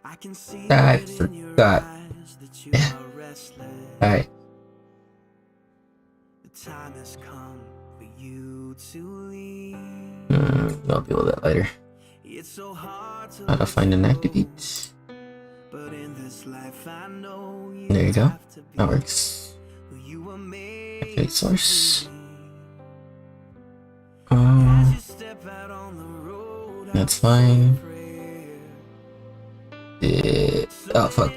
I forgot. Yeah. Alright. I'll deal with that later. How to find and activate. There you go. That works. Activate source. That's fine. Oh fuck.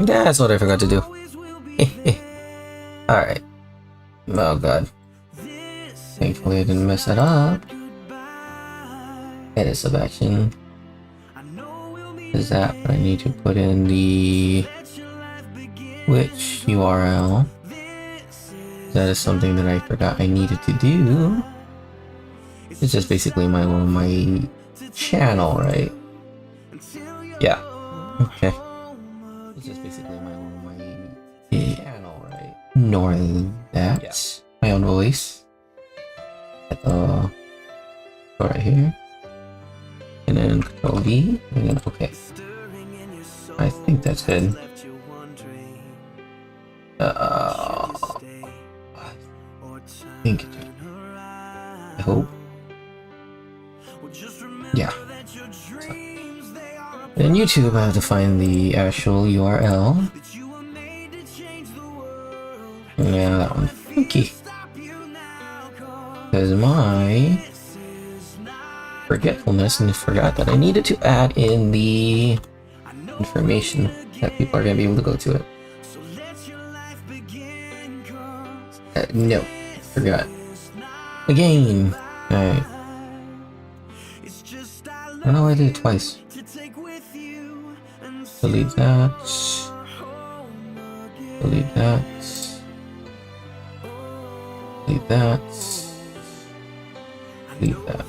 That's what I forgot to do. Alright. Oh god. Thankfully I didn't mess that up. Edit sub action. Is that what I need to put in the which URL? That is something that I forgot I needed to do. It's just basically my channel, right? Yeah. Okay. It's just basically my channel, right? Nor that. Yeah. My own voice. Go right here. And then Control V, and then OK. I think that's good. I think it did. I hope. Yeah. So. In YouTube, I have to find the actual URL. Yeah, that one. Okay. Because my forgetfulness and forgot that I needed to add in the information that people are going to be able to go to it. No, forgot. Again. Alright. I don't know why I did it twice. Delete that. Delete that. Delete that. Delete that.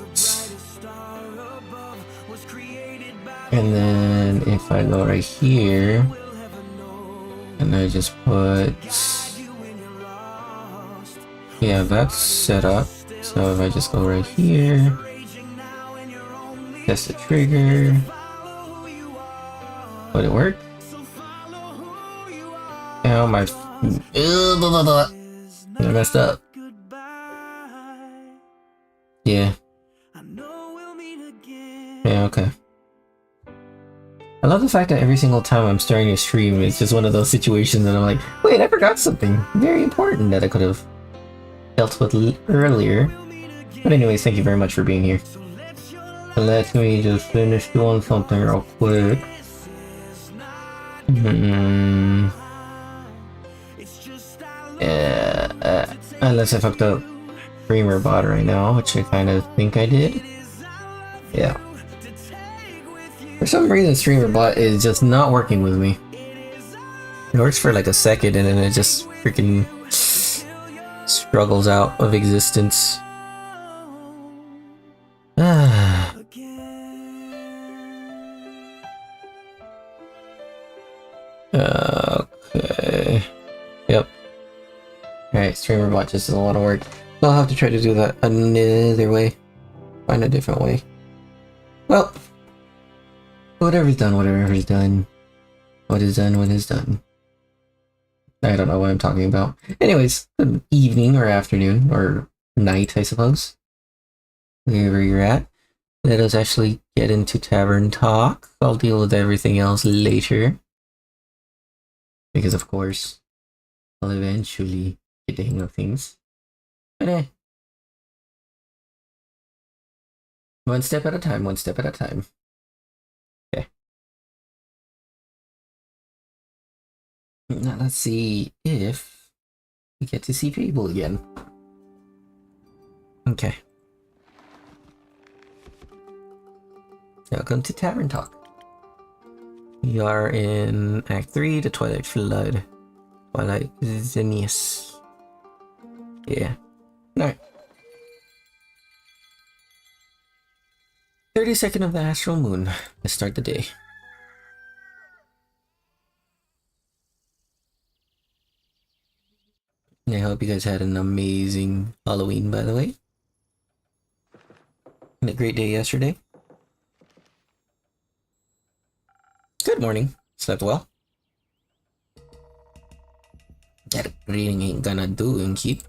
And then if I go right here and I just put, yeah, that's set up. So if I just go right here, test the trigger, would it work? Oh my, I messed up. Yeah. Yeah, okay. I love the fact that every single time I'm starting a stream, it's just one of those situations that I'm like, wait, I forgot something very important that I could have dealt with earlier. But anyways, thank you very much for being here. Let me just finish doing something real quick. Unless I fucked up Streamer bot right now, which I kind of think I did. Yeah. For some reason, Streamer bot is just not working with me. It works for like a second and then it just freaking struggles out of existence. Okay. Yep. Alright, Streamer bot just doesn't want to work. I'll have to try to do that another way. Find a different way. Well, whatever's done, whatever's done. What is done, what is done. I don't know what I'm talking about. Anyways, good evening or afternoon or night, I suppose. Wherever you're at. Let us actually get into Tavern Talk. I'll deal with everything else later. Because of course, I'll eventually get the hang of things. But one step at a time, one step at a time. Okay. Now let's see if we get to see people again. Okay. Welcome to Tavern Talk. We are in Act 3, the Twilight Flood. Twilight Zinnius. Yeah. Alright. 32nd of the astral moon. Let's start the day. I hope you guys had an amazing Halloween, by the way. And a great day yesterday. Good morning. Slept well? That reading ain't gonna do and keep.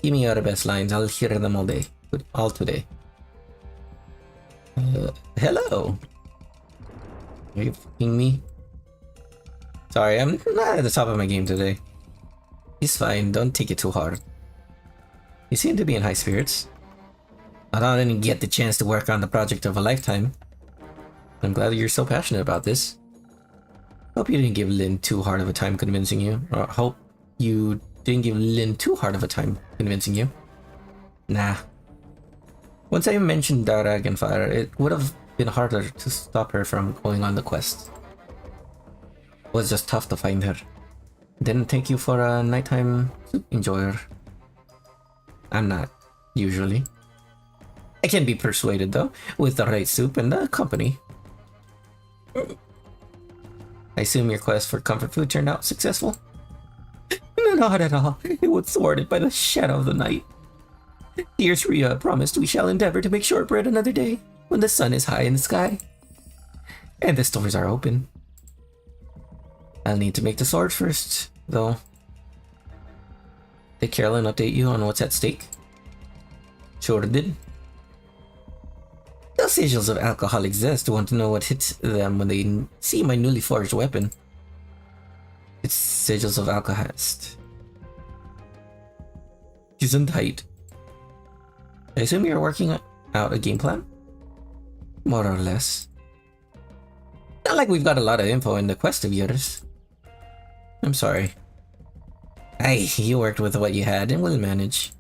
Give me your best lines. I'll hear them all day. All today. Hello. Are you fucking me? Sorry, I'm not at the top of my game today. It's fine. Don't take it too hard. You seem to be in high spirits. I didn't get the chance to work on the project of a lifetime. I'm glad you're so passionate about this. Hope you didn't give Lynn too hard of a time convincing you. Or hope you didn't give Lynn too hard of a time convincing you. Nah. Once I mentioned Dragonfire, it would have been harder to stop her from going on the quest. It was just tough to find her. Didn't take you for a nighttime soup enjoyer. I'm not, usually. I can be persuaded though, with the right soup and the company. I assume your quest for comfort food turned out successful? Not at all. It was thwarted by the shadow of the night. Dear Rhea promised we shall endeavor to make shortbread another day, when the sun is high in the sky. And the stores are open. I'll need to make the sword first, though. Did Carolyn update you on what's at stake? Sure did. The sigils of alcoholic zest want to know what hits them when they see my newly forged weapon. It's sigils of alcohest. Gesundheit. I assume you're working out a game plan? More or less. Not like we've got a lot of info in the quest of yours. I'm sorry. Hey, you worked with what you had and we'll manage.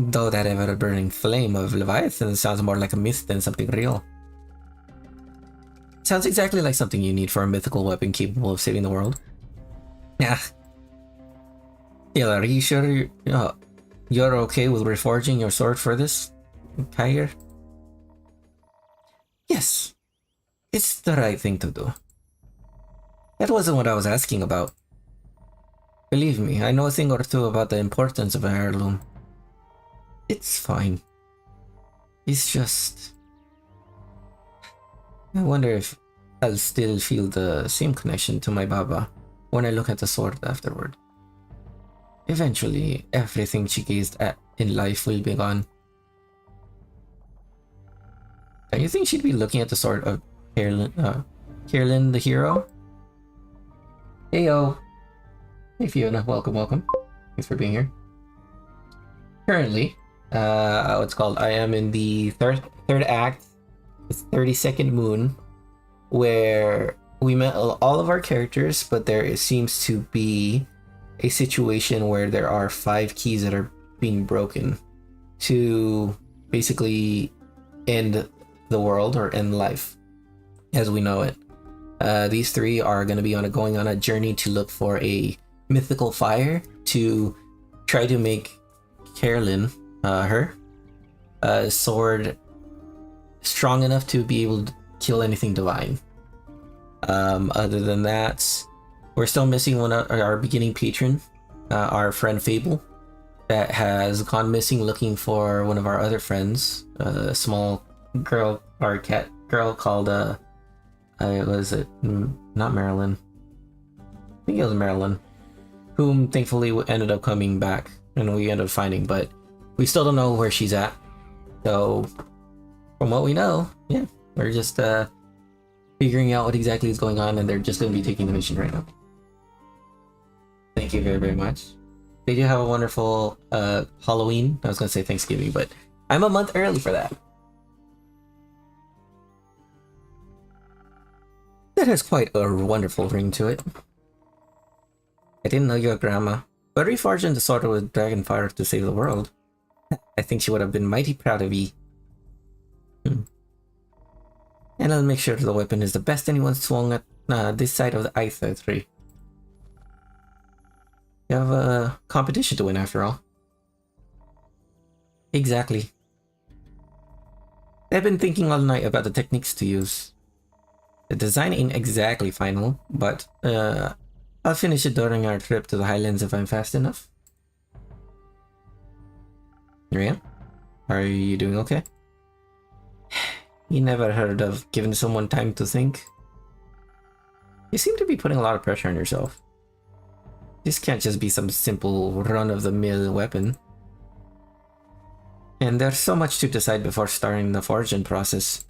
Though that ever-burning flame of Leviathan sounds more like a myth than something real. Sounds exactly like something you need for a mythical weapon capable of saving the world. Yeah. Yeah, are you sure you're okay with reforging your sword for this, Tiger? Yes. It's the right thing to do. That wasn't what I was asking about. Believe me, I know a thing or two about the importance of an heirloom. It's fine. It's just... I wonder if I'll still feel the same connection to my Baba when I look at the sword afterward. Eventually, everything she gazed at in life will be gone. Do you think she'd be looking at the sword of Carolyn the hero? Heyo! Hey Fiona, welcome. Thanks for being here. Currently, what's called, I am in the third act, it's 32nd moon, where we met all of our characters, but there seems to be a situation where there are 5 keys that are being broken to basically end the world or end life as we know it. These 3 are going to be going on a journey to look for a mythical fire to try to make Carolyn, her sword strong enough to be able to kill anything divine. Other than that, we're still missing one of our beginning patron, our friend Fable, that has gone missing looking for one of our other friends, a small girl or cat girl called was it not Marilyn? I think it was Marilyn, whom thankfully ended up coming back and we ended up finding, but we still don't know where she's at. So from what we know, yeah, we're just figuring out what exactly is going on, and they're just going to be taking the mission right now. Thank you very, very much. They do have a wonderful Halloween. I was going to say Thanksgiving, but I'm a month early for that. That has quite a wonderful ring to it. I didn't know your grandma, but reforging the sword with Dragonfire to save the world. I think she would have been mighty proud of ye. And I'll make sure the weapon is the best anyone swung at this side of the Aether tree. You have a competition to win after all. Exactly. I've been thinking all night about the techniques to use. The design ain't exactly final, but I'll finish it during our trip to the Highlands if I'm fast enough. Rhea, are you doing okay? You never heard of giving someone time to think? You seem to be putting a lot of pressure on yourself. This can't just be some simple run-of-the-mill weapon. And there's so much to decide before starting the forging process.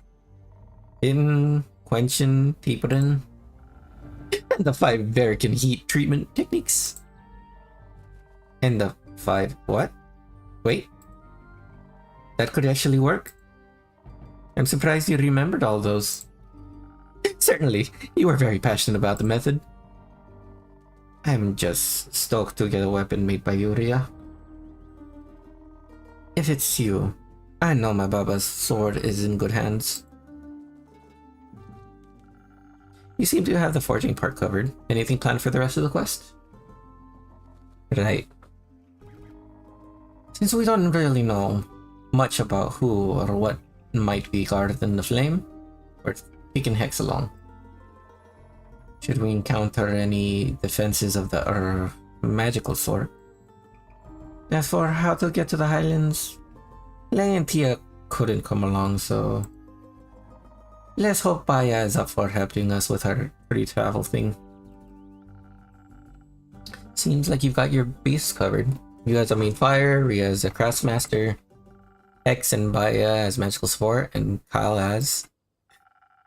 In, quenching, tapering, and the 5 Verican heat treatment techniques. And the 5 what? Wait. That could actually work? I'm surprised you remembered all those. Certainly, you are very passionate about the method. I'm just stoked to get a weapon made by Yuria. If it's you, I know my Baba's sword is in good hands. You seem to have the forging part covered. Anything planned for the rest of the quest? Right. Since we don't really know much about who or what might be guarded in the flame, we're taking Hex along. Should we encounter any defenses of the magical sort? As for how to get to the Highlands, Lei and Tia couldn't come along, so let's hope Baya is up for helping us with her free travel thing. Seems like you've got your base covered. You as a main fire, Ria as a craftsmaster, Hex and Baya as magical support, and Kyle as...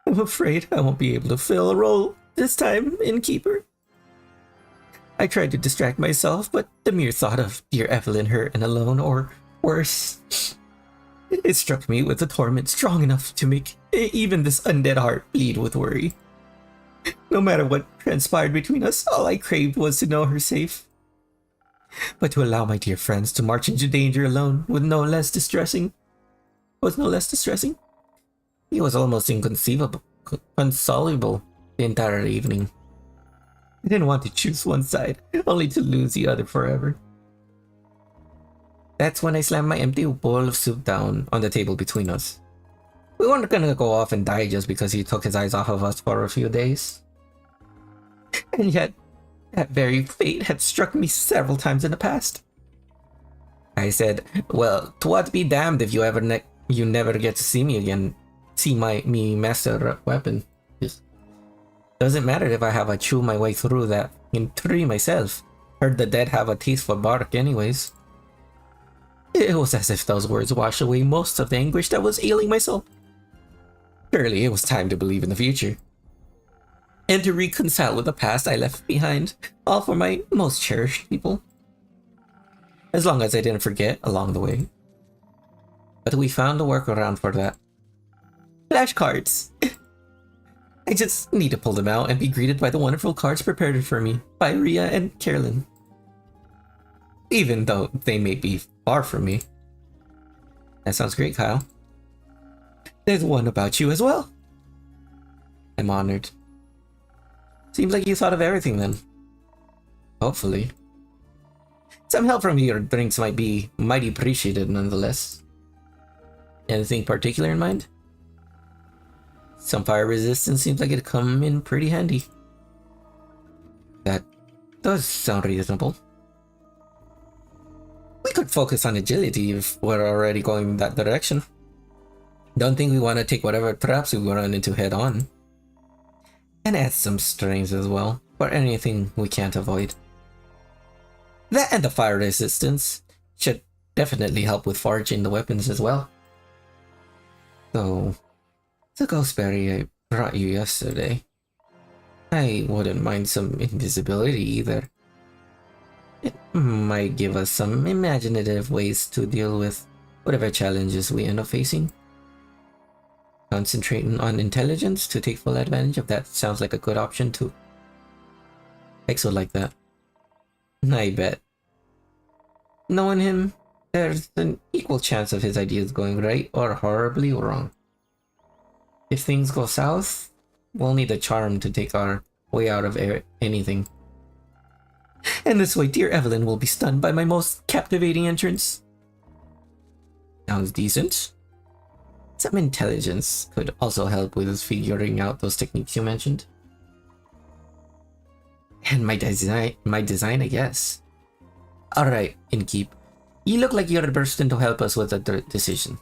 I'm afraid I won't be able to fill a role this time, Innkeeper. I tried to distract myself, but the mere thought of dear Evelyn hurt and alone, or worse, it struck me with a torment strong enough to make even this undead heart bleed with worry. No matter what transpired between us, all I craved was to know her safe. But to allow my dear friends to march into danger alone was no less distressing. It was almost inconsolable the entire evening. I didn't want to choose one side, only to lose the other forever. That's when I slammed my empty bowl of soup down on the table between us. We weren't gonna go off and die just because he took his eyes off of us for a few days. And yet, that very fate had struck me several times in the past. I said, well, what be damned if you never get to see me again. See me master a weapon. Just doesn't matter if I have to chew my way through that tree myself. Heard the dead have a taste for bark anyways. It was as if those words washed away most of the anguish that was ailing my soul. Surely it was time to believe in the future. And to reconcile with the past I left behind, all for my most cherished people. As long as I didn't forget along the way. But we found a workaround for that. Flashcards! I just need to pull them out and be greeted by the wonderful cards prepared for me by Ria and Carolyn. Even though they may be far from me. That sounds great, Kyle. There's one about you as well. I'm honored. Seems like you thought of everything then. Hopefully. Some help from your drinks might be mighty appreciated nonetheless. Anything particular in mind? Some fire resistance seems like it'd come in pretty handy. That does sound reasonable. We could focus on agility if we're already going that direction. Don't think we want to take whatever traps we run into head on. And add some strength as well, for anything we can't avoid. That and the fire resistance should definitely help with forging the weapons as well. So, the gooseberry I brought you yesterday, I wouldn't mind some invisibility either. It might give us some imaginative ways to deal with whatever challenges we end up facing. Concentrating on intelligence to take full advantage of that sounds like a good option too. X would like that. I bet. Knowing him, there's an equal chance of his ideas going right or horribly wrong. If things go south, we'll need a charm to take our way out of anything. And this way, dear Evelyn will be stunned by my most captivating entrance. Sounds decent. Some intelligence could also help with figuring out those techniques you mentioned. And my design, I guess. Alright, Innkeep. You look like you're bursting to help us with the decision.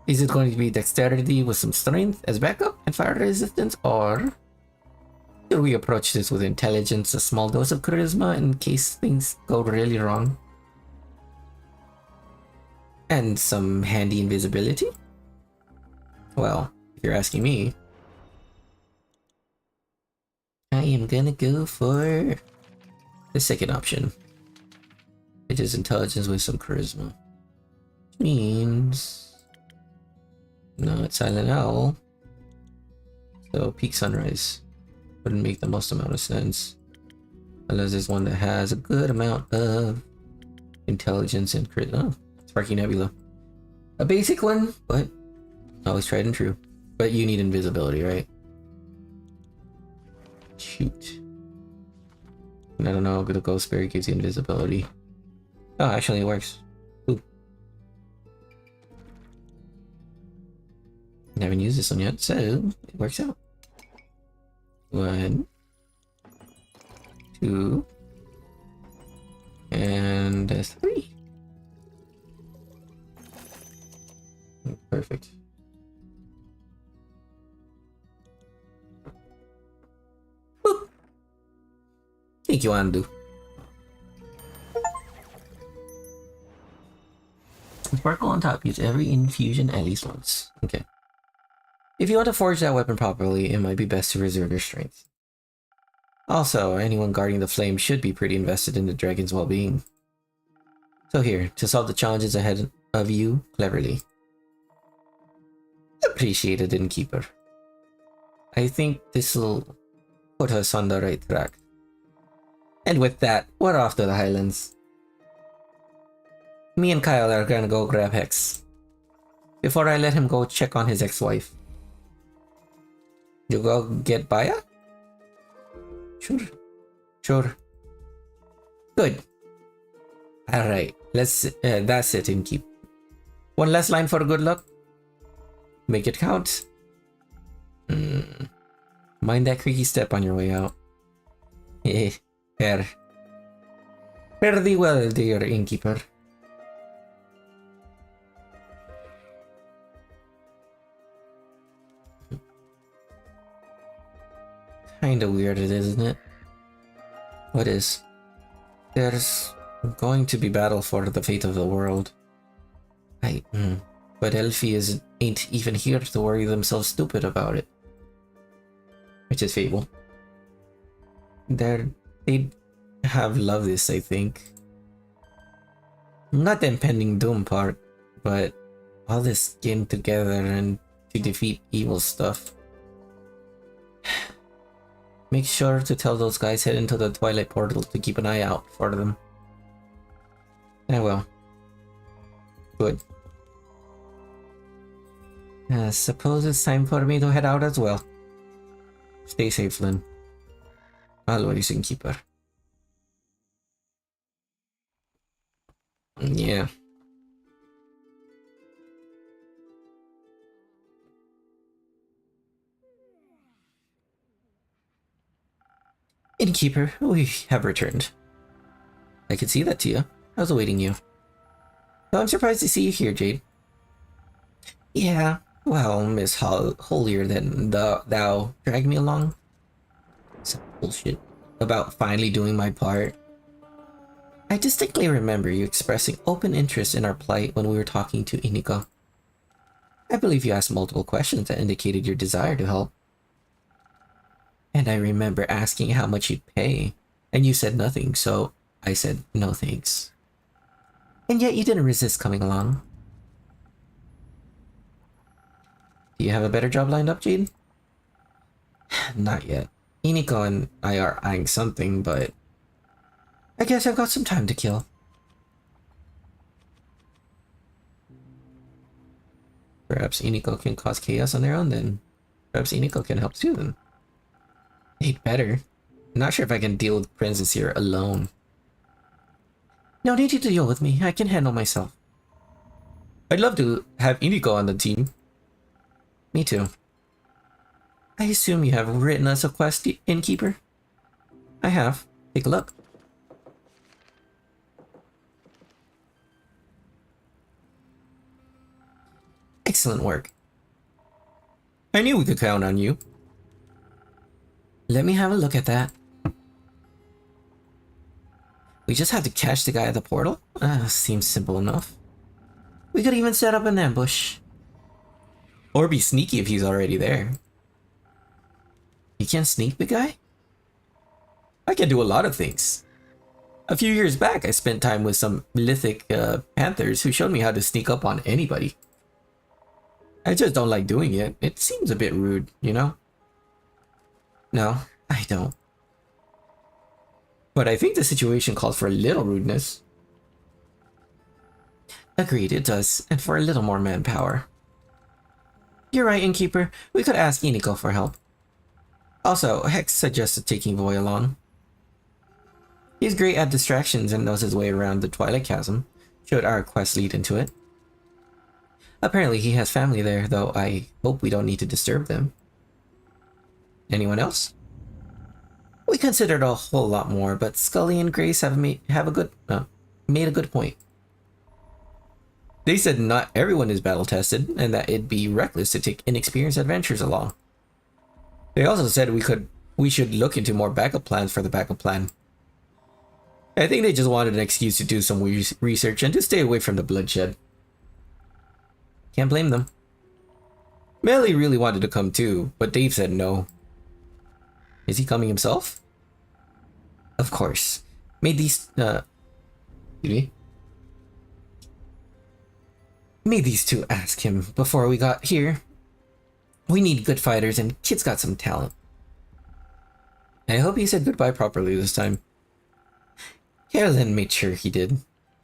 Is it going to be dexterity with some strength as backup and fire resistance, or should we approach this with intelligence, a small dose of charisma in case things go really wrong? And some handy invisibility? Well, if you're asking me, I am gonna go for the second option, which is intelligence with some charisma. Which means... no, it's Silent Owl. So peak sunrise wouldn't make the most amount of sense. Unless there's one that has a good amount of intelligence and charisma. Oh, Sparky Nebula. A basic one, but always tried and true. But you need invisibility, right? Shoot. And I don't know, the Ghost Berry gives you invisibility. Oh, actually it works. Ooh. I haven't used this one yet, so it works out. 1, 2, and 3. Perfect. Boop. Think you want to do? Sparkle on top. Use every infusion at least once. Okay. If you want to forge that weapon properly, it might be best to reserve your strength. Also, anyone guarding the flame should be pretty invested in the dragon's well-being. So here, to solve the challenges ahead of you cleverly. Appreciated, Innkeeper. I think this'll put us on the right track. And with that, we're off to the Highlands. Me and Kyle are gonna go grab Hex. Before I let him go check on his ex-wife. You go get Baya? Sure. Good. Alright, let's, that's it, Innkeep. One last line for good luck. Make it count. Mind that creaky step on your way out. Fair. Fare thee well, dear Innkeeper. Kinda weird it is, isn't it? What is? There's going to be battle for the fate of the world. But Elfie ain't even here to worry themselves stupid about it. Which is Fable. They'd have loved this, I think. Not the impending doom part, but all this getting together and to defeat evil stuff. Make sure to tell those guys head into the Twilight Portal to keep an eye out for them. I will. Good. Suppose it's time for me to head out as well. Stay safe, Lynn. Always, Innkeeper. Yeah. Innkeeper, we have returned. I could see that, Tia. I was awaiting you. Well, I'm surprised to see you here, Jade. Yeah, well, Miss Holier than thou dragged me along. Some bullshit about finally doing my part. I distinctly remember you expressing open interest in our plight when we were talking to Inigo. I believe you asked multiple questions that indicated your desire to help. And I remember asking how much you'd pay, and you said nothing, so I said no thanks. And yet you didn't resist coming along. Do you have a better job lined up, Jade? Not yet. Inigo and I are eyeing something, but I guess I've got some time to kill. Perhaps Inigo can cause chaos on their own then. Perhaps Inigo can help too then. They'd better. I'm not sure if I can deal with Princess here alone. No need you to deal with me. I can handle myself. I'd love to have Inigo on the team. Me too. I assume you have written us a quest, Innkeeper? I have. Take a look. Excellent work. I knew we could count on you. Let me have a look at that. We just have to catch the guy at the portal? Seems simple enough. We could even set up an ambush. Or be sneaky if he's already there. You can't sneak, big guy? I can do a lot of things. A few years back, I spent time with some mythic panthers who showed me how to sneak up on anybody. I just don't like doing it. It seems a bit rude, you know? No, I don't. But I think the situation calls for a little rudeness. Agreed, it does, and for a little more manpower. You're right, Innkeeper. We could ask Iniko for help. Also, Hex suggested taking Voy along. He's great at distractions and knows his way around the Twilight Chasm, should our quest lead into it. Apparently he has family there, though I hope we don't need to disturb them. Anyone else? We considered a whole lot more, but Scully and Grace have made a good point. They said not everyone is battle-tested, and that it'd be reckless to take inexperienced adventurers along. They also said we should look into more backup plans for the backup plan. I think they just wanted an excuse to do some research and to stay away from the bloodshed. Can't blame them. Melly really wanted to come too, but Dave said no. Is he coming himself? Of course. Made these two ask him before we got here. We need good fighters, and Kid's got some talent. I hope he said goodbye properly this time. Carolyn made sure he did.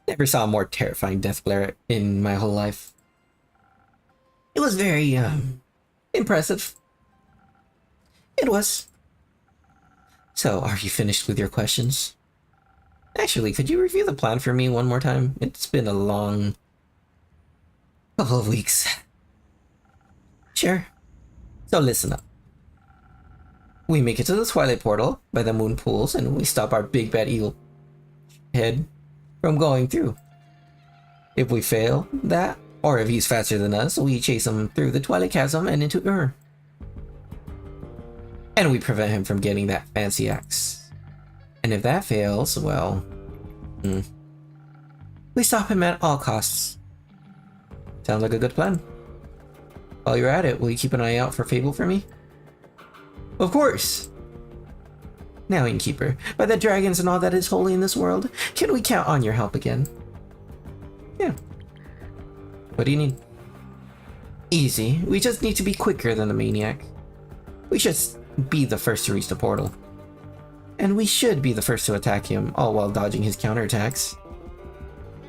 Never saw a more terrifying death glare in my whole life. It was very, impressive. It was. So, are you finished with your questions? Actually, could you review the plan for me one more time? It's been a long couple of weeks. Sure. So listen up. We make it to the Twilight Portal by the moon pools, and we stop our big bad eagle head from going through. If we fail that, or if he's faster than us, we chase him through the Twilight Chasm and into Ur. And we prevent him from getting that fancy axe. And if that fails, well, we stop him at all costs. Sounds like a good plan. While you're at it, will you keep an eye out for Fable for me? Of course! Now, Innkeeper, by the dragons and all that is holy in this world, can we count on your help again? Yeah. What do you need? Easy. We just need to be quicker than the maniac. We should be the first to reach the portal. And we should be the first to attack him, all while dodging his counterattacks.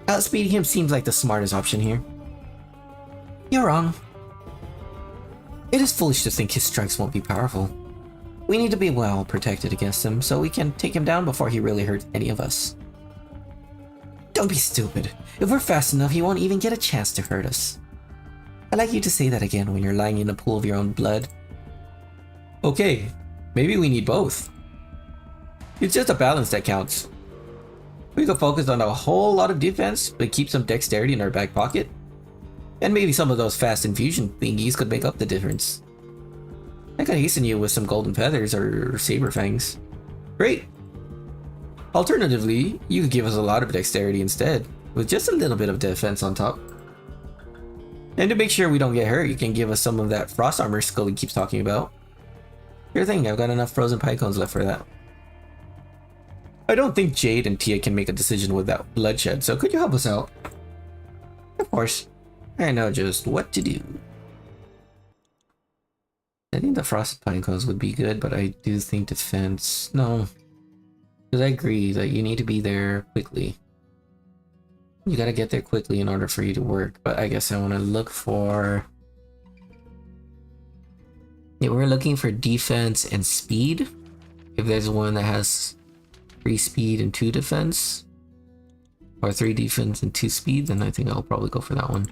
Outspeeding him seems like the smartest option here. You're wrong. It is foolish to think his strikes won't be powerful. We need to be well protected against him so we can take him down before he really hurts any of us. Don't be stupid. If we're fast enough, he won't even get a chance to hurt us. I'd like you to say that again when you're lying in a pool of your own blood. Okay, maybe we need both. It's just a balance that counts. We could focus on a whole lot of defense, but keep some dexterity in our back pocket. And maybe some of those fast infusion thingies could make up the difference. I could hasten you with some golden feathers or saber fangs. Great! Alternatively, you could give us a lot of dexterity instead, with just a little bit of defense on top. And to make sure we don't get hurt, you can give us some of that frost armor Scully keeps talking about. Sure thing, I've got enough frozen pie cones left for that. I don't think Jade and Tia can make a decision without bloodshed, so could you help us out? Of course. I know just what to do. I think the frosted pine cones would be good, but I do think defense... No. Because I agree that you need to be there quickly. You gotta get there quickly in order for you to work, but I guess I want to look for... Yeah, we're looking for defense and speed. If there's one that has 3 speed and 2 defense, or 3 defense and 2 speed, then I think I'll probably go for that one.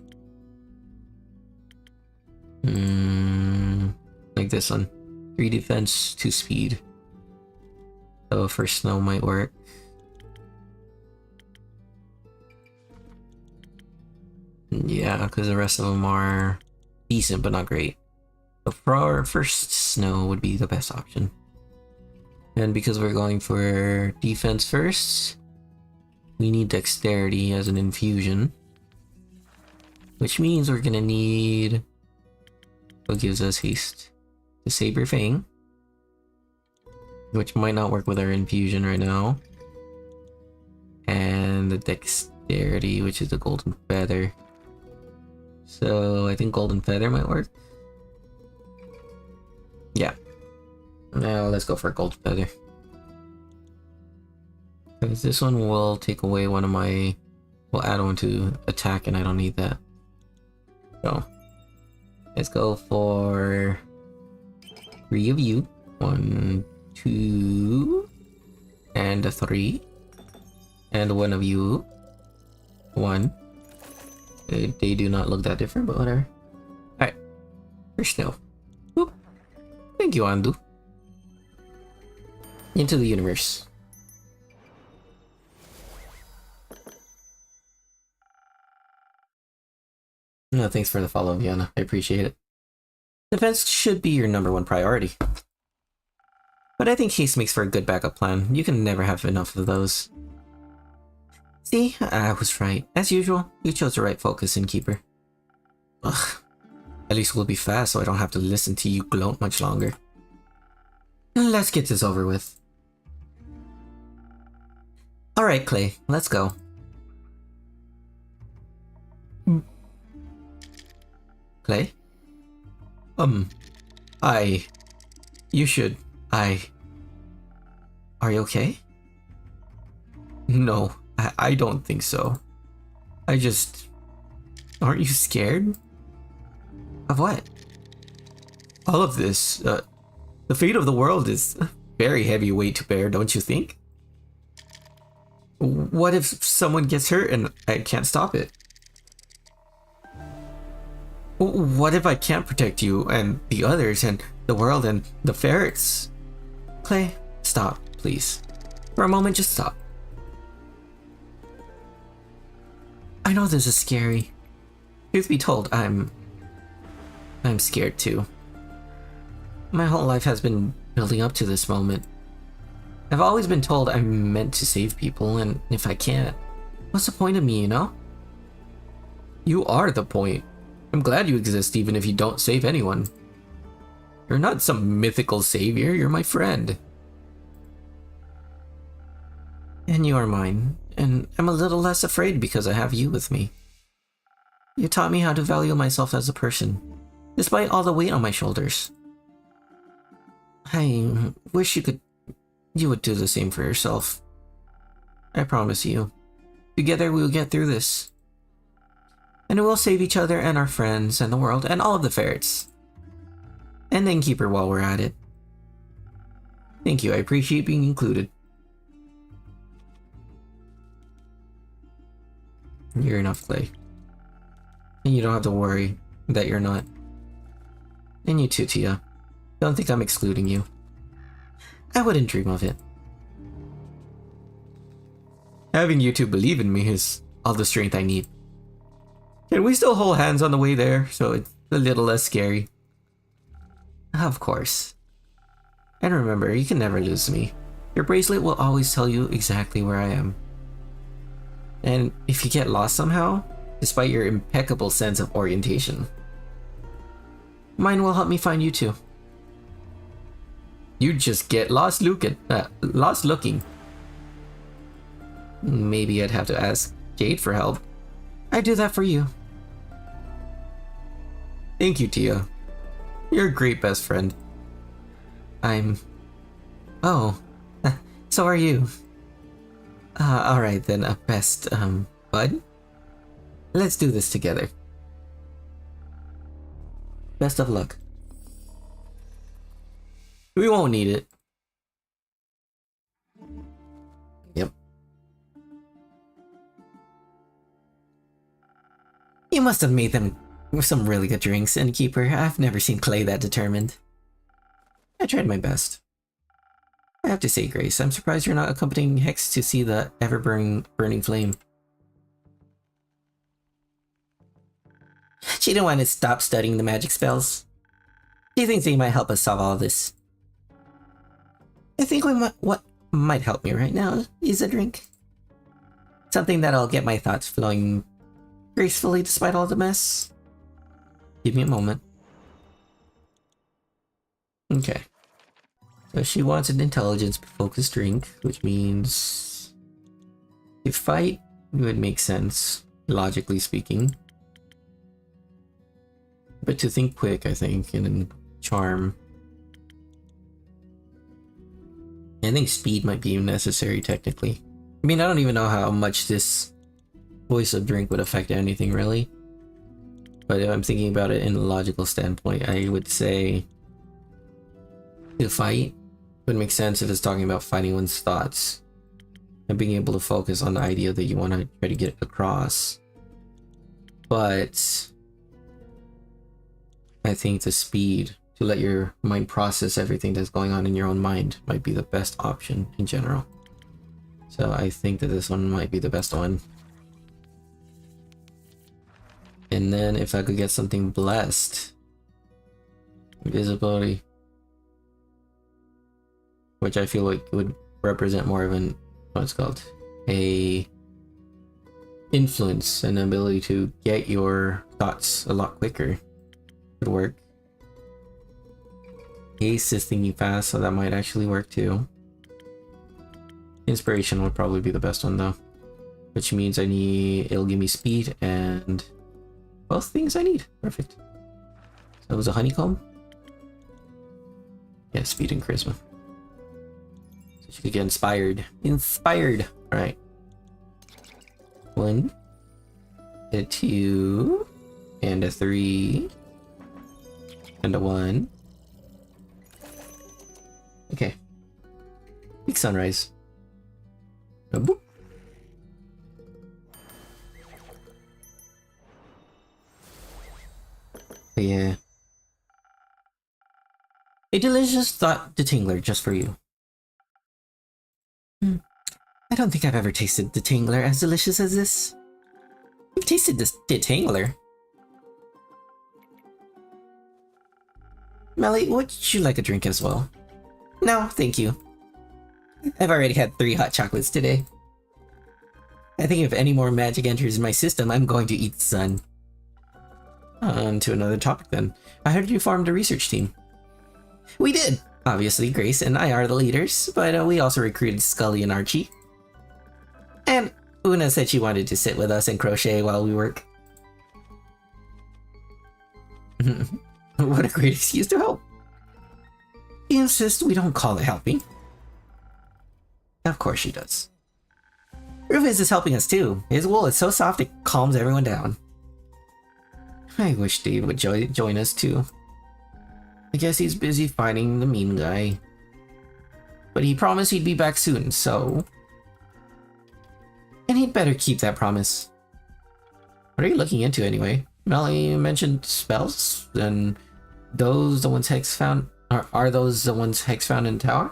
Like this one. 3 defense, 2 speed. So for snow might work. Yeah, because the rest of them are decent, but not great. So for our first snow would be the best option. And because we're going for defense first, we need dexterity as an infusion. Which means we're gonna need what gives us haste. The Saber Fang, which might not work with our infusion right now. And the dexterity, which is the Golden Feather. So I think Golden Feather might work. Yeah. Now let's go for a Golden Feather. Because this one will take away one of my... We'll add one to attack and I don't need that. So let's go for 3 of you. 1, 2, and a 3. And 1 of you. 1. They do not look that different, but whatever. Alright. First snow. Whoop. Thank you, Andu. Into the universe. No, thanks for the follow, Viana. I appreciate it. Defense should be your #1 priority. But I think haste makes for a good backup plan. You can never have enough of those. See, I was right. As usual, you chose the right focus, Innkeeper. Ugh. At least we'll be fast so I don't have to listen to you gloat much longer. Let's get this over with. Alright, Clay, let's go. Clay? You should... Are you okay? No, I don't think so. I just... Aren't you scared? Of what? All of this, the fate of the world is a very heavy weight to bear, don't you think? What if someone gets hurt and I can't stop it? What if I can't protect you and the others and the world and the ferrets? Clay, stop, please. For a moment, just stop. I know this is scary. Truth be told, I'm scared too. My whole life has been building up to this moment. I've always been told I'm meant to save people, and if I can't, what's the point of me, you know? You are the point. I'm glad you exist even if you don't save anyone. You're not some mythical savior, you're my friend. And you are mine, and I'm a little less afraid because I have you with me. You taught me how to value myself as a person, despite all the weight on my shoulders. I wish you would do the same for yourself. I promise you. Together we'll get through this. And we'll save each other and our friends and the world and all of the ferrets. And then keep her while we're at it. Thank you, I appreciate being included. You're enough, Clay. And you don't have to worry that you're not. And you too, Tia. Don't think I'm excluding you. I wouldn't dream of it. Having you two believe in me is all the strength I need. Can we still hold hands on the way there, so it's a little less scary? Of course. And remember, you can never lose me. Your bracelet will always tell you exactly where I am. And if you get lost somehow, despite your impeccable sense of orientation, mine will help me find you too. You just get lost looking. Maybe I'd have to ask Jade for help. I'd do that for you. Thank you, Tia. You're a great best friend. Oh, so are you. Alright then, best, bud? Let's do this together. Best of luck. We won't need it. Yep. You must have made them some really good drinks, Innkeeper. I've never seen Clay that determined. I tried my best. I have to say, Grace, I'm surprised you're not accompanying Hex to see the ever-burning flame. She didn't want to stop studying the magic spells. She thinks they might help us solve all this. I think what might help me right now is a drink. Something that'll get my thoughts flowing gracefully despite all the mess. Give me a moment. Okay. So she wants an intelligence-focused drink, which means to fight would make sense, logically speaking. But to think quick, I think, and then charm. I think speed might be necessary, technically. I mean, I don't even know how much this voice of drink would affect anything, really. But if I'm thinking about it in a logical standpoint, I would say to fight would make sense if it's talking about fighting one's thoughts and being able to focus on the idea that you want to try to get across. But I think the speed to let your mind process everything that's going on in your own mind might be the best option in general. So I think that this one might be the best one. And then if I could get something blessed, invisibility, which I feel like would represent more of an, what's called, a influence, an ability to get your thoughts a lot quicker, would work. Haste is thinking fast, so that might actually work too. Inspiration would probably be the best one though, which means it'll give me speed and both things I need. Perfect. So it was a honeycomb. Yeah, speed and charisma. So she could get inspired. Inspired. All right. 1, a 2, and a 3, and a 1. Okay. Big sunrise. Boop. But yeah. A delicious thought detingler just for you. I don't think I've ever tasted detingler as delicious as this. You've tasted this detingler. Melly, would you like a drink as well? No, thank you. I've already had 3 hot chocolates today. I think if any more magic enters my system, I'm going to eat the sun. On to another topic then. I heard you formed a research team. We did! Obviously, Grace and I are the leaders, but we also recruited Scully and Archie. And Una said she wanted to sit with us and crochet while we work. What a great excuse to help. She insists we don't call it helping. Of course she does. Rufus is helping us too. His wool is so soft it calms everyone down. I wish Dave would join us too. I guess he's busy fighting the mean guy. But he promised he'd be back soon, so... And he'd better keep that promise. What are you looking into anyway? Melly mentioned spells, and those the ones Hex found... Are those the ones Hex found in the tower?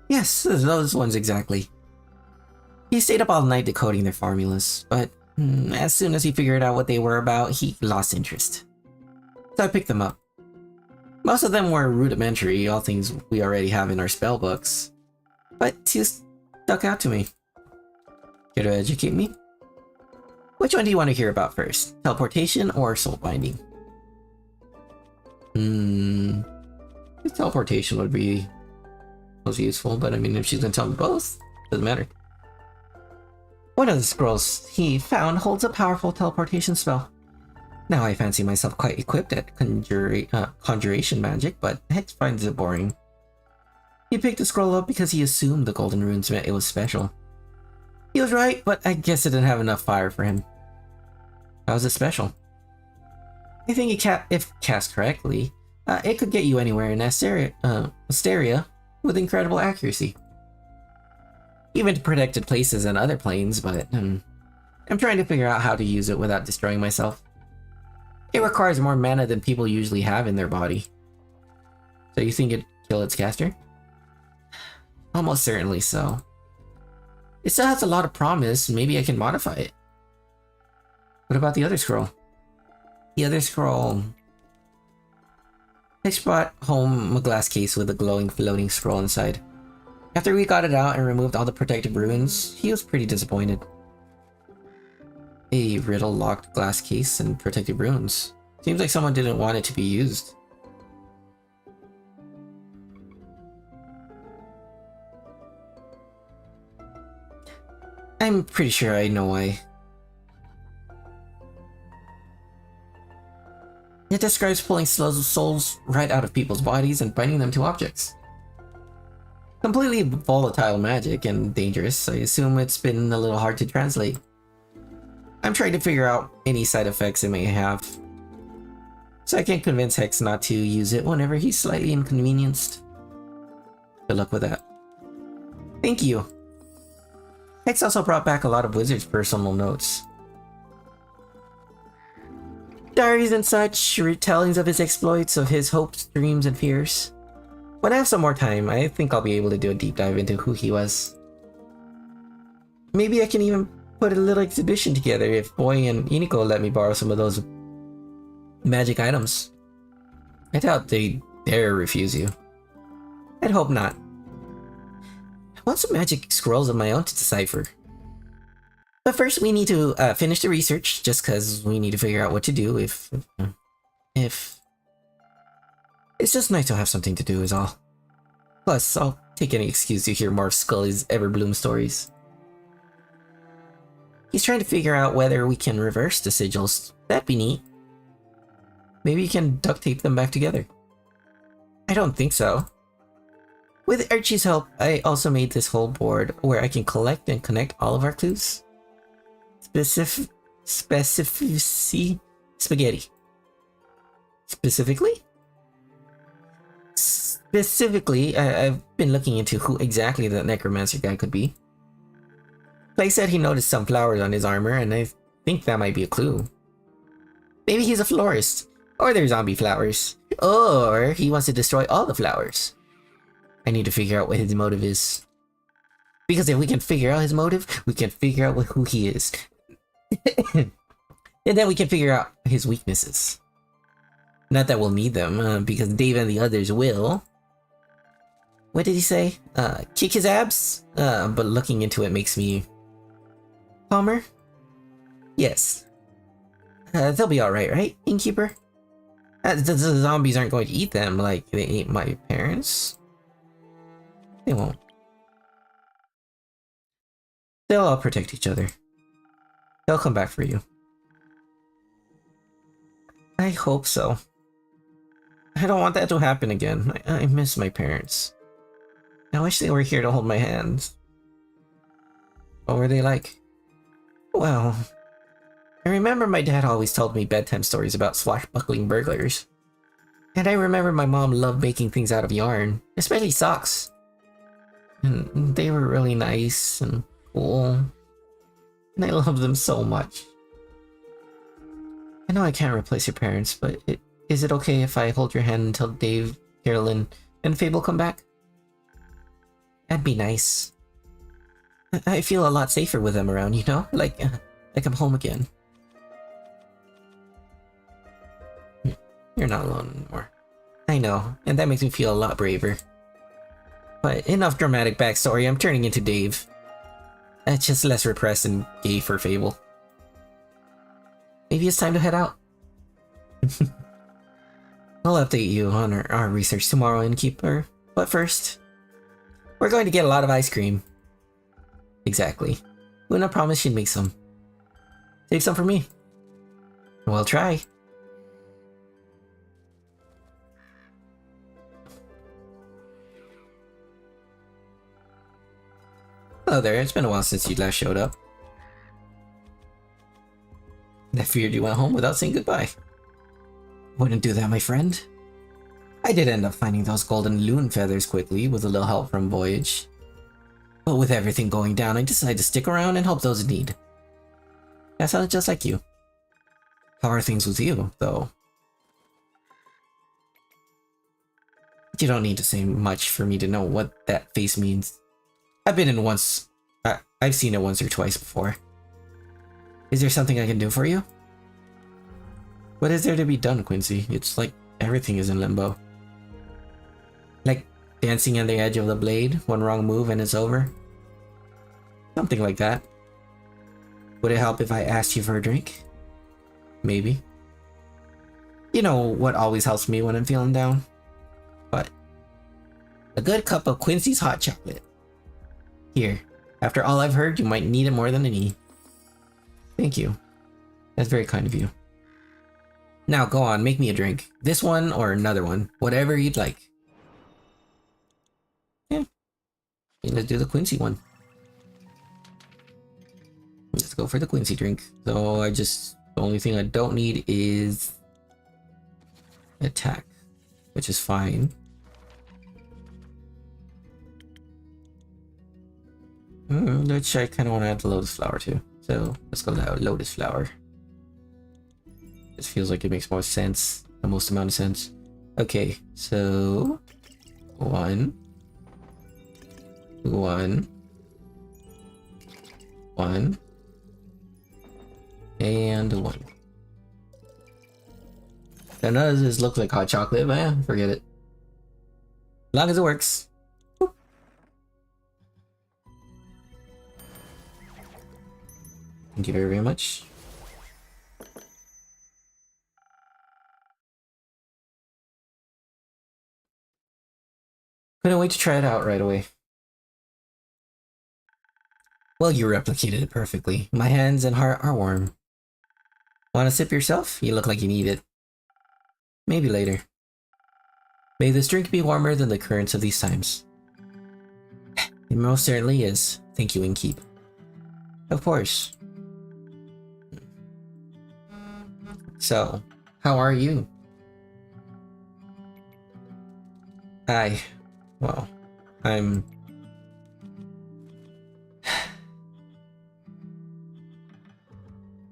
Yes, those ones exactly. He stayed up all night decoding their formulas, but as soon as he figured out what they were about, he lost interest. So I picked them up. Most of them were rudimentary, all things we already have in our spell books. But two stuck out to me. Care to educate me? Which one do you want to hear about first? Teleportation or soul binding? Teleportation would be most useful, but I mean, if she's gonna tell me both, doesn't matter. One of the scrolls he found holds a powerful teleportation spell. Now I fancy myself quite equipped at conjuration magic, but Hex finds it boring. He picked the scroll up because he assumed the golden runes meant it was special. He was right, but I guess it didn't have enough fire for him. How is it special? I think if cast correctly, it could get you anywhere in Asteria with incredible accuracy. Even to protected places and other planes, but I'm trying to figure out how to use it without destroying myself. It requires more mana than people usually have in their body. So you think it'd kill its caster? Almost certainly so. It still has a lot of promise, maybe I can modify it. What about the other scroll? The other scroll. Hex brought home a glass case with a glowing floating scroll inside. After we got it out and removed all the protective runes, he was pretty disappointed. A riddle-locked glass case and protective runes. Seems like someone didn't want it to be used. I'm pretty sure I know why. It describes pulling souls right out of people's bodies and binding them to objects. Completely volatile magic and dangerous. I assume it's been a little hard to translate. I'm trying to figure out any side effects it may have, so I can convince Hex not to use it whenever he's slightly inconvenienced. Good luck with that. Thank you. Hex also brought back a lot of Wizard's personal notes. Diaries and such, retellings of his exploits, of his hopes, dreams, and fears. When I have some more time, I think I'll be able to do a deep dive into who he was. Maybe I can even put a little exhibition together if Boy and Iniko let me borrow some of those magic items. I doubt they dare refuse you. I'd hope not. I want some magic scrolls of my own to decipher. But first we need to finish the research, just because we need to figure out what to do if... It's just nice to have something to do is all. Plus, I'll take any excuse to hear more of Scully's Everbloom stories. He's trying to figure out whether we can reverse the sigils. That'd be neat. Maybe you can duct tape them back together. I don't think so. With Archie's help, I also made this whole board where I can collect and connect all of our clues. Specifically? Specifically, I've been looking into who exactly the necromancer guy could be. Clay said he noticed some flowers on his armor, and I think that might be a clue. Maybe he's a florist, or they're zombie flowers, or he wants to destroy all the flowers. I need to figure out what his motive is. Because if we can figure out his motive, we can figure out who he is. And then we can figure out his weaknesses. Not that we'll need them, because Dave and the others will. What did he say? Kick his abs? But looking into it makes me... calmer? Yes. They'll be alright, right, Innkeeper? The zombies aren't going to eat them like they ate my parents. They won't. They'll all protect each other. They'll come back for you. I hope so. I don't want that to happen again. I miss my parents. I wish they were here to hold my hands. What were they like? Well, I remember my dad always told me bedtime stories about swashbuckling burglars. And I remember my mom loved making things out of yarn, especially socks. And they were really nice and cool. And I love them so much. I know I can't replace your parents, but is it okay if I hold your hand until Dave, Carolyn, and Fable come back? That'd be nice. I feel a lot safer with them around, you know? Like I'm home again. You're not alone anymore. I know, and that makes me feel a lot braver. But enough dramatic backstory, I'm turning into Dave. That's just less repressed and gay for Fable. Maybe it's time to head out. I'll update you on our research tomorrow, Innkeeper. But first, we're going to get a lot of ice cream. Exactly. Luna promised she'd make some. Save some for me. We'll try. Hello there, it's been a while since you last showed up. I feared you went home without saying goodbye. Wouldn't do that, my friend. I did end up finding those golden loon feathers quickly with a little help from Voyage. But with everything going down, I decided to stick around and help those in need. That sounded just like you. How are things with you, though? You don't need to say much for me to know what that face means. I've seen it once or twice before. Is there something I can do for you? What is there to be done, Quincy? It's like everything is in limbo. Like dancing on the edge of the blade, one wrong move and it's over. Something like that. Would it help if I asked you for a drink? Maybe. You know what always helps me when I'm feeling down? What? A good cup of Quincy's hot chocolate. Here, after all I've heard, you might need it more than any. Thank you. That's very kind of you. Now go on, make me a drink. This one or another one. Whatever you'd like. Yeah. Okay, let's do the Quincy one. Let's go for the Quincy drink. So the only thing I don't need is attack, which is fine. Which I kind of want to add the lotus flower too. So let's go lotus flower. This feels like it makes more sense, the most amount of sense. Okay, so 1, 1, 1, and 1. Now none of this looks like hot chocolate, but yeah, forget it. As long as it works. Boop. Thank you very, very much. Couldn't wait to try it out right away. Well, you replicated it perfectly. My hands and heart are warm. Want a sip yourself? You look like you need it. Maybe later. May this drink be warmer than the currents of these times. It most certainly is. Thank you, and keep. Of course. So, how are you? Well, I'm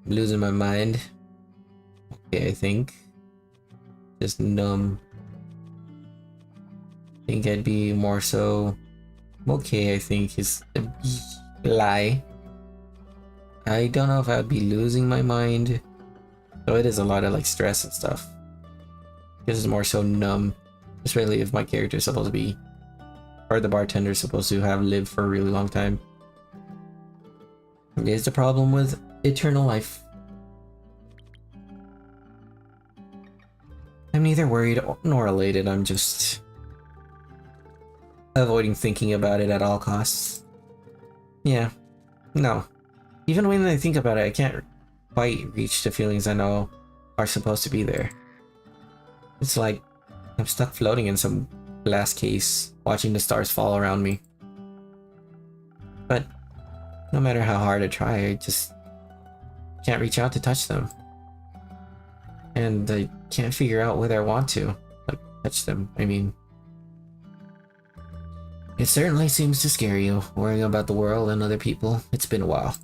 losing my mind. Okay, I think. Just numb. I think I'd be more so okay, I think is a lie. I don't know if I'd be losing my mind. Though it is a lot of like stress and stuff. This is more so numb. Especially if my character is supposed to be, or the bartender is supposed to have lived for a really long time. It is the problem with eternal life. I'm neither worried nor elated, I'm just avoiding thinking about it at all costs. Yeah, no. Even when I think about it, I can't quite reach the feelings I know are supposed to be there. It's like I'm stuck floating in some glass case, watching the stars fall around me. But no matter how hard I try, I just can't reach out to touch them. And I can't figure out whether I want to, like, touch them. I mean, it certainly seems to scare you, worrying about the world and other people. It's been a while.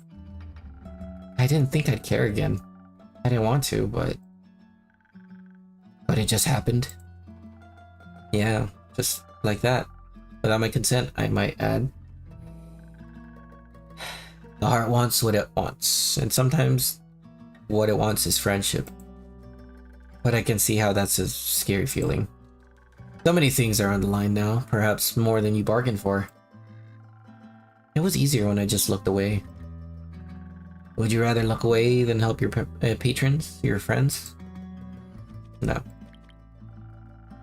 I didn't think I'd care again. I didn't want to, but it just happened. Yeah, just like that. Without my consent, I might add. The heart wants what it wants, and sometimes what it wants is friendship. But I can see how that's a scary feeling. So many things are on the line now, perhaps more than you bargained for. It was easier when I just looked away. Would you rather look away than help your patrons, your friends? No.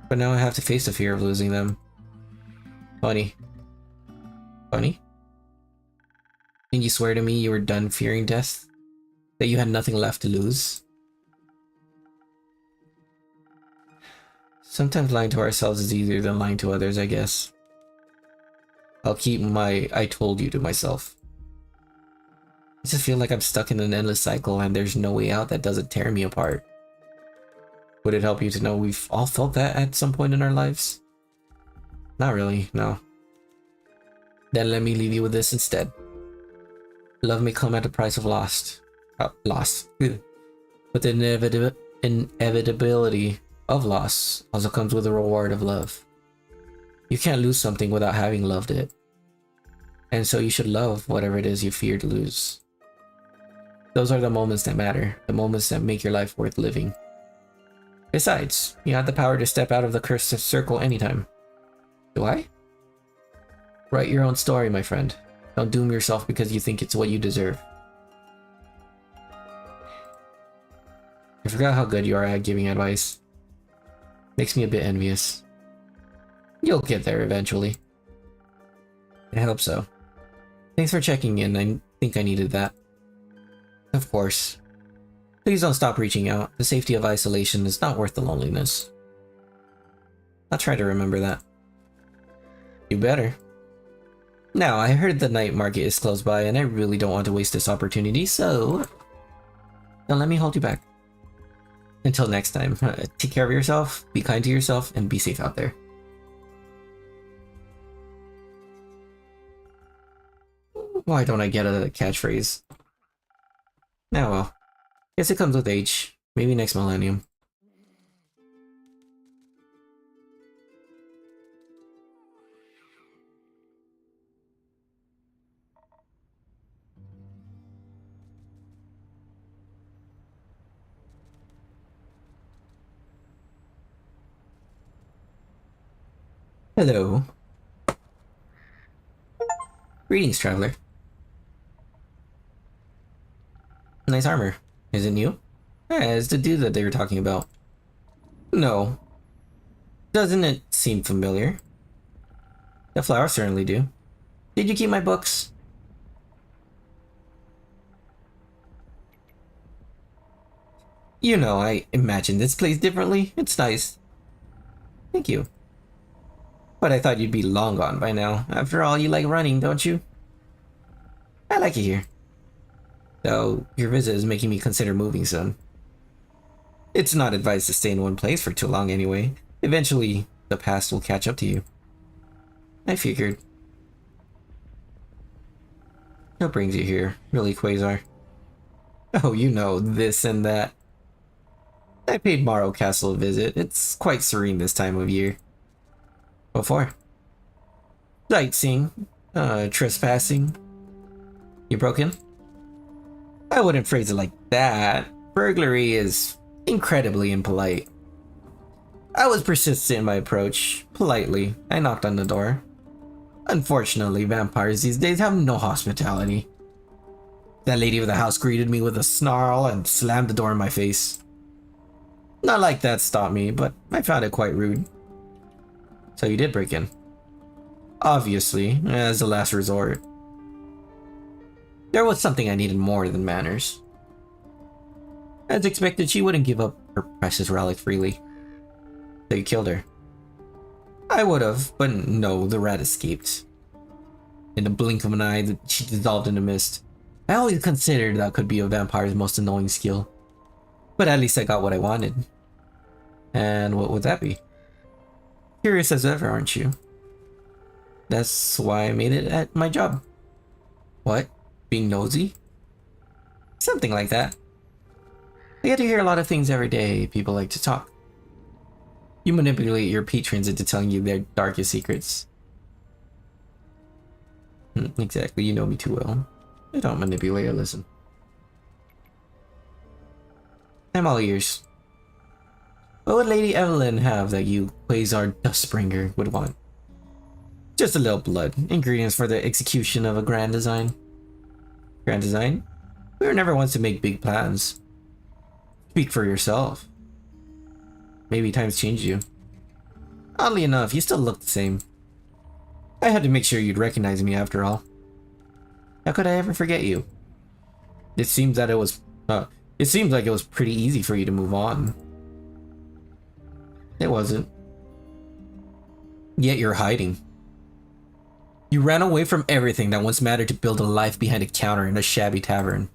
But now I have to face the fear of losing them. Funny. Funny? Can you swear to me you were done fearing death? That you had nothing left to lose? Sometimes lying to ourselves is easier than lying to others, I guess. I'll keep my I told you to myself. I just feel like I'm stuck in an endless cycle and there's no way out that doesn't tear me apart. Would it help you to know we've all felt that at some point in our lives? Not really, no. Then let me leave you with this instead. Love may come at the price of loss. But the inevitability of loss also comes with the reward of love. You can't lose something without having loved it. And so you should love whatever it is you fear to lose. Those are the moments that matter, the moments that make your life worth living. Besides, you have the power to step out of the cursed circle anytime. Do I? Write your own story, my friend. Don't doom yourself because you think it's what you deserve. I forgot how good you are at giving advice. Makes me a bit envious. You'll get there eventually. I hope so. Thanks for checking in. I think I needed that. Of course. Please don't stop reaching out. The safety of isolation is not worth the loneliness. I'll try to remember that. You better. Now, I heard the night market is close by and I really don't want to waste this opportunity, so don't let me hold you back. Until next time, take care of yourself, be kind to yourself, and be safe out there. Why don't I get a catchphrase? Now, well, guess it comes with age. Maybe next millennium. Hello. Greetings, traveler. Nice armor. Is it new? Yeah, it's the dude that they were talking about. No. Doesn't it seem familiar? The flowers certainly do. Did you keep my books? You know, I imagine this place differently. It's nice. Thank you. But I thought you'd be long gone by now. After all, you like running, don't you? I like it here. Though, your visit is making me consider moving soon. It's not advised to stay in one place for too long anyway. Eventually, the past will catch up to you. I figured. What brings you here, really, Quasar? Oh, you know, this and that. I paid Morrow Castle a visit. It's quite serene this time of year. What for? Sightseeing. Trespassing. You broke in? I wouldn't phrase it like that. Burglary is incredibly impolite. I was persistent in my approach. Politely, I knocked on the door. Unfortunately, vampires these days have no hospitality. That lady of the house greeted me with a snarl and slammed the door in my face. Not like that stopped me, but I found it quite rude. So you did break in? Obviously, as a last resort. There was something I needed more than manners. As expected, she wouldn't give up her precious relic freely. So you killed her. I would have, but no, the rat escaped. In the blink of an eye, she dissolved in the mist. I always considered that could be a vampire's most annoying skill. But at least I got what I wanted. And what would that be? Curious as ever, aren't you? That's why I made it at my job. What? Being nosy? Something like that. I get to hear a lot of things every day. People like to talk. You manipulate your patrons into telling you their darkest secrets. Exactly, you know me too well. I don't manipulate, I listen. I'm all ears. What would Lady Evelyn have that you, Quasar Dustbringer, would want? Just a little blood. Ingredients for the execution of a grand design. Grand design? We were never ones to make big plans. Speak for yourself. Maybe times changed you. Oddly enough, you still look the same. I had to make sure you'd recognize me after all. How could I ever forget you? It seems like it was pretty easy for you to move on. It wasn't. Yet you're hiding. You ran away from everything that once mattered to build a life behind a counter in a shabby tavern.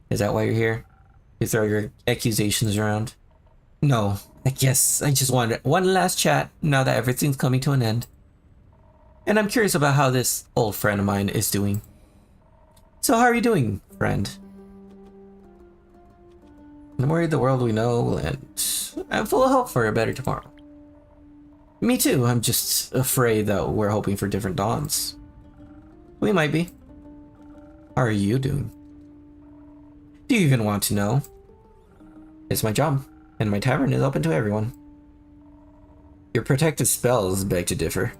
Is that why you're here? To throw your accusations around? No, I guess I just wanted one last chat now that everything's coming to an end. And I'm curious about how this old friend of mine is doing. So how are you doing, friend? I'm worried the world we know, and I'm full of hope for a better tomorrow. Me too, I'm just afraid that we're hoping for different dawns. We might be. How are you doing? Do you even want to know? It's my job. and my tavern is open to everyone. Your protective spells beg to differ.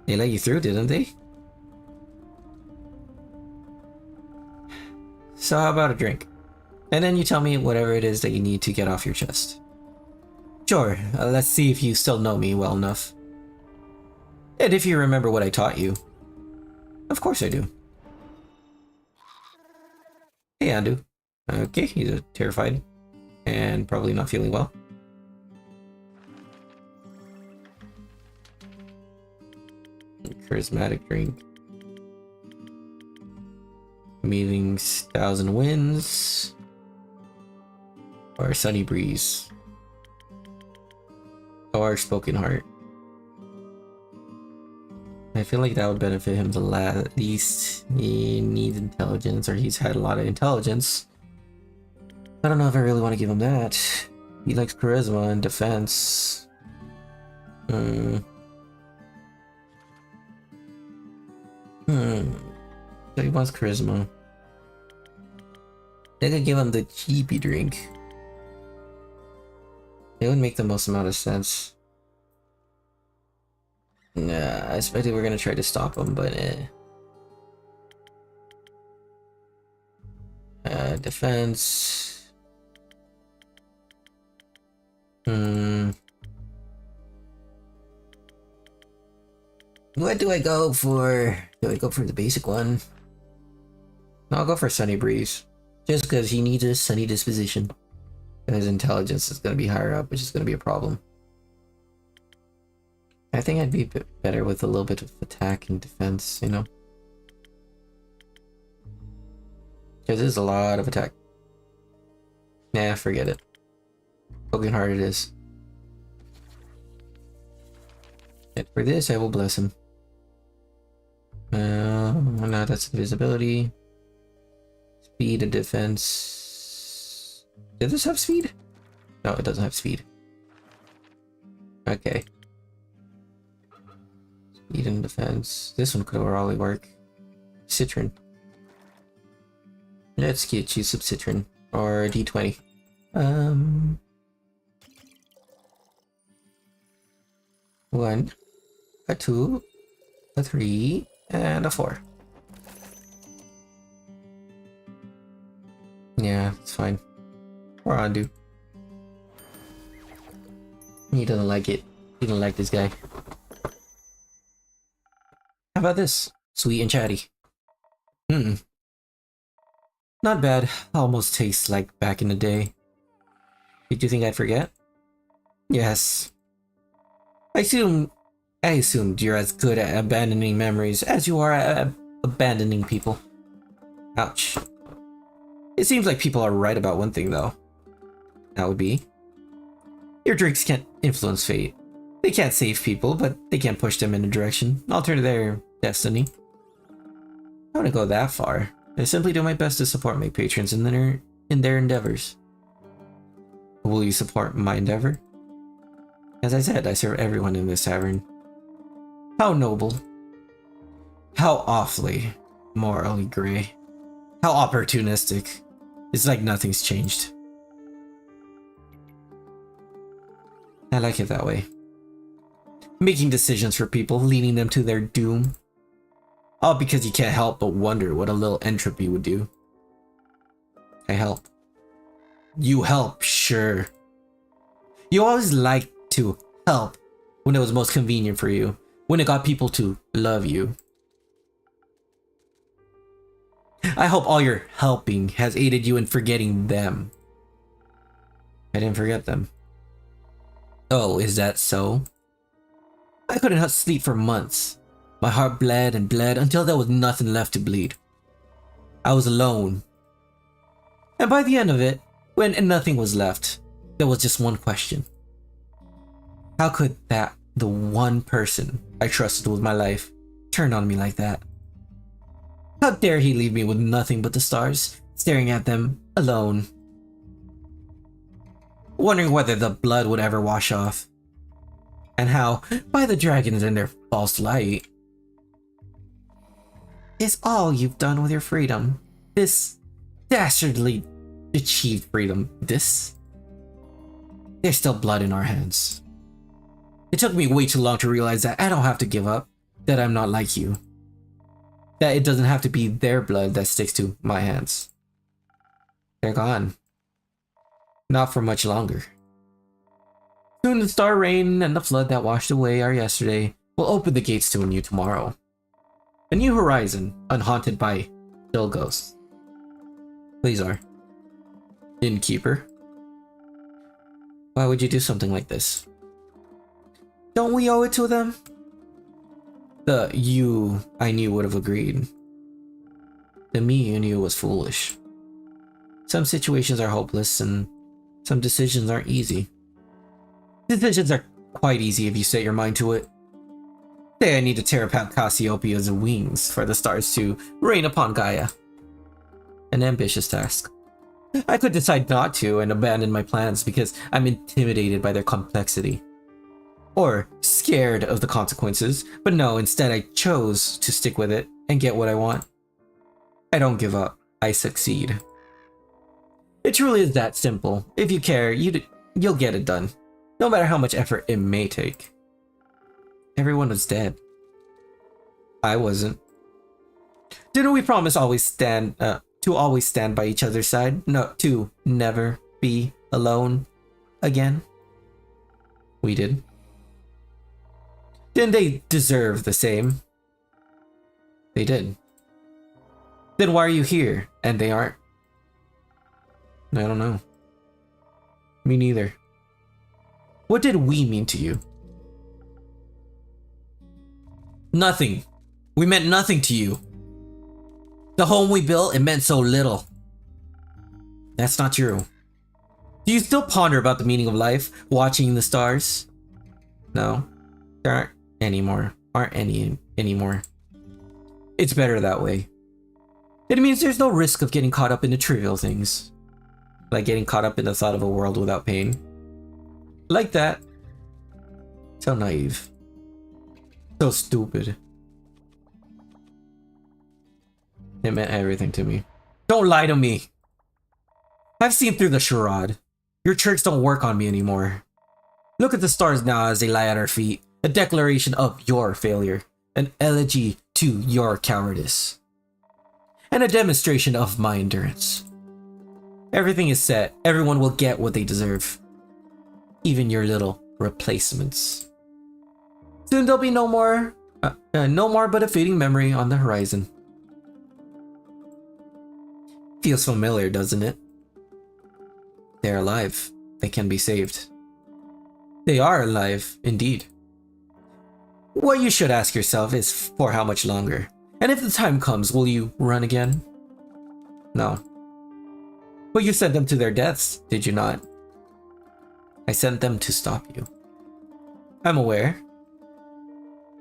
They let you through, didn't they? So how about a drink? And then you tell me whatever it is that you need to get off your chest. Sure, let's see if you still know me well enough. And if you remember what I taught you. Of course I do. Hey, Andu. Okay, he's terrified. And probably not feeling well. Charismatic drink. Meetings, 1,000 winds. Or sunny breeze. Or spoken heart. I feel like that would benefit him the least. He needs intelligence, or he's had a lot of intelligence. I don't know if I really want to give him that. He likes charisma and defense. So he wants charisma. They could give him the cheapy drink. It would make the most amount of sense. Nah, I expected we're gonna try to stop him, but defense. What do I go for? Do I go for the basic one? No, I'll go for Sunny Breeze. Just because he needs a sunny disposition. And his intelligence is going to be higher up, which is going to be a problem. I think I'd be better with a little bit of attack and defense, you know? Because there's a lot of attack. Nah, forget it. Broken heart it is. And for this, I will bless him. No, that's invisibility. Speed and defense. Did this have speed? No, it doesn't have speed. Okay. Speed and defense. This one could probably work. Citron. Let's get you some citron. Or D20. One, a 2, a 3, and a 4. Yeah, it's fine. Or Andu. He doesn't like it. He doesn't like this guy. How about this? Sweet and chatty. Not bad. Almost tastes like back in the day. Did you think I'd forget? Yes. I assumed you're as good at abandoning memories as you are at abandoning people. Ouch. It seems like people are right about one thing, though. That would be... your drinks can't influence fate. They can't save people, but they can push them in a direction, alter their destiny. I wouldn't go that far. I simply do my best to support my patrons in their endeavors. Will you support my endeavor? As I said, I serve everyone in this tavern. How noble. How awfully morally gray. How opportunistic. It's like nothing's changed. I like it that way. Making decisions for people, leading them to their doom. All because you can't help but wonder what a little entropy would do. I help. You help, sure. You always liked to help when it was most convenient for you, when it got people to love you. I hope all your helping has aided you in forgetting them. I didn't forget them. Oh, is that so? I couldn't sleep for months. My heart bled and bled until there was nothing left to bleed. I was alone. And by the end of it, when nothing was left, there was just one question. How could the one person I trusted with my life, turn on me like that? How dare he leave me with nothing but the stars, staring at them alone? Wondering whether the blood would ever wash off. And how, by the dragons and their false light, is all you've done with your freedom. This dastardly achieved freedom. This There's still blood in our hands. It took me way too long to realize that I don't have to give up, that I'm not like you. That it doesn't have to be their blood that sticks to my hands. They're gone. Not for much longer. Soon the star rain and the flood that washed away our yesterday will open the gates to a new tomorrow. A new horizon, unhaunted by still ghosts. Please are. Innkeeper. Why would you do something like this? Don't we owe it to them? The you I knew would have agreed. The me you knew was foolish. Some situations are hopeless and some decisions aren't easy. Decisions are quite easy if you set your mind to it. Say I need to tear apart Cassiopeia's wings for the stars to rain upon Gaia. An ambitious task. I could decide not to and abandon my plans because I'm intimidated by their complexity. Or scared of the consequences, but no, instead I chose to stick with it and get what I want. I don't give up, I succeed. It truly is that simple. If you care, you'll get it done, no matter how much effort it may take. Everyone was dead. I wasn't. Didn't we promise to always stand by each other's side? No, to never be alone again? We did. Didn't they deserve the same? They did. Then why are you here and they aren't? I don't know. Me neither. What did we mean to you? Nothing. We meant nothing to you. The home we built, it meant so little. That's not true. Do you still ponder about the meaning of life, watching the stars? No, there aren't any anymore. It's better that way. It means there's no risk of getting caught up in the trivial things. Like getting caught up in the thought of a world without pain. Like that. So naive. So stupid. It meant everything to me. Don't lie to me. I've seen through the charade. Your tricks don't work on me anymore. Look at the stars now as they lie at our feet. A declaration of your failure. An elegy to your cowardice. And a demonstration of my endurance. Everything is set. Everyone will get what they deserve. Even your little replacements. Soon there'll be no more but a fading memory on the horizon. Feels familiar, doesn't it? They're alive. They can be saved. They are alive, indeed. What you should ask yourself is for how much longer? And if the time comes, will you run again? No. But you sent them to their deaths, did you not? I sent them to stop you. I'm aware.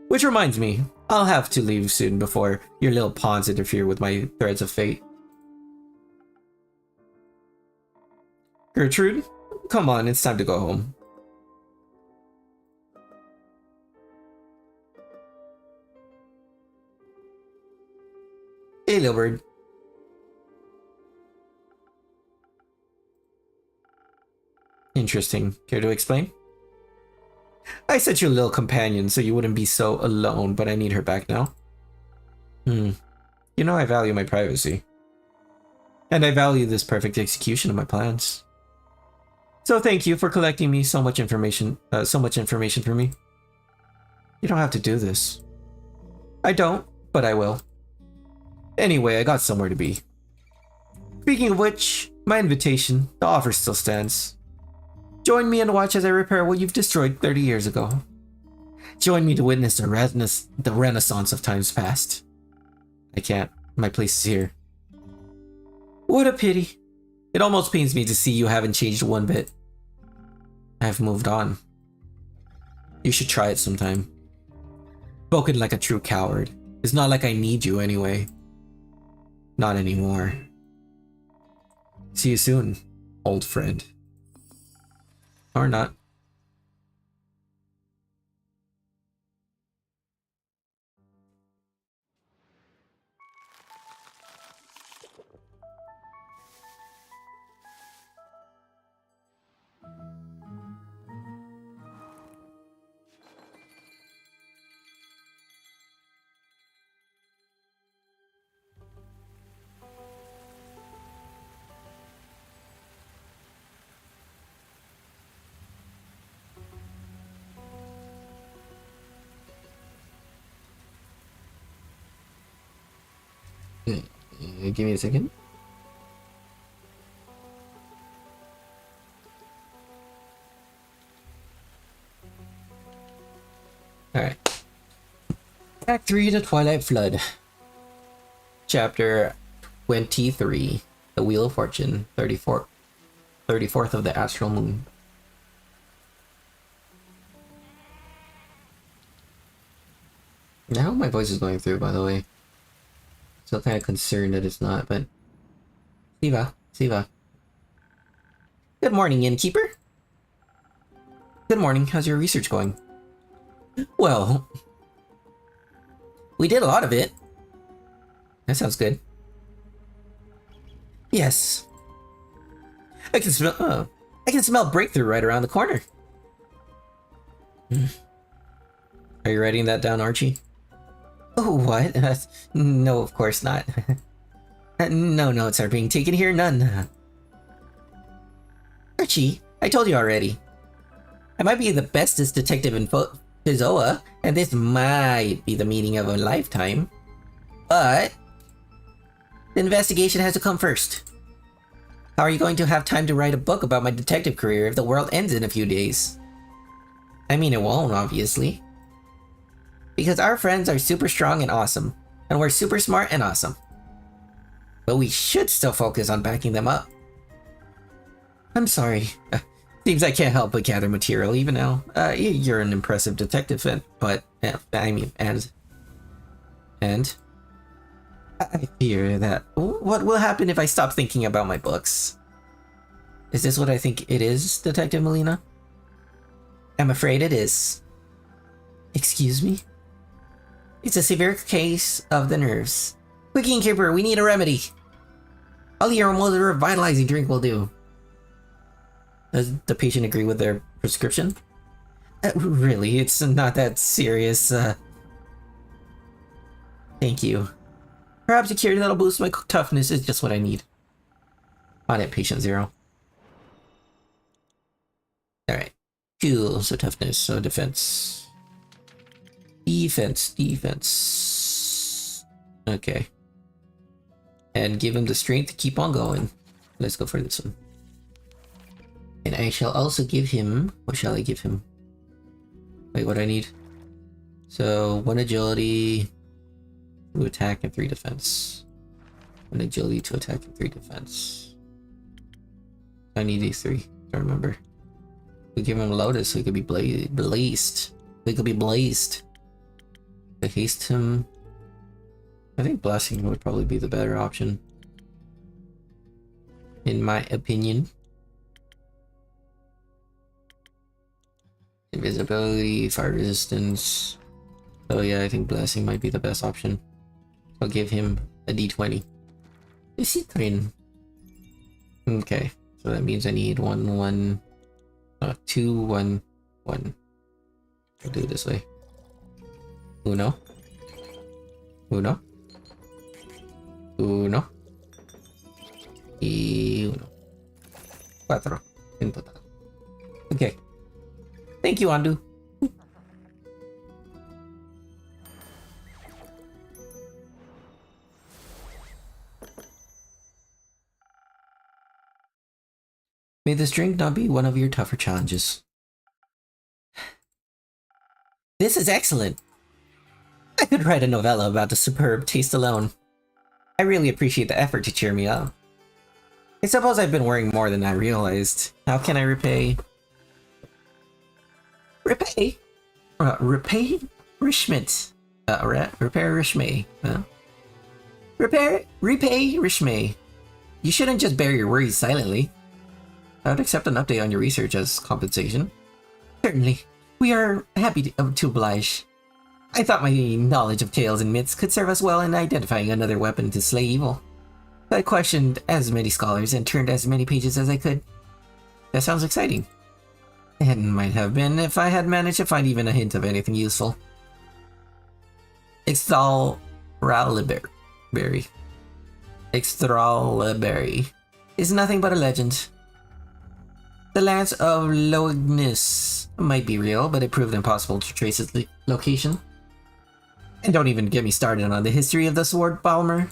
Which reminds me, I'll have to leave soon before your little pawns interfere with my threads of fate. Gertrude, come on, it's time to go home. Hey, little bird. Interesting. Care to explain? I sent you a little companion so you wouldn't be so alone, but I need her back now. You know I value my privacy. And I value this perfect execution of my plans. So thank you for collecting me so much information for me. You don't have to do this. I don't, but I will. Anyway, I got somewhere to be. Speaking of which, my invitation, the offer still stands. Join me and watch as I repair what you've destroyed 30 years ago. Join me to witness the renaissance of times past. I can't. My place is here. What a pity. It almost pains me to see you haven't changed one bit. I've moved on. You should try it sometime. Spoken like a true coward. It's not like I need you anyway. Not anymore. See you soon, old friend. Or not. Give me a second. Alright. Act 3, The Twilight Flood. Chapter 23, The Wheel of Fortune, 34th of the Astral Moon. I hope my voice is going through, by the way. Still kind of concerned that it's not, but... Siva. Good morning, innkeeper. Good morning, how's your research going? Well... we did a lot of it. That sounds good. Yes. I can smell breakthrough right around the corner. Are you writing that down, Archie? Oh, what? No, of course not. No notes are being taken here, none. Archie, I told you already. I might be the bestest detective in Fizoa, and this might be the meeting of a lifetime. But the investigation has to come first. How are you going to have time to write a book about my detective career if the world ends in a few days? I mean, it won't, obviously. Because our friends are super strong and awesome, and we're super smart and awesome. But we should still focus on backing them up. I'm sorry. Seems I can't help but gather material even now. You're an impressive detective, but I mean, and I fear that what will happen if I stop thinking about my books? Is this what I think it is, Detective Melina? I'm afraid it is. Excuse me? It's a severe case of the nerves. Quick, innkeeper, we need a remedy. All your most revitalizing drink will do. Does the patient agree with their prescription? Really, it's not that serious. Thank you. Perhaps a cure that'll boost my toughness is just what I need. On it, patient 0. Alright. Cool, so toughness, so defense. Defense. Okay. And give him the strength to keep on going. Let's go for this one. And I shall also give him... what shall I give him? Wait, what do I need? So, 1 agility, 2 attack, and 3 defense. 1 agility, 2 attack, and 3 defense. I need these 3, I remember. We give him Lotus so he could be blazed. They could be blazed. To haste him. I think blessing would probably be the better option. In my opinion. Invisibility, fire resistance. Oh yeah, I think blessing might be the best option. I'll give him a d20. Citrin. Okay, so that means I need 2, 1, 1. I'll do it this way. Uno. 1. Y 1. 4 en total. Okay. Thank you, Andu. May this drink not be one of your tougher challenges. This is excellent. I could write a novella about the superb taste alone. I really appreciate the effort to cheer me up. I suppose I've been worrying more than I realized. How can I repay? Repay? Repay? Rishmit. Repair Rishmay. Repay Rishmay. You shouldn't just bear your worries silently. I would accept an update on your research as compensation. Certainly. We are happy to oblige. I thought my knowledge of tales and myths could serve us well in identifying another weapon to slay evil. I questioned as many scholars and turned as many pages as I could. That sounds exciting. It might have been if I had managed to find even a hint of anything useful. Extralberry is nothing but a legend. The Lance of Loignus might be real, but it proved impossible to trace its location. And don't even get me started on the history of the Sword Balmer.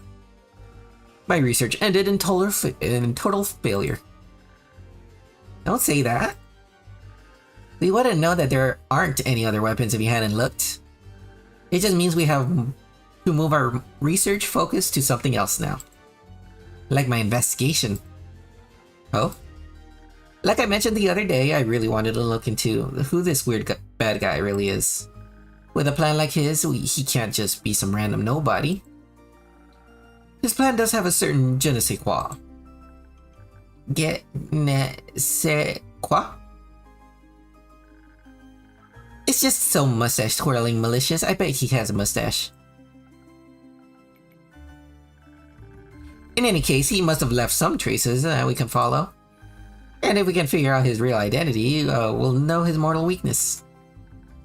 My research ended in total failure. Don't say that. We wouldn't know that there aren't any other weapons if you hadn't looked. It just means we have to move our research focus to something else now. Like my investigation. Oh? Like I mentioned the other day, I really wanted to look into who this weird bad guy really is. With a plan like his, he can't just be some random nobody. His plan does have a certain je ne sais quoi. Je ne sais quoi? It's just so mustache twirling malicious. I bet he has a mustache. In any case, he must have left some traces that we can follow. And if we can figure out his real identity, we'll know his mortal weakness.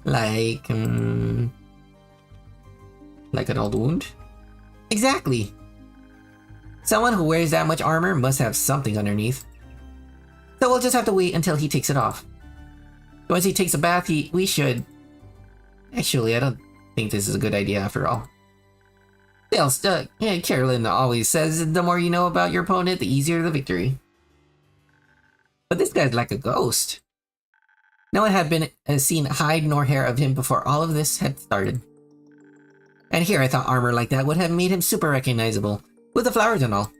Like an old wound? Exactly. Someone who wears that much armor must have something underneath. So we'll just have to wait until he takes it off. Once he takes a bath, we should... Actually, I don't think this is a good idea after all. Carolyn always says the more you know about your opponent, the easier the victory. But this guy's like a ghost. No one had been seen hide nor hair of him before all of this had started. And here I thought armor like that would have made him super recognizable, with the flowers and all.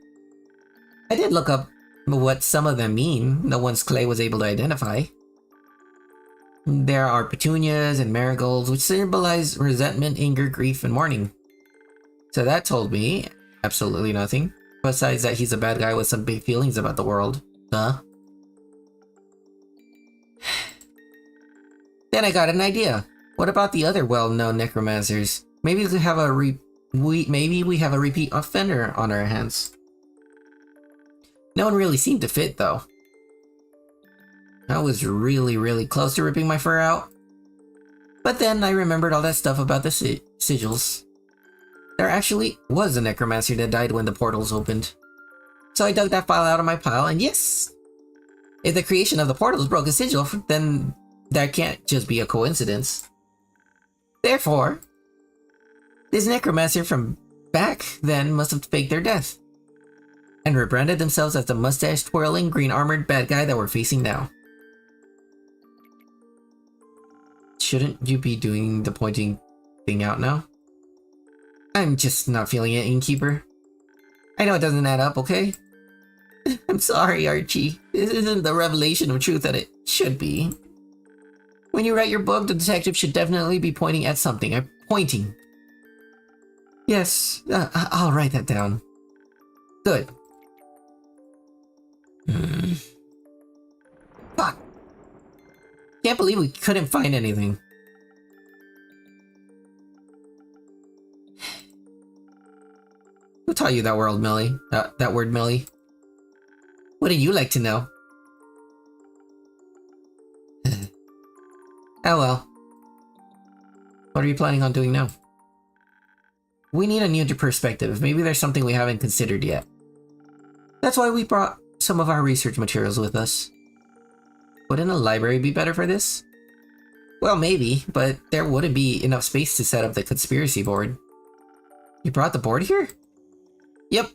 I did look up what some of them mean, the ones Clay was able to identify. There are petunias and marigolds, which symbolize resentment, anger, grief, and mourning. So that told me absolutely nothing, besides that he's a bad guy with some big feelings about the world. Huh? Then I got an idea. What about the other well-known necromancers? Maybe we have a repeat offender on our hands. No one really seemed to fit, though. I was really close to ripping my fur out. But then I remembered all that stuff about the sigils. There actually was a necromancer that died when the portals opened. So I dug that file out of my pile, and yes! If the creation of the portals broke a sigil, then that can't just be a coincidence. Therefore, this necromancer from back then must have faked their death, and rebranded themselves as the mustache-twirling, green-armored bad guy that we're facing now. Shouldn't you be doing the pointing thing out now? I'm just not feeling it, Innkeeper. I know it doesn't add up, okay? I'm sorry, Archie. This isn't the revelation of truth that it should be. When you write your book, the detective should definitely be pointing at something. I'm pointing. Yes, I'll write that down. Good. Fuck. Can't believe we couldn't find anything. Who taught you that word, Millie? That word, Millie? Wouldn't you like to know? Oh well. What are you planning on doing now? We need a new perspective. Maybe there's something we haven't considered yet. That's why we brought some of our research materials with us. Wouldn't a library be better for this? Well, maybe, but there wouldn't be enough space to set up the conspiracy board. You brought the board here? Yep.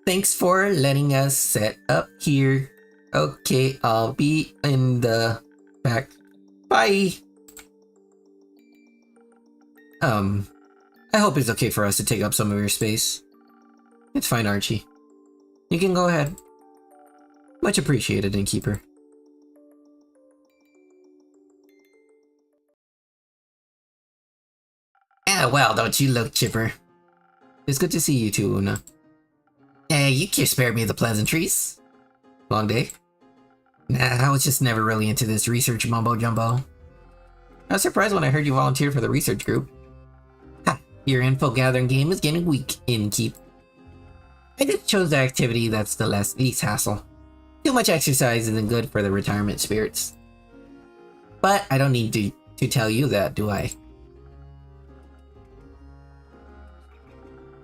Thanks for letting us set up here. Okay, I'll be in the back. Bye! I hope it's okay for us to take up some of your space. It's fine, Archie. You can go ahead. Much appreciated, Innkeeper. Ah, well, don't you look chipper. It's good to see you too, Una. Hey, you can spare me the pleasantries. Long day? Nah, I was just never really into this research mumbo-jumbo. I was surprised when I heard you volunteer for the research group. Ha! Your info-gathering game is getting weak, Innkeep. I just chose the activity that's the least hassle. Too much exercise isn't good for the retirement spirits. But I don't need to tell you that, do I?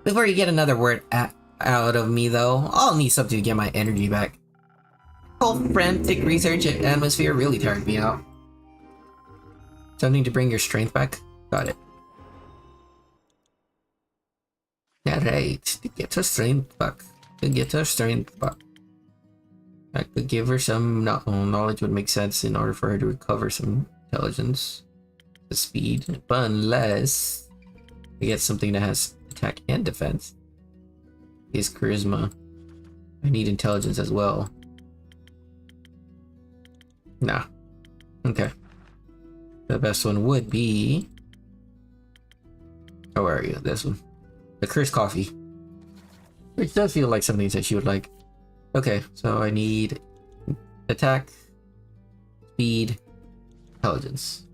Before you get another word out of me, though, I'll need something to get my energy back. Whole frantic research and atmosphere really tired me out. Something to bring your strength back? Got it. Yeah, Alright, to get her strength back. I could give her some knowledge would make sense in order for her to recover some intelligence. The speed. But unless we get something that has attack and defense. Is charisma. I need intelligence as well. Nah. Okay. The best one would be... Oh, where are you? This one. The cursed coffee. Which does feel like something that she would like. Okay, so I need attack, speed, intelligence.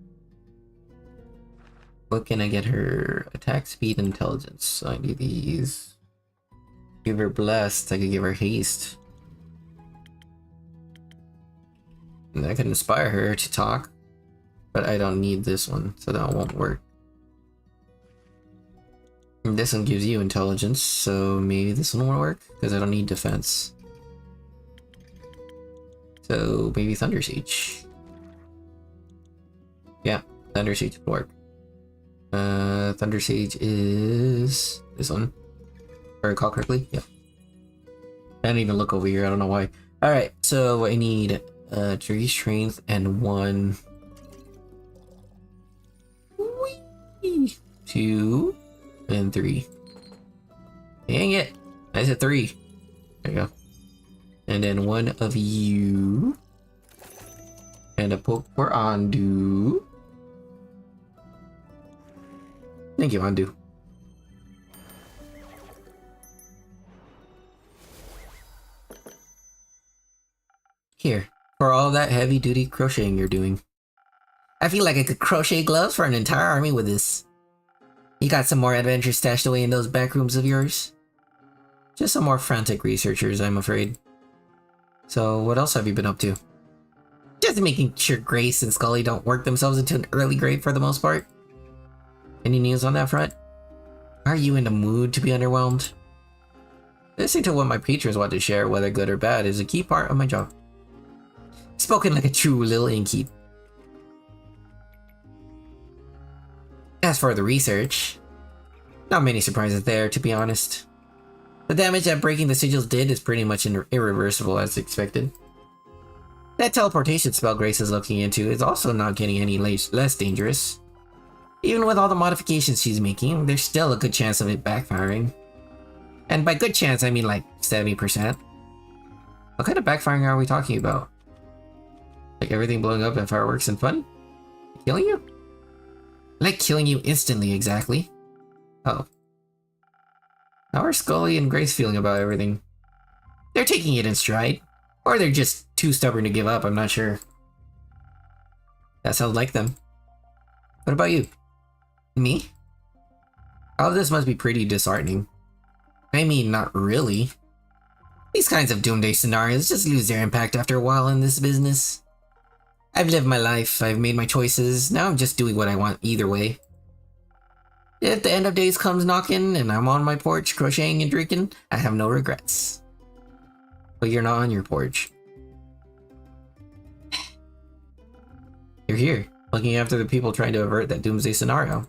What can I get her? Attack, speed, intelligence. So I need these. Give her blessed. I could give her haste. And I can inspire her to talk. But I don't need this one, so that won't work. And this one gives you intelligence, so maybe this one will work, because I don't need defense. So maybe Thunder Siege. Yeah, Thunder Siege would work. Thunder Siege is this one. If I recall correctly, yeah. I didn't even look over here, I don't know why. Alright, so I need 3 strength and 1 2 and 3. Dang it! I said 3. There you go. And then 1 of you. And a poke for Andu. Thank you, Andu. Here, for all that heavy-duty crocheting you're doing. I feel like I could crochet gloves for an entire army with this. You got some more adventures stashed away in those back rooms of yours? Just some more frantic researchers, I'm afraid. So, what else have you been up to? Just making sure Grace and Scully don't work themselves into an early grave for the most part. Any news on that front? Are you in the mood to be underwhelmed? Listening to what my patrons want to share, whether good or bad, is a key part of my job. Spoken like a true little innkeep. As for the research, not many surprises there, to be honest. The damage that breaking the sigils did is pretty much irreversible as expected. That teleportation spell Grace is looking into is also not getting any less dangerous. Even with all the modifications she's making, there's still a good chance of it backfiring. And by good chance, I mean like 70%. What kind of backfiring are we talking about? Like everything blowing up and fireworks and fun? Killing you? Like killing you instantly, exactly. Oh. How are Scully and Grace feeling about everything? They're taking it in stride. Or they're just too stubborn to give up, I'm not sure. That sounds like them. What about you? Me? All of this must be pretty disheartening. I mean, not really. These kinds of doomsday scenarios just lose their impact after a while in this business. I've lived my life, I've made my choices, now I'm just doing what I want either way. If the end of days comes knocking and I'm on my porch crocheting and drinking, I have no regrets. But you're not on your porch. You're here, looking after the people trying to avert that doomsday scenario.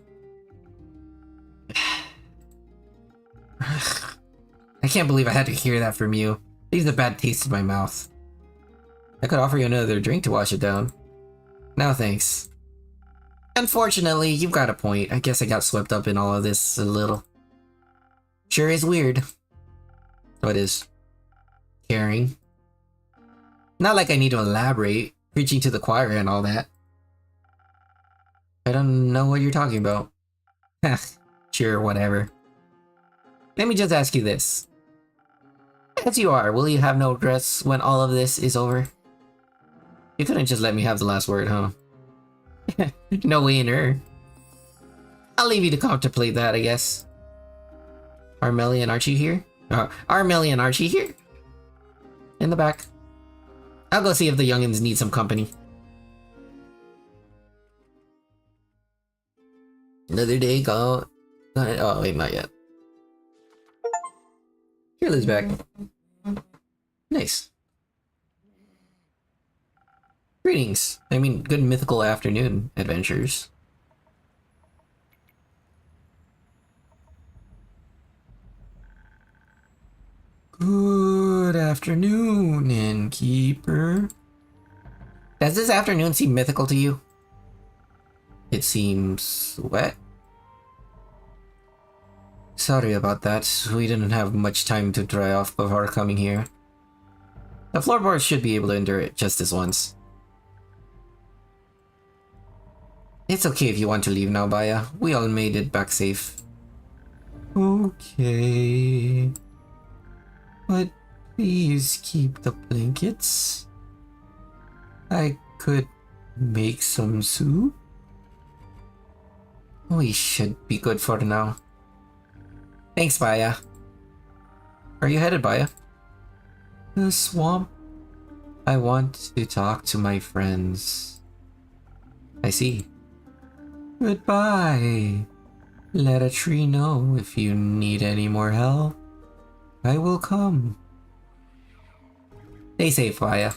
I can't believe I had to hear that from you. Leaves a bad taste in my mouth. I could offer you another drink to wash it down. No thanks. Unfortunately, you've got a point. I guess I got swept up in all of this a little. Sure is weird. What is? Caring. Not like I need to elaborate, preaching to the choir and all that. I don't know what you're talking about. Sure, whatever. Let me just ask you this. As you are, will you have no regrets when all of this is over? You couldn't just let me have the last word, huh? No way in her. I'll leave you to contemplate that, I guess. Are Melly and Archie here? Are Melly and Archie here? In the back. I'll go see if the youngins need some company. Another day gone. Oh, wait, not yet. Shirley's back. Nice. Greetings. I mean, good mythical afternoon adventures. Good afternoon, innkeeper. Does this afternoon seem mythical to you? It seems wet. Sorry about that. We didn't have much time to dry off before coming here. The floorboards should be able to endure it just this once. It's okay if you want to leave now, Baya. We all made it back safe. Okay. But please keep the blankets. I could make some soup. We should be good for now. Thanks, Baya. Where are you headed, Baya? The swamp. I want to talk to my friends. I see. Goodbye. Let a tree know if you need any more help. I will come. Stay safe, Baya.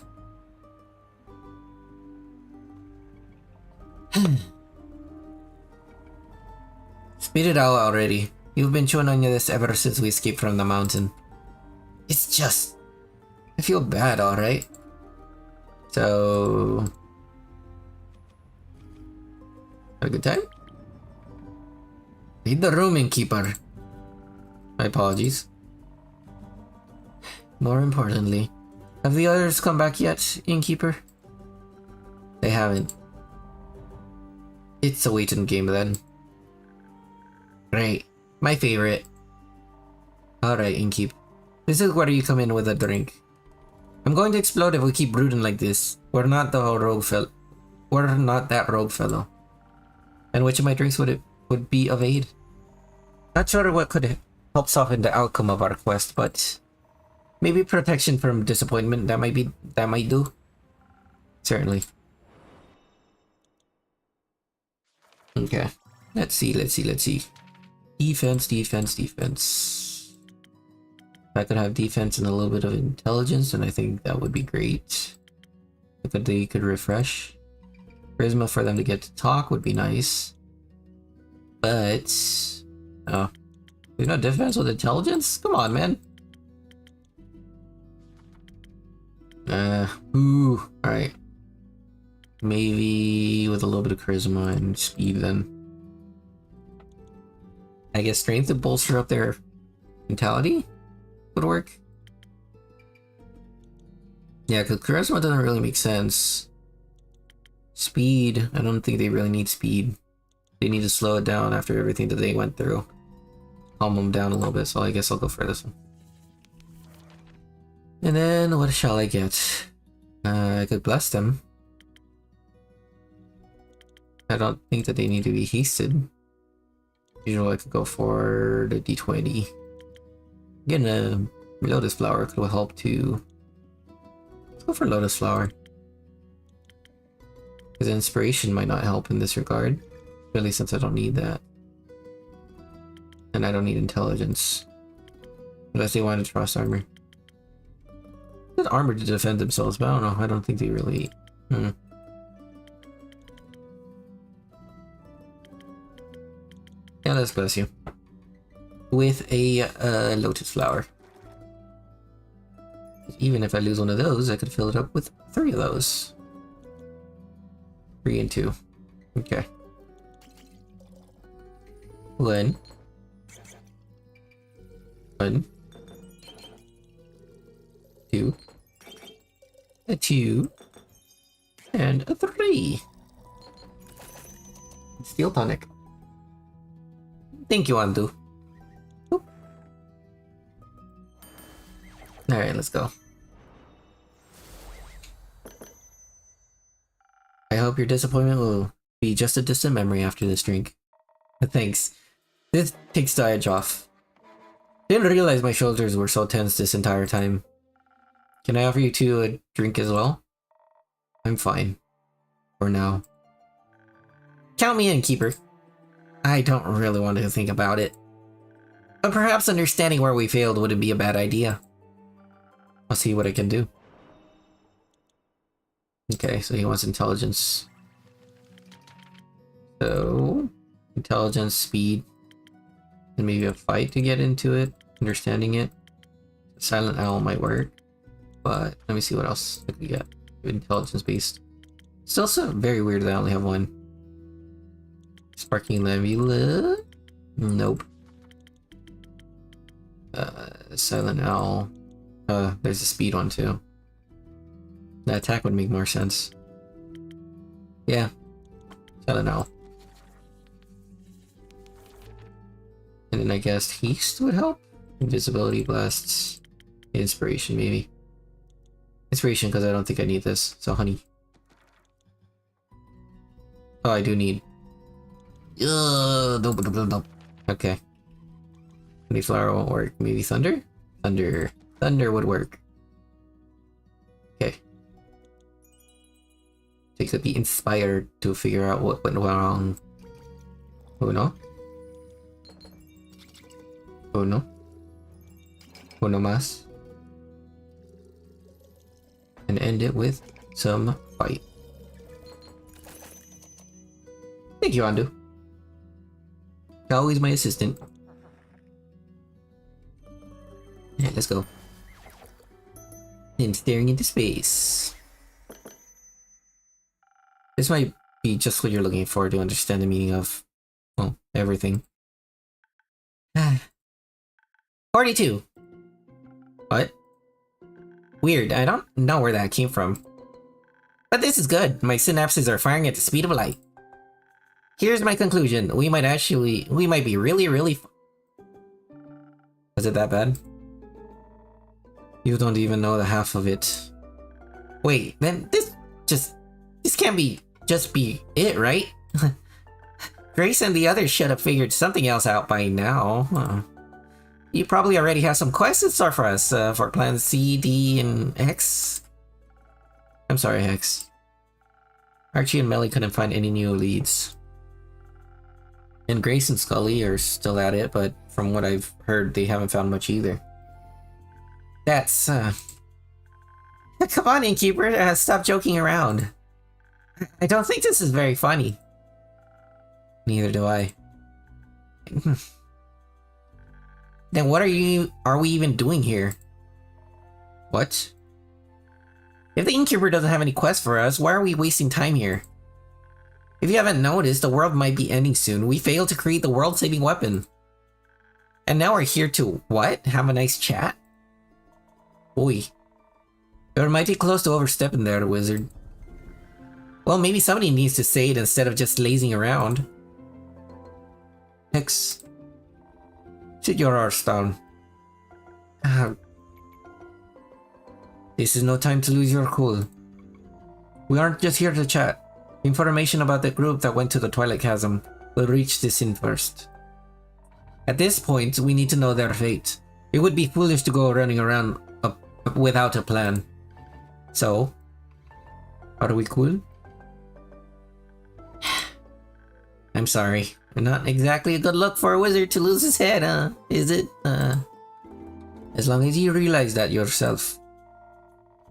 Spit it out already. You've been chewing on this ever since we escaped from the mountain. It's just... I feel bad, alright? So... Have a good time? Read the room, innkeeper. My apologies. More importantly, have the others come back yet, innkeeper? They haven't. It's a waiting game then. Great. My favorite. Alright, innkeep. This is where you come in with a drink. I'm going to explode if we keep brooding like this. We're not the rogue fellow. We're not that rogue fellow. And which of my drinks would be of aid? Not sure what could help soften the outcome of our quest, but maybe protection from disappointment. That might do. Certainly. Okay. Let's see. Defense. If I could have defense and a little bit of intelligence, then I think that would be great. If they could refresh. Charisma for them to get to talk would be nice. But... oh. You know, defense with intelligence? Come on, man. Alright. Maybe with a little bit of charisma and speed then. I guess strength to bolster up their mentality would work. Yeah, because charisma doesn't really make sense. Speed, I don't think they really need speed. They need to slow it down after everything that they went through. Calm them down a little bit, so I guess I'll go for this one. And then, what shall I get? I could bless them. I don't think that they need to be hasted. Usually I could go for the D20. Again, a lotus flower could help too. Let's go for lotus flower. Because inspiration might not help in this regard. Really, since I don't need that. And I don't need intelligence. Unless they want to trust armor. They have armor to defend themselves, but I don't know. I don't think they really... Yeah, let's bless you. With a lotus flower. Even if I lose one of those, I could fill it up with 3 of those. 3 and 2. Okay. 1. 1. 2. A 2. And a 3. Steel tonic. Thank you, Andu. Alright, let's go. I hope your disappointment will be just a distant memory after this drink. Thanks. This takes the edge off. Didn't realize my shoulders were so tense this entire time. Can I offer you two a drink as well? I'm fine. For now. Count me in, Keeper. I don't really want to think about it. But perhaps understanding where we failed wouldn't be a bad idea. I'll see what I can do. Okay, so he wants intelligence. So, intelligence, speed, and maybe a fight to get into it, understanding it. Silent Owl might work, but let me see what else we got. Intelligence based. It's also very weird that I only have one. Sparking Nebula? Nope. Silent Owl. There's a speed one too. The attack would make more sense. Yeah. Silent Owl. And then I guess Haste would help? Invisibility blasts. Inspiration maybe. Inspiration because I don't think I need this. So honey. Oh, I do need. Nope. Okay. Honey flower won't work. Maybe thunder? Thunder would work. Okay. They could be inspired to figure out what went wrong. Oh no. Oh no. Oh no mas. And end it with some fight. Thank you, Andu. Always my assistant. Yeah, let's go. And staring into space. This might be just what you're looking for to understand the meaning of, well, everything. 42! What? Weird, I don't know where that came from. But this is good. My synapses are firing at the speed of light. Here's my conclusion. We might be really Was it that bad? You don't even know the half of it. Wait, then this can't just be it, right? Grace and the others should have figured something else out by now. You probably already have some quests in store for us, for plans C, D, and X. I'm sorry, X. Archie and Melly couldn't find any new leads. And Grace and Scully are still at it, but from what I've heard, they haven't found much either. That's, Come on, Innkeeper, stop joking around. I don't think this is very funny. Neither do I. Then what are we even doing here? What? If the Innkeeper doesn't have any quests for us, why are we wasting time here? If you haven't noticed, the world might be ending soon. We failed to create the world-saving weapon. And now we're here to, what? Have a nice chat? Oi. You're mighty close to overstepping there, wizard. Well, maybe somebody needs to say it instead of just lazing around. Hex. Sit your arse down. This is no time to lose your cool. We aren't just here to chat. Information about the group that went to the Twilight Chasm will reach this inn first. At this point, we need to know their fate. It would be foolish to go running around without a plan. So, are we cool? I'm sorry. Not exactly a good look for a wizard to lose his head, huh? Is it? As long as you realize that yourself.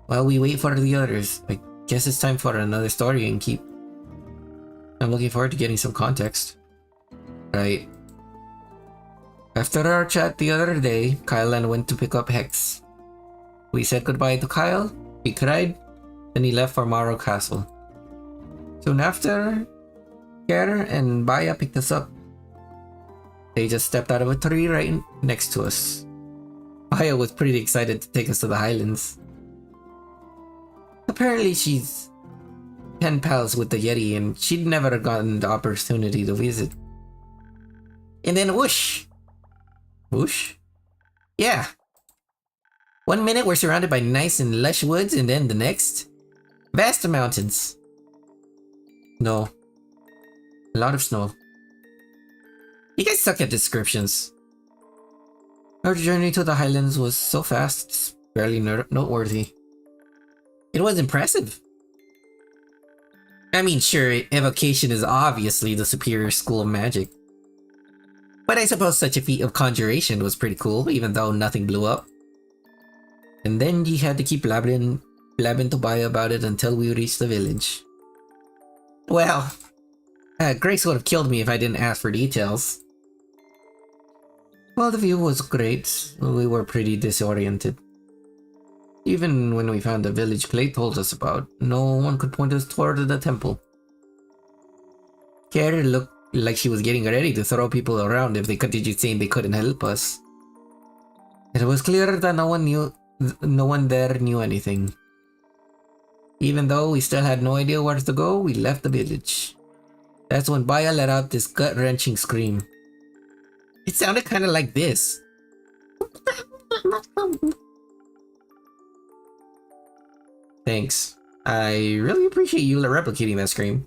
While we wait for the others, I guess it's time for another story and keep. I'm looking forward to getting some context. Right. After our chat the other day, Kyle and went to pick up Hex. We said goodbye to Kyle, he cried, then he left for Morrow Castle. Soon after, Kara and Baya picked us up. They just stepped out of a tree right next to us. Baya was pretty excited to take us to the Highlands. Apparently she's pen pals with the Yeti and she'd never gotten the opportunity to visit. And then whoosh! Whoosh? Yeah. 1 minute we're surrounded by nice and lush woods and then the next, vast mountains. No. A lot of snow. You guys suck at descriptions. Our journey to the Highlands was so fast, it's barely noteworthy. It was impressive. I mean, sure, evocation is obviously the superior school of magic. But I suppose such a feat of conjuration was pretty cool, even though nothing blew up. And then you had to keep blabbing to Baya about it until we reached the village. Well, Grace would have killed me if I didn't ask for details. Well, the view was great. We were pretty disoriented. Even when we found the village Clay told us about, no one could point us toward the temple. Carrie looked like she was getting ready to throw people around if they continued saying they couldn't help us. It was clear that no one there knew anything. Even though we still had no idea where to go, we left the village. That's when Baya let out this gut-wrenching scream. It sounded kind of like this. Thanks. I really appreciate you replicating that scream.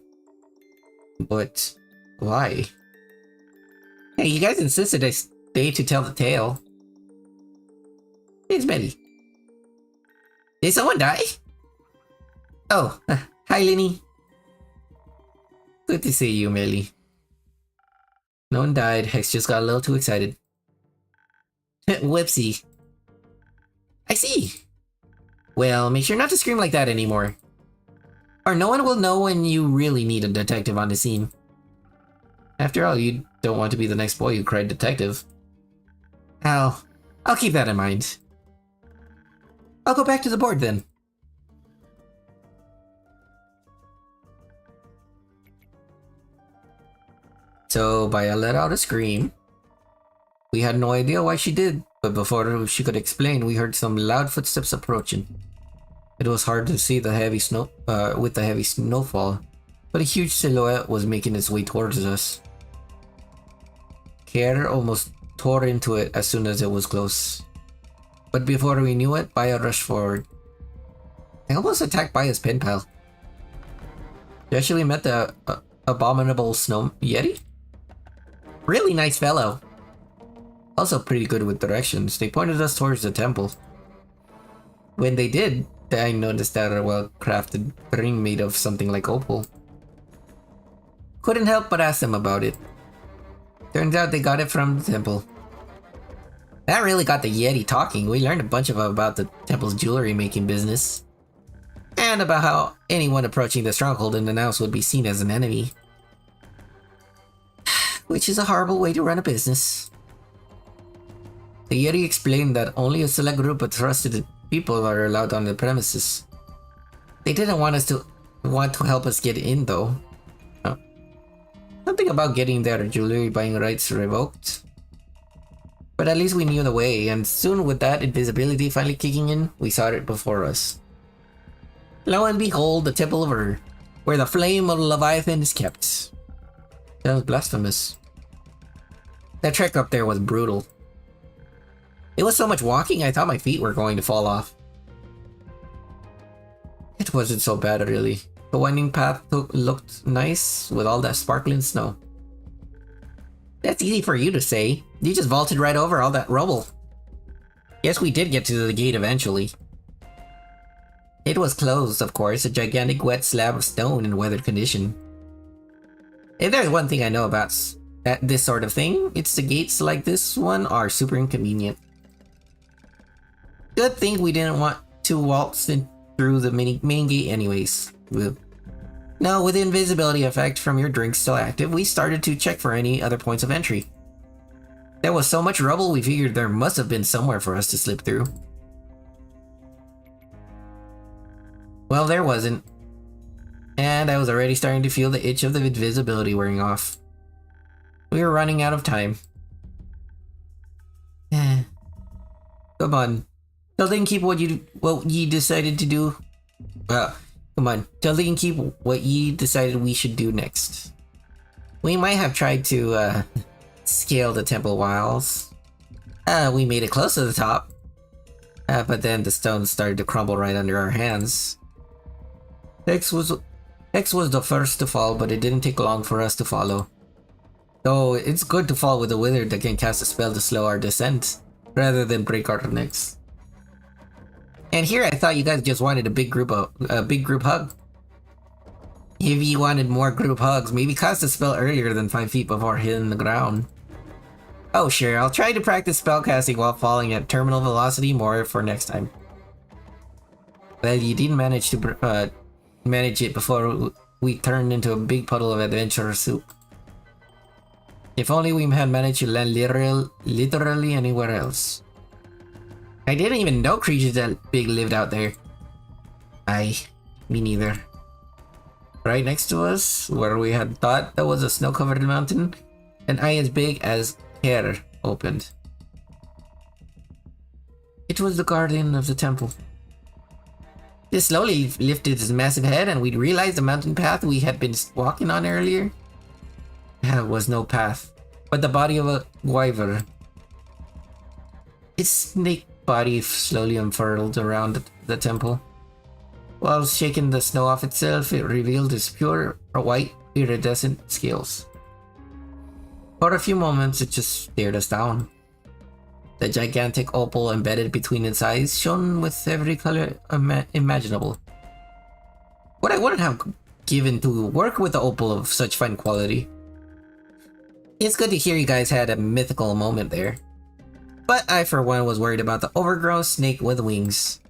But why? Hey, you guys insisted I stay to tell the tale. It's Melly. Did someone die? Oh, hi Lenny. Good to see you, Melly. No one died, Hex just got a little too excited. Whoopsie. I see. Well, make sure not to scream like that anymore. Or no one will know when you really need a detective on the scene. After all, you don't want to be the next boy who cried detective. I'll keep that in mind. I'll go back to the board then. So, Baya let out a scream. We had no idea why she did, but before she could explain, we heard some loud footsteps approaching. It was hard to see the heavy snow, with the heavy snowfall, but a huge silhouette was making its way towards us. Care almost tore into it as soon as it was close. But before we knew it, Baya rushed forward. I almost attacked Baya's pen pal. You actually met the abominable snow yeti? Really nice fellow. Also pretty good with directions. They pointed us towards the temple. When they did, I noticed that a well-crafted ring made of something like opal. Couldn't help but ask them about it. Turns out they got it from the temple. That really got the Yeti talking. We learned a bunch about the temple's jewelry making business. And about how anyone approaching the stronghold unannounced would be seen as an enemy. Which is a horrible way to run a business. The Yeti explained that only a select group of trusted people are allowed on the premises. They didn't want to help us get in though. Something about getting their jewelry buying rights revoked. But at least we knew the way, and soon with that invisibility finally kicking in, we saw it before us. Lo and behold, the Temple of Ur, where the flame of Leviathan is kept. That was blasphemous. That trek up there was brutal. It was so much walking, I thought my feet were going to fall off. It wasn't so bad, really. The winding path looked nice with all that sparkling snow. That's easy for you to say. You just vaulted right over all that rubble. Yes, we did get to the gate eventually. It was closed, of course, a gigantic wet slab of stone in weathered condition. If there's one thing I know about this sort of thing, it's the gates like this one are super inconvenient. Good thing we didn't want to waltz in through the main gate anyways. Now, with the invisibility effect from your drink still active, we started to check for any other points of entry. There was so much rubble we figured there must have been somewhere for us to slip through. Well, there wasn't. And I was already starting to feel the itch of the invisibility wearing off. We were running out of time. Come on. Tell they can keep what ye decided to do. Come on. Tell they can keep what ye decided we should do next. We might have tried to, scale the temple walls. We made it close to the top. But then the stones started to crumble right under our hands. X was the first to fall, but it didn't take long for us to follow. Though it's good to fall with a wizard that can cast a spell to slow our descent, rather than break our necks. And here I thought you guys just wanted a big group hug. If you wanted more group hugs, maybe cast a spell earlier than 5 feet before hitting the ground. Oh sure, I'll try to practice spellcasting while falling at terminal velocity more for next time. Well, you didn't manage to manage it before we turned into a big puddle of adventure soup. If only we had managed to land literally anywhere else. I didn't even know creatures that big lived out there. Me neither. Right next to us, where we had thought there was a snow-covered mountain, an eye as big as hair opened. It was the guardian of the temple. It slowly lifted its massive head, and we realized the mountain path we had been walking on earlier. There was no path, but the body of a wyvern. Its snake body slowly unfurled around the temple. While shaking the snow off itself, it revealed its pure white, iridescent scales. For a few moments, it just stared us down. The gigantic opal embedded between its eyes shone with every color imaginable. What I wouldn't have given to work with the opal of such fine quality. It's good to hear you guys had a mythical moment there. But I, for one, was worried about the overgrown snake with wings.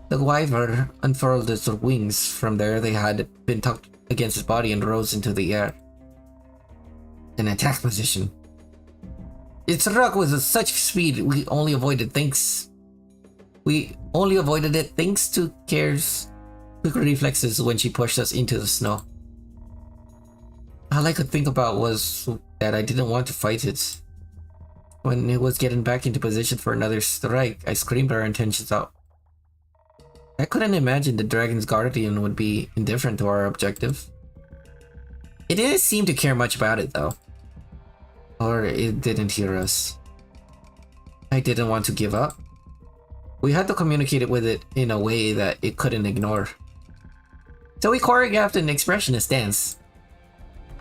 The wyvern unfurled its wings. From there, they had been tucked against its body and rose into the air. An attack position. It struck with such speed we only avoided it thanks to Care's quick reflexes when she pushed us into the snow. All I could think about was that I didn't want to fight it. When it was getting back into position for another strike, I screamed our intentions out. I couldn't imagine the dragon's guardian would be indifferent to our objective. It didn't seem to care much about it though. Or it didn't hear us. I didn't want to give up. We had to communicate it with it in a way that it couldn't ignore. So we choreographed an expressionist dance.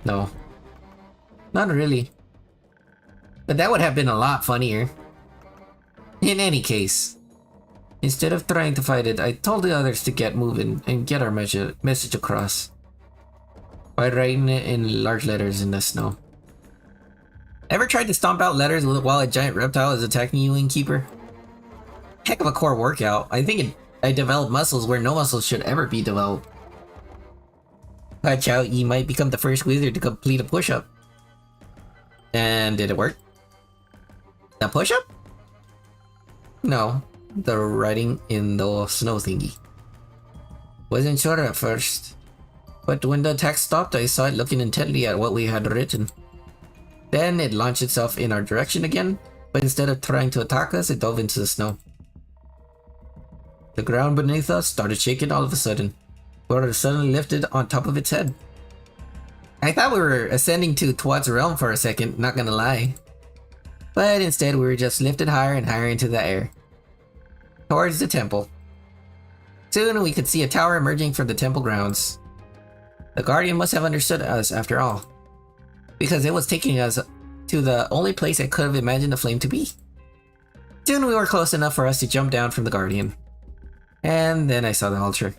No. Not really. But that would have been a lot funnier. In any case, instead of trying to fight it, I told the others to get moving and get our message across. By writing it in large letters in the snow. Ever tried to stomp out letters while a giant reptile is attacking you, Innkeeper? Heck of a core workout. I think I developed muscles where no muscles should ever be developed. Watch out, you might become the first wizard to complete a push-up. And did it work? The push-up? No, the writing in the snow thingy. Wasn't sure at first, but when the attack stopped, I saw it looking intently at what we had written. Then it launched itself in our direction again, but instead of trying to attack us, it dove into the snow. The ground beneath us started shaking all of a sudden, where it suddenly lifted on top of its head. I thought we were ascending to Twat's realm for a second, not gonna lie. But instead we were just lifted higher and higher into the air. Towards the temple. Soon we could see a tower emerging from the temple grounds. The guardian must have understood us after all, because it was taking us to the only place I could have imagined the flame to be. Soon we were close enough for us to jump down from the guardian. And then I saw the altar.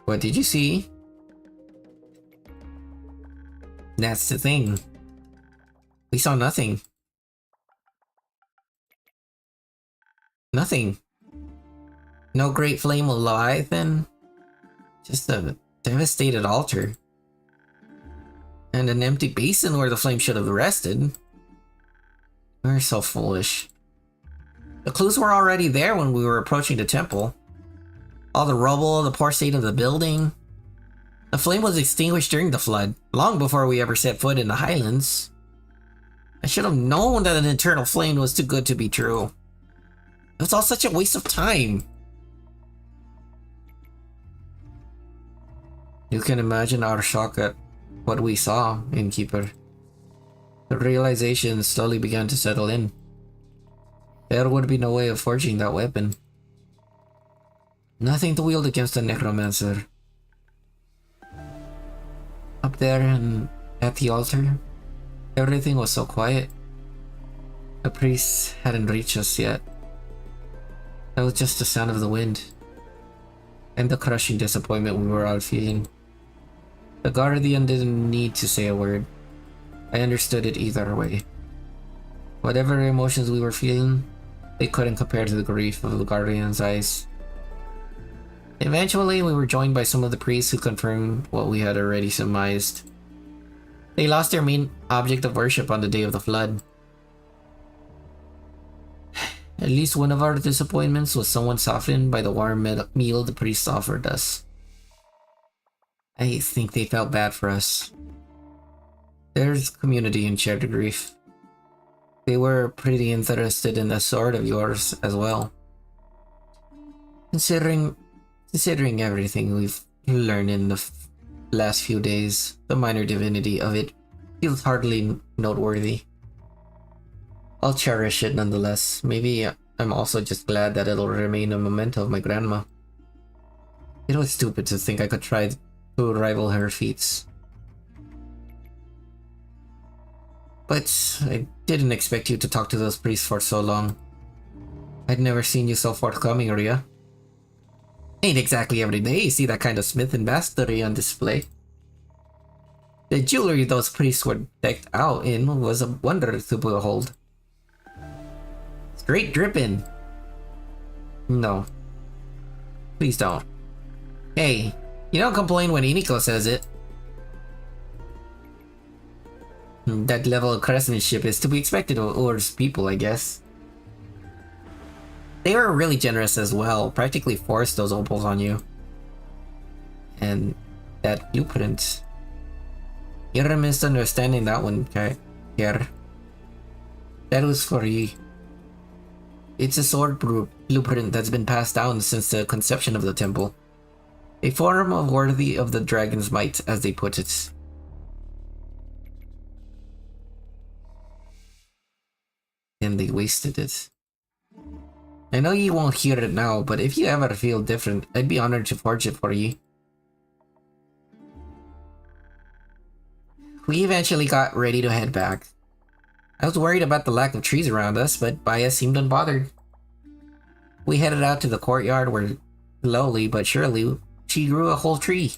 What did you see? That's the thing. We saw nothing. Nothing. No great flame of Leviathan. Just a devastated altar. And an empty basin where the flame should have rested. We're so foolish. The clues were already there when we were approaching the temple. All the rubble, the poor state of the building. The flame was extinguished during the flood, long before we ever set foot in the Highlands. I should have known that an eternal flame was too good to be true. It was all such a waste of time. You can imagine our shock at what we saw, Innkeeper. The realization slowly began to settle in. There would be no way of forging that weapon. Nothing to wield against a necromancer. Up there and at the altar, everything was so quiet. The priests hadn't reached us yet. That was just the sound of the wind, and the crushing disappointment we were all feeling. The guardian didn't need to say a word. I understood it either way. Whatever emotions we were feeling, they couldn't compare to the grief of the guardian's eyes. Eventually, we were joined by some of the priests who confirmed what we had already surmised. They lost their main object of worship on the day of the flood. At least one of our disappointments was somewhat softened by the warm meal the priests offered us. I think they felt bad for us. There's community in shared grief. They were pretty interested in the sword of yours as well. Considering everything we've learned in the last few days, the minor divinity of it feels hardly noteworthy. I'll cherish it nonetheless. Maybe I'm also just glad that it'll remain a memento of my grandma. It was stupid to think I could try to rival her feats. But I didn't expect you to talk to those priests for so long. I'd never seen you so forthcoming, Ria. Ain't exactly every day you see that kind of smith and mastery on display. The jewelry those priests were decked out in was a wonder to behold. Straight dripping. No. Please don't. Hey, you don't complain when Iniko says it. That level of craftsmanship is to be expected of Ur's people, I guess. They were really generous as well, practically forced those opals on you. And that blueprint. You're misunderstanding that one, Kier. That was for you. It's a sword blueprint that's been passed down since the conception of the temple. A form of worthy of the dragon's might, as they put it. And they wasted it. I know you won't hear it now, but if you ever feel different, I'd be honored to forge it for you. We eventually got ready to head back. I was worried about the lack of trees around us, but Baya seemed unbothered. We headed out to the courtyard where, slowly but surely, she grew a whole tree.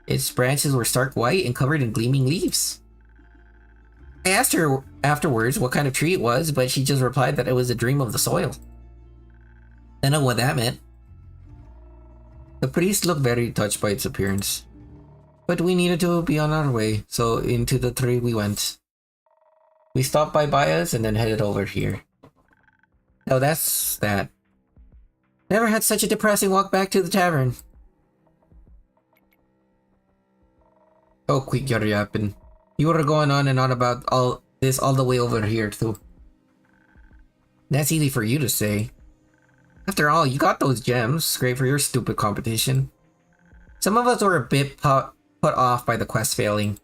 Its branches were stark white and covered in gleaming leaves. I asked her afterwards what kind of tree it was, but she just replied that it was a dream of the soil. I know what that meant. The priest looked very touched by its appearance. But we needed to be on our way, so into the tree we went. We stopped by Baya's and then headed over here. Oh, that's that. Never had such a depressing walk back to the tavern. Oh, quick, you're yapping. You were going on and on about all this all the way over here, too. That's easy for you to say. After all, you got those gems. Great for your stupid competition. Some of us were a bit put off by the quest failing.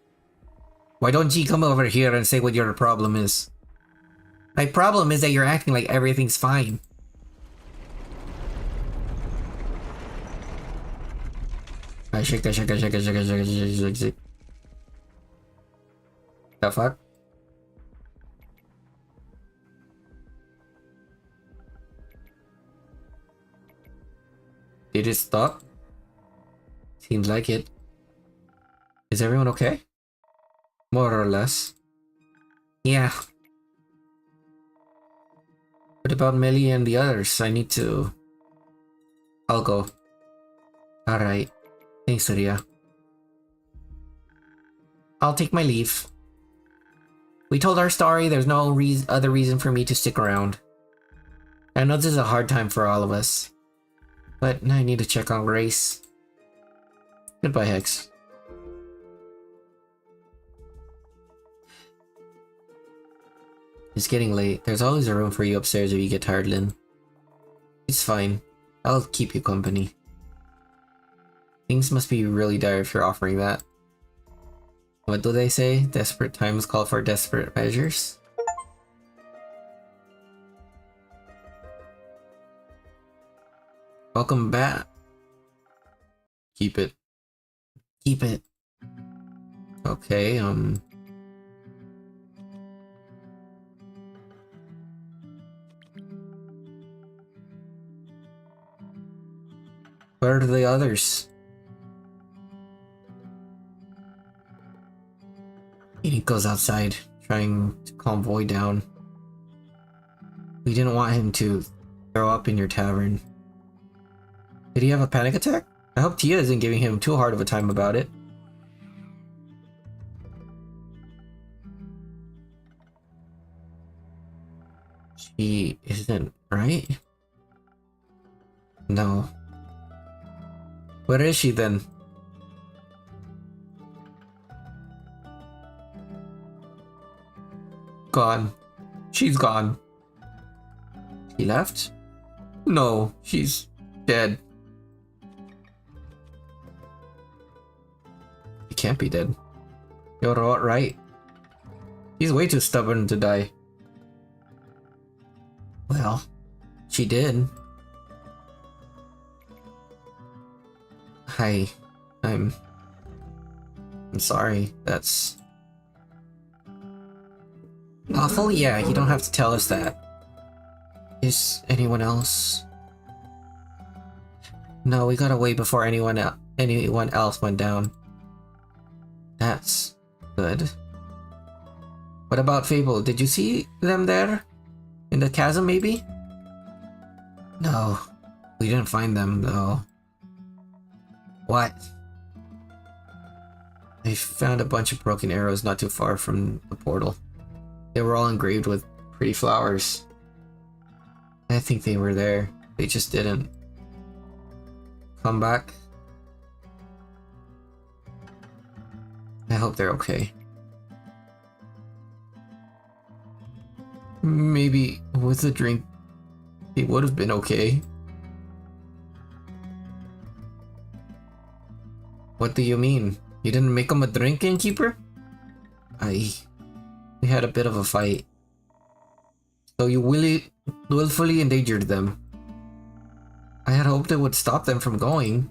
Why don't you come over here and say what your problem is? My problem is that you're acting like everything's fine. I shake. The fuck? Did it stop? Seems like it. Is everyone okay? More or less. Yeah. What about Melly and the others? I need to... I'll go. Alright. Thanks, Ria. I'll take my leave. We told our story, there's no other reason for me to stick around. I know this is a hard time for all of us. But I need to check on Grace. Goodbye, Hex. It's getting late. There's always a room for you upstairs if you get tired, Lynn. It's fine. I'll keep you company. Things must be really dire if you're offering that. What do they say? Desperate times call for desperate measures? Welcome back. Keep it. Keep it. Okay, where are the others? He goes outside, trying to calm Voy down. We didn't want him to throw up in your tavern. Did he have a panic attack? I hope Tia isn't giving him too hard of a time about it. She isn't, right? No. Where is she then? Gone. She's gone. She left? No, she's dead. She can't be dead. You're right. He's way too stubborn to die. Well, she did. I'm sorry. That's awful. Yeah, you don't have to tell us that. Is anyone else? No, we gotta wait before anyone else went down. That's good. What about Fable? Did you see them there? In the chasm, maybe? No, we didn't find them, though. What? I found a bunch of broken arrows not too far from the portal. They were all engraved with pretty flowers. I think they were there. They just didn't come back. I hope they're okay. Maybe with a drink, it would have been okay. What do you mean? You didn't make him a drink, innkeeper? We had a bit of a fight. So you willfully endangered them. I had hoped it would stop them from going.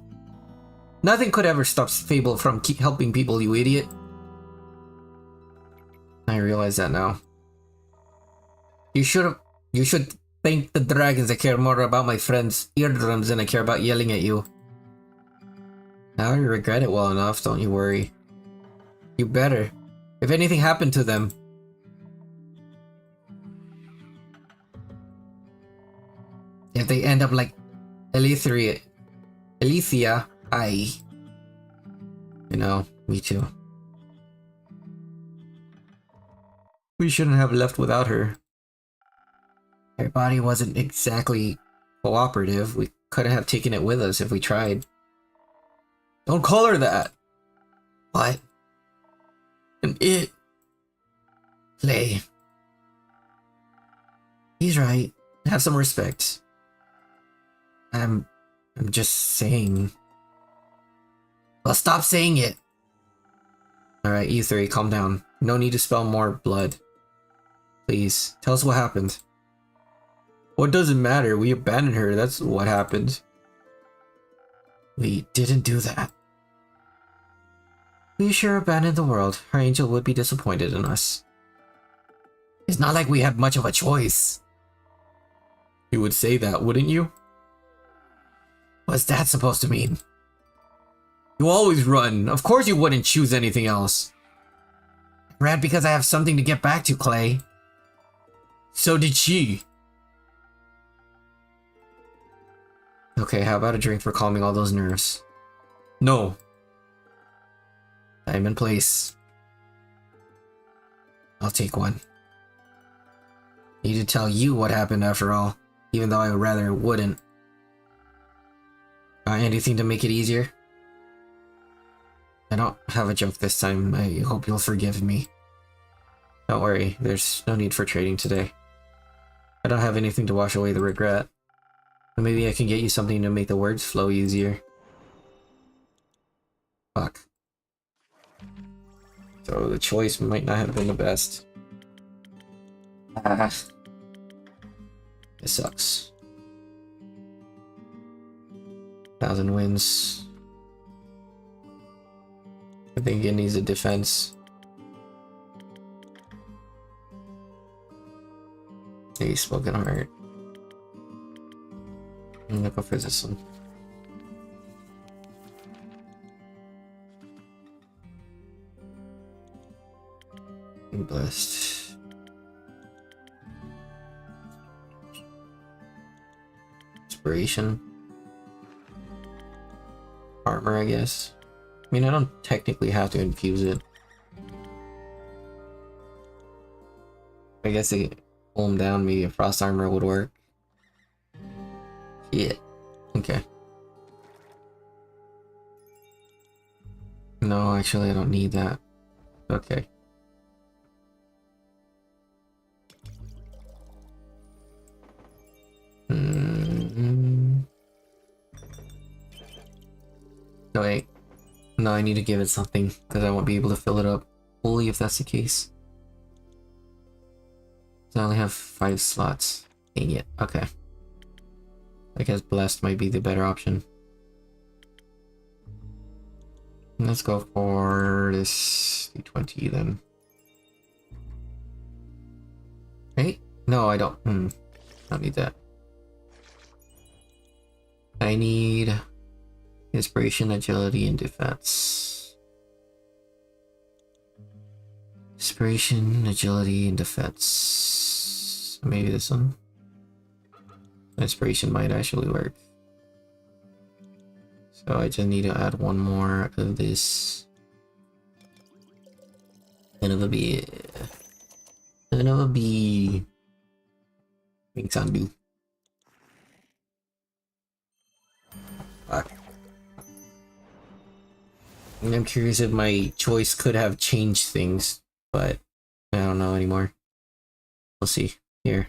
Nothing could ever stop Fable from helping people, you idiot. I realize that now. You should thank the dragons. I care more about my friends' eardrums than I care about yelling at you. Now I regret it well enough, don't you worry. You better. If anything happened to them. If they end up like Alicia, you know, me too. We shouldn't have left without her. Her body wasn't exactly cooperative. We couldn't have taken it with us if we tried. Don't call her that! What? It... Play. He's right. Have some respect. I'm just saying. Well, stop saying it! Alright, you three, calm down. No need to spill more blood. Please, tell us what happened. What does it matter? We abandoned her, that's what happened. We didn't do that. We sure abandoned the world. Our angel would be disappointed in us. It's not like we had much of a choice. You would say that, wouldn't you? What's that supposed to mean? You always run. Of course you wouldn't choose anything else. I ran because I have something to get back to, Clay. So did she. Okay, how about a drink for calming all those nerves? No. Time and place. I'll take one. Need to tell you what happened after all, even though I rather wouldn't. Anything to make it easier? I don't have a joke this time. I hope you'll forgive me. Don't worry, there's no need for trading today. I don't have anything to wash away the regret. But maybe I can get you something to make the words flow easier. Fuck. So the choice might not have been the best. Ah. This sucks. 1,000 wins. I think it needs a defense. Hey, spoken heart. I'm gonna go for this one. I'm blessed. Inspiration. armor, I guess. I mean, I don't technically have to infuse it. I guess to pull him down, maybe a frost armor would work. Yeah. Okay. No, actually, I don't need that. Okay. No, wait. No, I need to give it something, because I won't be able to fill it up fully if that's the case. So I only have 5 slots. Dang it. Okay. I guess Blessed might be the better option. Let's go for this D20 then. Right? No, I don't. Don't need that. I need Inspiration, Agility, and Defense. Inspiration, Agility, and Defense. Maybe this one. Inspiration might actually work. So I just need to add one more of this. Son of a bee. Son of a bee. Wings undo. Fuck. I'm curious if my choice could have changed things, but I don't know anymore. We'll see. Here.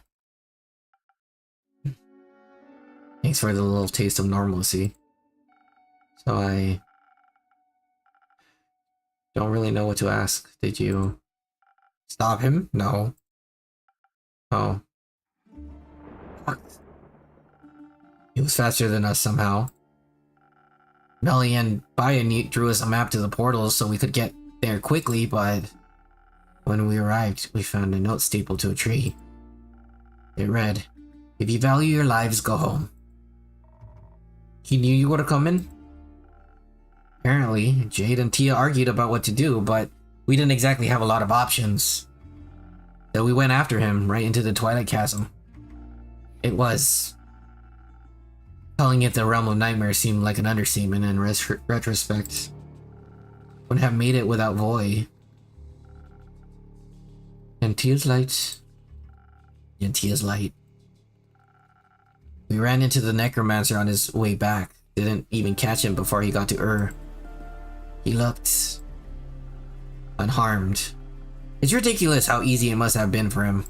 Thanks for the little taste of normalcy. So I don't really know what to ask. Did you stop him? No. Oh. Fuck. He was faster than us somehow. Melly and Bayan drew us a map to the portals so we could get there quickly, but when we arrived, we found a note stapled to a tree. It read, "If you value your lives, go home." He knew you would have come in? Apparently, Jade and Tia argued about what to do, but we didn't exactly have a lot of options. So we went after him, right into the Twilight Chasm. It was... Calling it the Realm of Nightmares seemed like an understatement in retrospect. Wouldn't have made it without Voy. And Tia's light. And Tia's light. We ran into the Necromancer on his way back. Didn't even catch him before he got to Ur. He looked... unharmed. It's ridiculous how easy it must have been for him.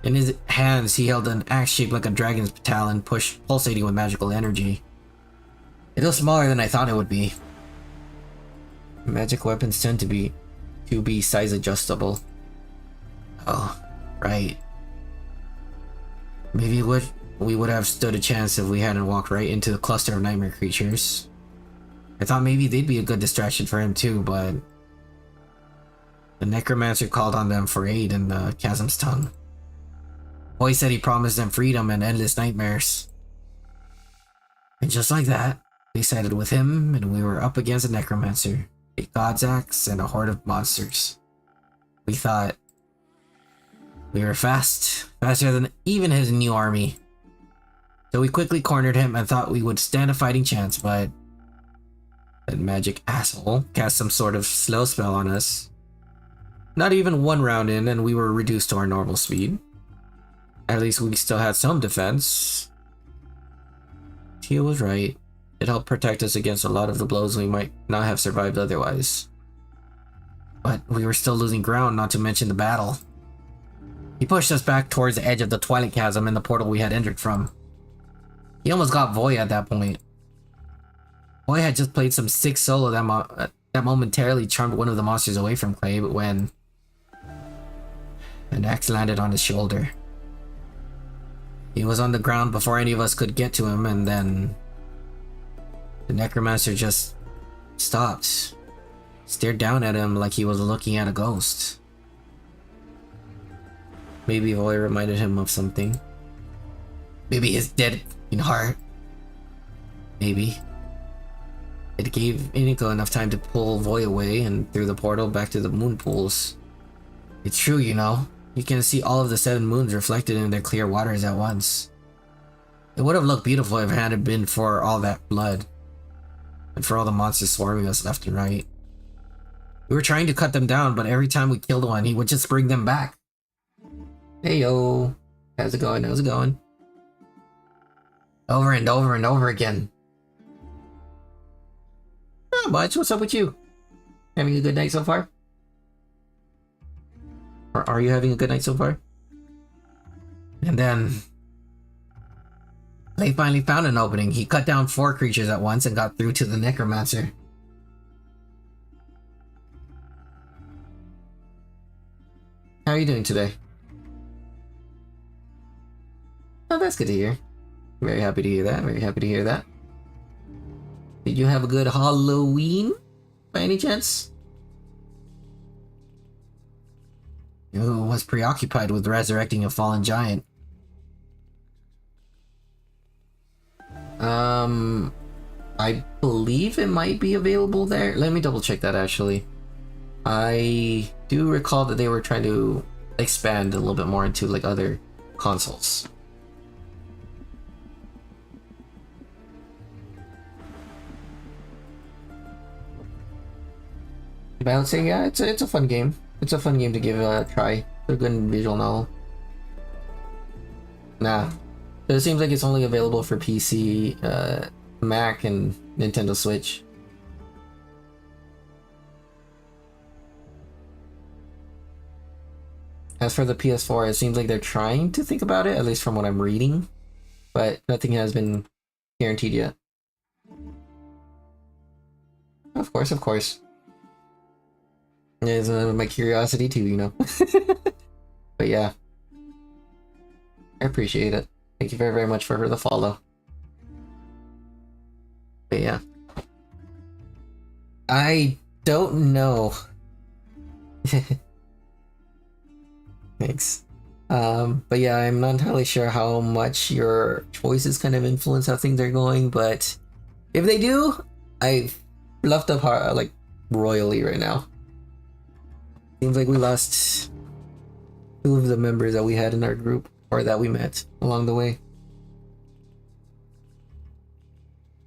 In his hands, he held an axe shaped like a dragon's talon, pulsating with magical energy. It was smaller than I thought it would be. Magic weapons tend to be size adjustable. Oh, right. Maybe we would have stood a chance if we hadn't walked right into the cluster of nightmare creatures. I thought maybe they'd be a good distraction for him too, but... The Necromancer called on them for aid in the chasm's tongue. Boy said he promised them freedom and endless nightmares. And just like that, they sided with him, and we were up against a Necromancer, a God's Axe, and a horde of monsters. We thought we were faster than even his new army. So we quickly cornered him and thought we would stand a fighting chance, but that magic asshole cast some sort of slow spell on us. Not even one round in, and we were reduced to our normal speed. At least we still had some defense. Tia was right. It helped protect us against a lot of the blows we might not have survived otherwise. But we were still losing ground, not to mention the battle. He pushed us back towards the edge of the Twilight Chasm in the portal we had entered from. He almost got Voy at that point. Voy had just played some sick solo that momentarily charmed one of the monsters away from Clay, but when an axe landed on his shoulder. He was on the ground before any of us could get to him, and then the Necromancer just stopped, stared down at him like he was looking at a ghost. Maybe Voy reminded him of something. Maybe his dead heart. Maybe. It gave Iniko enough time to pull Voy away and through the portal back to the moon pools. It's true, you know. You can see all of the 7 moons reflected in their clear waters at once. It would have looked beautiful if it hadn't been for all that blood. And for all the monsters swarming us left and right. We were trying to cut them down, but every time we killed one, he would just bring them back. Hey yo, how's it going? How's it going? Over and over and over again. Not much. What's up with you? Having a good night so far? Or are you having a good night so far? And then they finally found an opening. He cut down 4 creatures at once and got through to the necromancer. How are you doing today? Oh, that's good to hear. Very happy to hear that. Very happy to hear that. Did you have a good Halloween by any chance? Who was preoccupied with resurrecting a fallen giant? I believe it might be available there. Let me double check that actually. I do recall that they were trying to expand a little bit more into like other consoles. But I would say, yeah, it's a fun game. It's a fun game to give it a try. It's a good visual novel. Nah. But it seems like it's only available for PC, Mac, and Nintendo Switch. As for the PS4, it seems like they're trying to think about it, at least from what I'm reading. But nothing has been guaranteed yet. Of course, of course. Yeah, it's my curiosity too, you know. But yeah. I appreciate it. Thank you very, very much for the follow. But yeah. I don't know. Thanks. But yeah, I'm not entirely sure how much your choices kind of influence how things are going, but if they do, I've left up like royally right now. Seems like we lost 2 of the members that we had in our group, or that we met along the way.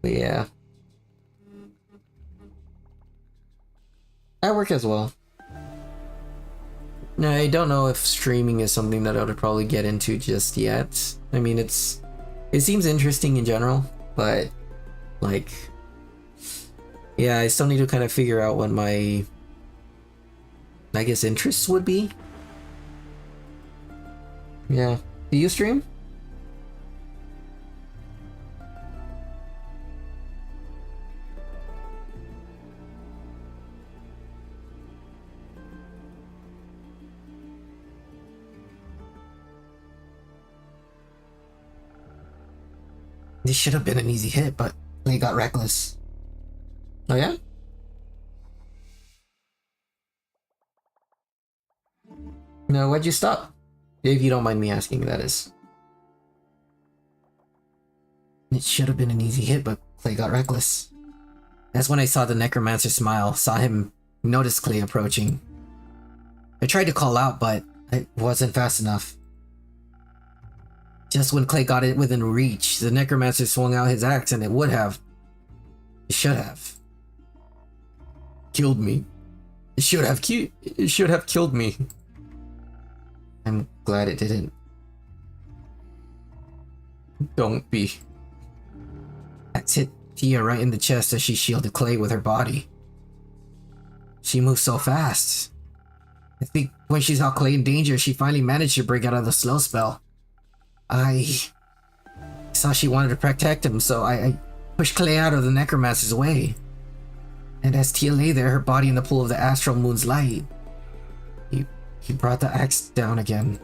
But yeah. I work as well. I don't know if streaming is something that I would probably get into just yet. I mean, it seems interesting in general, but like, yeah, I still need to kind of figure out what my, I guess, interests would be. Yeah. Do you stream? This should have been an easy hit, but they got reckless. Oh yeah? No, why'd you stop? If you don't mind me asking, that is. It should have been an easy hit, but Clay got reckless. That's when I saw the necromancer smile, saw him notice Clay approaching. I tried to call out, but it wasn't fast enough. Just when Clay got it within reach, the necromancer swung out his axe, and it should have killed me. It should have killed me. I'm glad it didn't. Don't be. Axe hit Tia right in the chest as she shielded Clay with her body. She moves so fast. I think when she saw Clay in danger, she finally managed to break out of the slow spell. I saw she wanted to protect him, so I pushed Clay out of the necromancer's way. And as Tia lay there, her body in the pool of the astral moon's light, he brought the axe down again.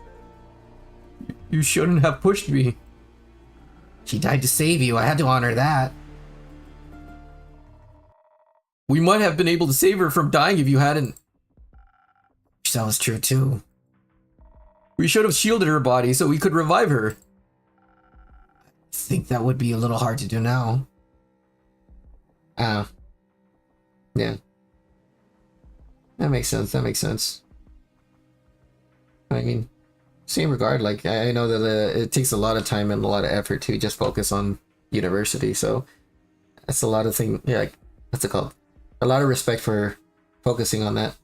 You shouldn't have pushed me. She died to save you. I had to honor that. We might have been able to save her from dying if you hadn't. That was true too. We should have shielded her body so we could revive her. I think that would be a little hard to do now. Yeah. That makes sense, that makes sense. I mean, same regard, like, I know that it takes a lot of time and a lot of effort to just focus on university, so that's a lot of things, yeah, like, what's it called? A lot of respect for focusing on that.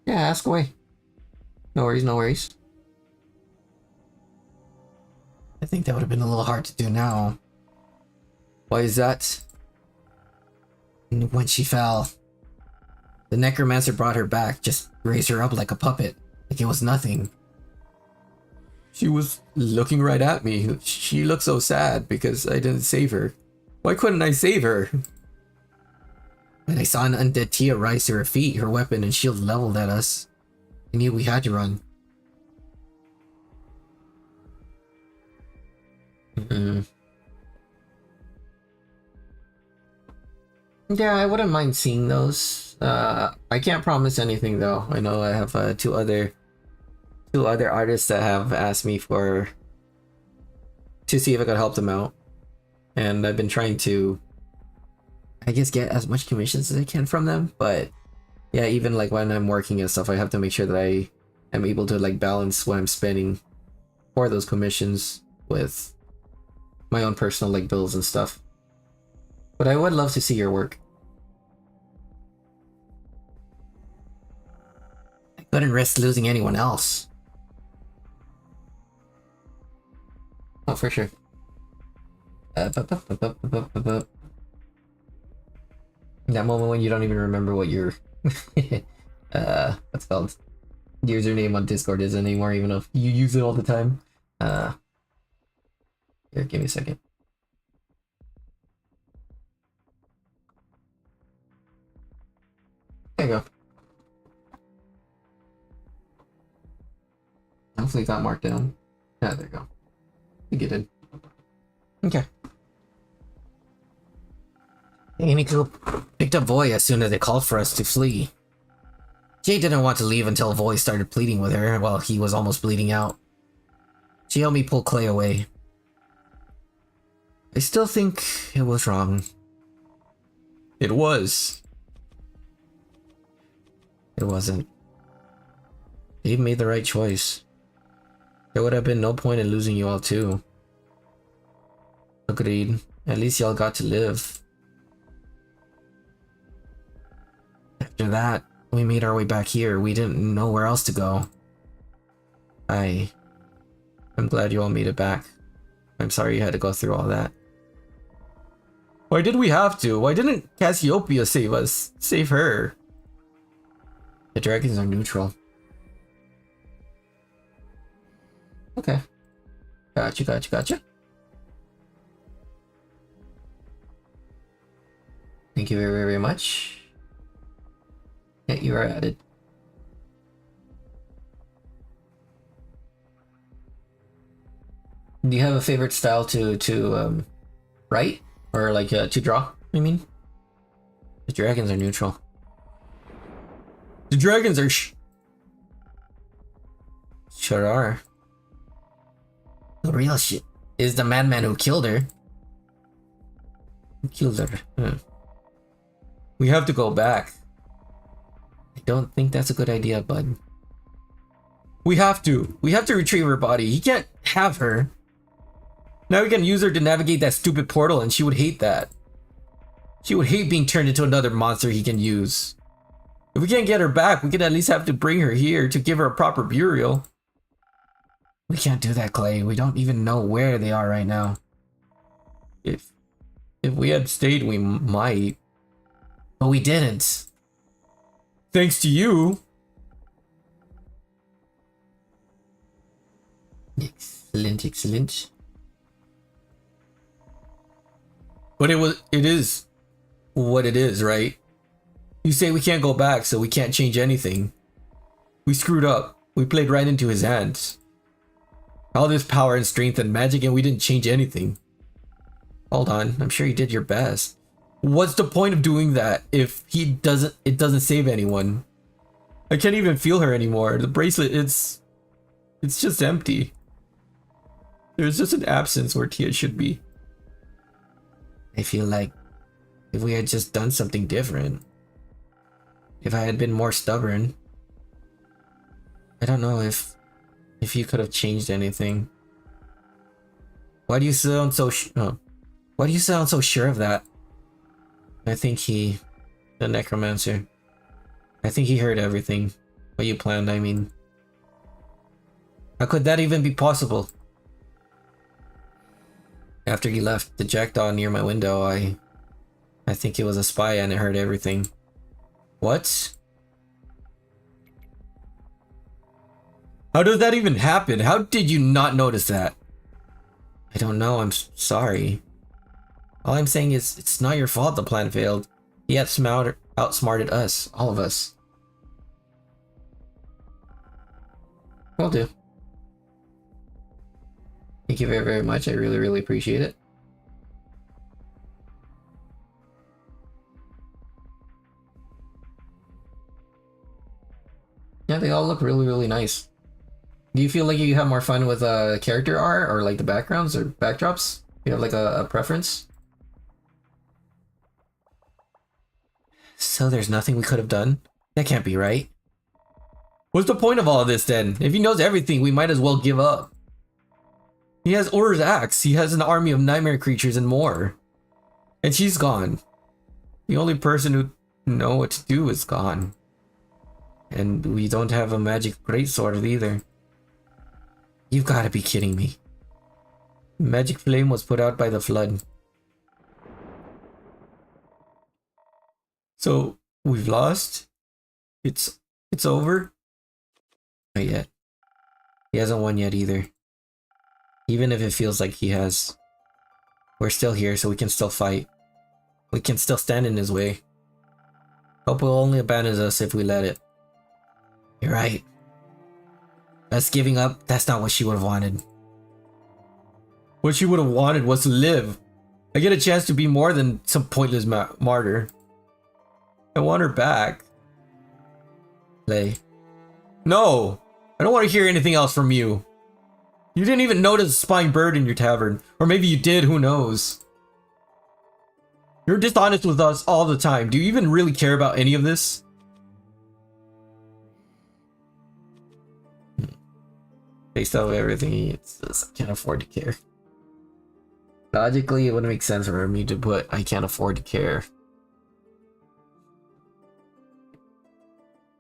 Yeah, ask away. No worries, no worries. I think that would have been a little hard to do now. Why is that? When she fell, the necromancer brought her back, just raised her up like a puppet, like it was nothing. She was looking right at me. She looked so sad because I didn't save her. Why couldn't I save her? When I saw an undead Tia rise to her feet, her weapon and shield leveled at us, I knew we had to run. Yeah, I wouldn't mind seeing those. I can't promise anything though. I know I have two other artists that have asked me to see if I could help them out, and I've been trying to, I guess, get as much commissions as I can from them. But yeah, even like when I'm working and stuff, I have to make sure that I am able to like balance what I'm spending for those commissions with my own personal like bills and stuff. But I would love to see your work. I couldn't risk losing anyone else. Oh, for sure. That moment when you don't even remember what your what's called username on Discord is anymore, even if you use it all the time. Here, give me a second. There you go. Hopefully it got marked down. Yeah, there you go. I get it. Okay. Amy picked up Voy as soon as they called for us to flee. Jade didn't want to leave until Voy started pleading with her while he was almost bleeding out. She helped me pull Clay away. I still think it was wrong. It was. It wasn't. Dave made the right choice. There would have been no point in losing you all too. Agreed. At least y'all got to live. After that, we made our way back here. We didn't know where else to go. I'm glad you all made it back. I'm sorry you had to go through all that. Why did we have to? Why didn't Cassiopeia save us? Save her. The dragons are neutral. Okay. Gotcha. Thank you very, very much. Yeah, you are added. Do you have a favorite style to write? Or like to draw, I mean? The dragons are neutral. The dragons are sure are. The real shit is the madman who killed her. We have to go back. I don't think that's a good idea, bud. We have to retrieve her body. He can't have her. Now we can use her to navigate that stupid portal, and she would hate that. She would hate being turned into another monster he can use. If we can't get her back, we could at least have to bring her here to give her a proper burial. We can't do that, Clay. We don't even know where they are right now. If we had stayed, we might. But we didn't. Thanks to you. Excellent. But it is what it is, right? You say we can't go back, so we can't change anything. We screwed up. We played right into his hands. All this power and strength and magic, and we didn't change anything. Hold on, I'm sure you did your best. What's the point of doing that if it doesn't save anyone? I can't even feel her anymore. The bracelet, it's just empty. There's just an absence where Tia should be. I feel like if we had just done something different, if I had been more stubborn, I don't know if you could have changed anything. Why do you sound so sure of that? I think the necromancer, I think he heard everything. What you planned, I mean. How could that even be possible? After he left the jackdaw near my window, I think it was a spy and it heard everything. What? How did that even happen? How did you not notice that? I don't know, I'm sorry. All I'm saying is, it's not your fault the plan failed. He outsmarted us, all of us. Will do. Thank you very, very much. I really, really appreciate it. Yeah, they all look really, really nice. Do you feel like you have more fun with character art or like the backgrounds or backdrops? You have like a preference? So there's nothing we could have done? That can't be right. What's the point of all of this then? If he knows everything, we might as well give up. He has Ur's axe, he has an army of nightmare creatures and more. And she's gone. The only person who know what to do is gone. And we don't have a magic greatsword either. You've got to be kidding me. Magic flame was put out by the flood. So we've lost? It's over? Not yet. He hasn't won yet either. Even if it feels like he has. We're still here, so we can still fight. We can still stand in his way. Hope will only abandon us if we let it. You're right. Us giving up, that's not what she would have wanted. What she would have wanted was to live. I get a chance to be more than some pointless martyr. I want her back. Play. No! I don't want to hear anything else from you. You didn't even notice a spying bird in your tavern. Or maybe you did, who knows? You're dishonest with us all the time. Do you even really care about any of this? Based off everything, it's just, I can't afford to care. Logically, it wouldn't make sense for me to put I can't afford to care.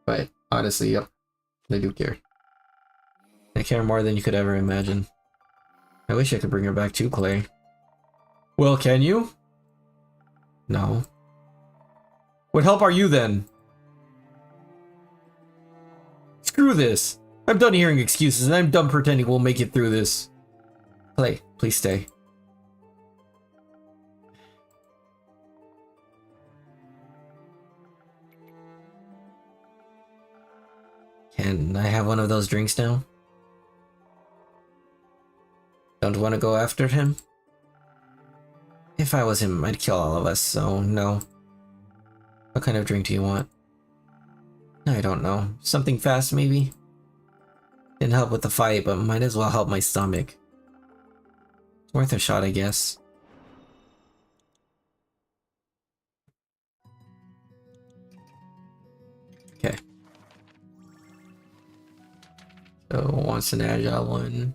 But honestly, yep, I do care. I care more than you could ever imagine. I wish I could bring her back too, Clay. Well, can you? No. What help are you then? Screw this! I'm done hearing excuses and I'm done pretending we'll make it through this. Clay, please stay. Can I have one of those drinks now? Don't want to go after him? If I was him, I'd kill all of us, so no. What kind of drink do you want? I don't know. Something fast, maybe? Didn't help with the fight, but might as well help my stomach. It's worth a shot, I guess. Okay. So, wants an agile one.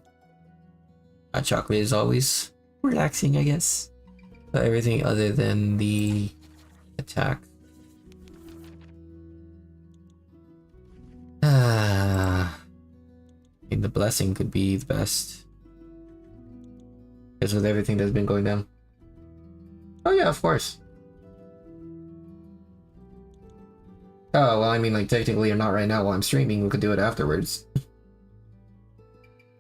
Hot chocolate is always relaxing, I guess. But everything other than the attack. I think the blessing could be the best. Because with everything that's been going down. Oh yeah, of course. Oh, well, I mean, like, technically or not right now while I'm streaming, we could do it afterwards.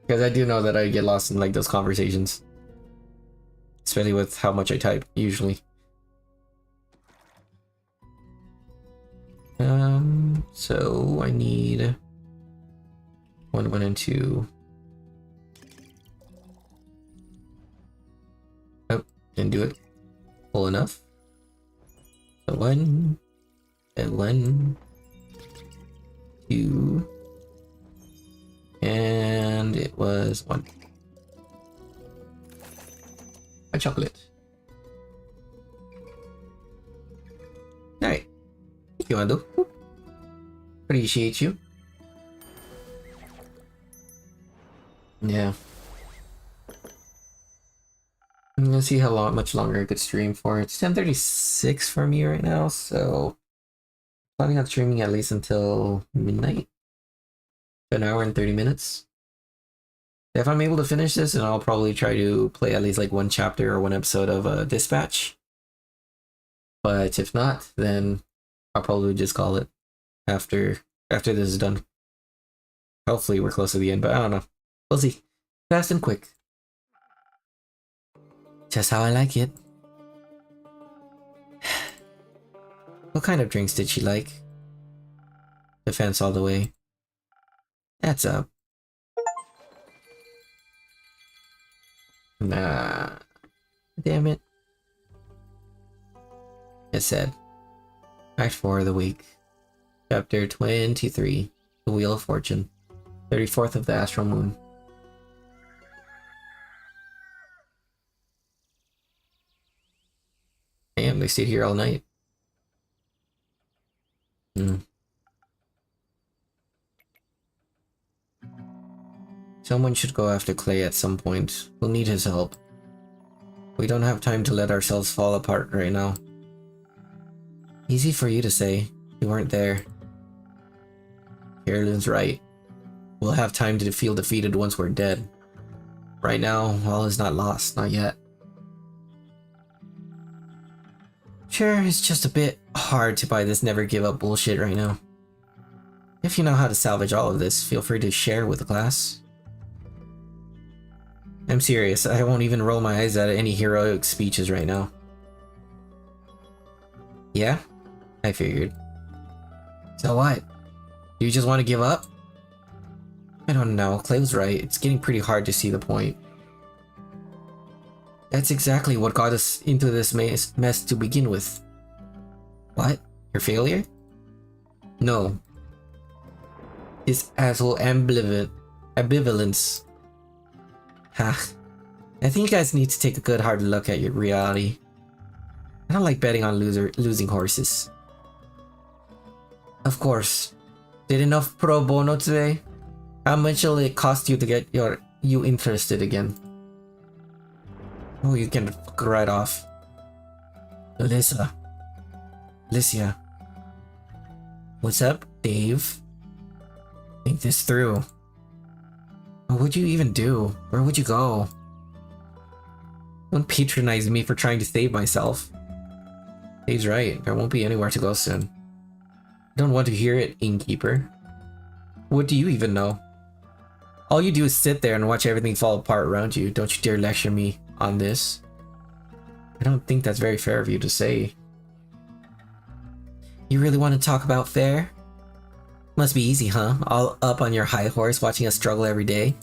Because I do know that I get lost in, like, those conversations. Especially with how much I type, usually. So I need 1, 1, and 2. Oh, didn't do it full enough. So 1, and 1, 2, and it was 1. A chocolate. Alright. Thank you, Ando. Appreciate you. Yeah. I'm gonna see how much longer I could stream for. It's 10:36 for me right now, so planning on streaming at least until midnight. An hour and 30 minutes. If I'm able to finish this, then I'll probably try to play at least like one chapter or one episode of Dispatch. But if not, then I'll probably just call it after this is done. Hopefully we're close to the end, but I don't know. We'll see. Fast and quick. Just how I like it. What kind of drinks did she like? Defense all the way. That's up. Nah. Damn it. It said. Act 4 of the week. Chapter 23. The Wheel of Fortune. 34th of the Astral Moon. Damn, they stayed here all night. Someone should go after Clay at some point. We'll need his help. We don't have time to let ourselves fall apart right now. Easy for you to say. You weren't there. Carolyn's right. We'll have time to feel defeated once we're dead. Right now, all is not lost. Not yet. Sure, it's just a bit hard to buy this never give up bullshit right now. If you know how to salvage all of this, feel free to share with the class. I'm serious, I won't even roll my eyes at any heroic speeches right now. Yeah? I figured. So what? Do you just want to give up? I don't know, Clay was right. It's getting pretty hard to see the point. That's exactly what got us into this mess to begin with. What? Your failure? No. This asshole ambivalence. Ha. I think you guys need to take a good hard look at your reality. I don't like betting on losing horses. Of course. Did enough pro bono today? How much will it cost you to get you interested again? Oh, you can fuck right off. Alicia. What's up, Dave? Think this through. What would you even do? Where would you go? Don't patronize me for trying to save myself. Dave's right. There won't be anywhere to go soon. I don't want to hear it, innkeeper. What do you even know? All you do is sit there and watch everything fall apart around you. Don't you dare lecture me on this. I don't think that's very fair of you to say. You really want to talk about fair? Must be easy, huh? All up on your high horse watching us struggle every day?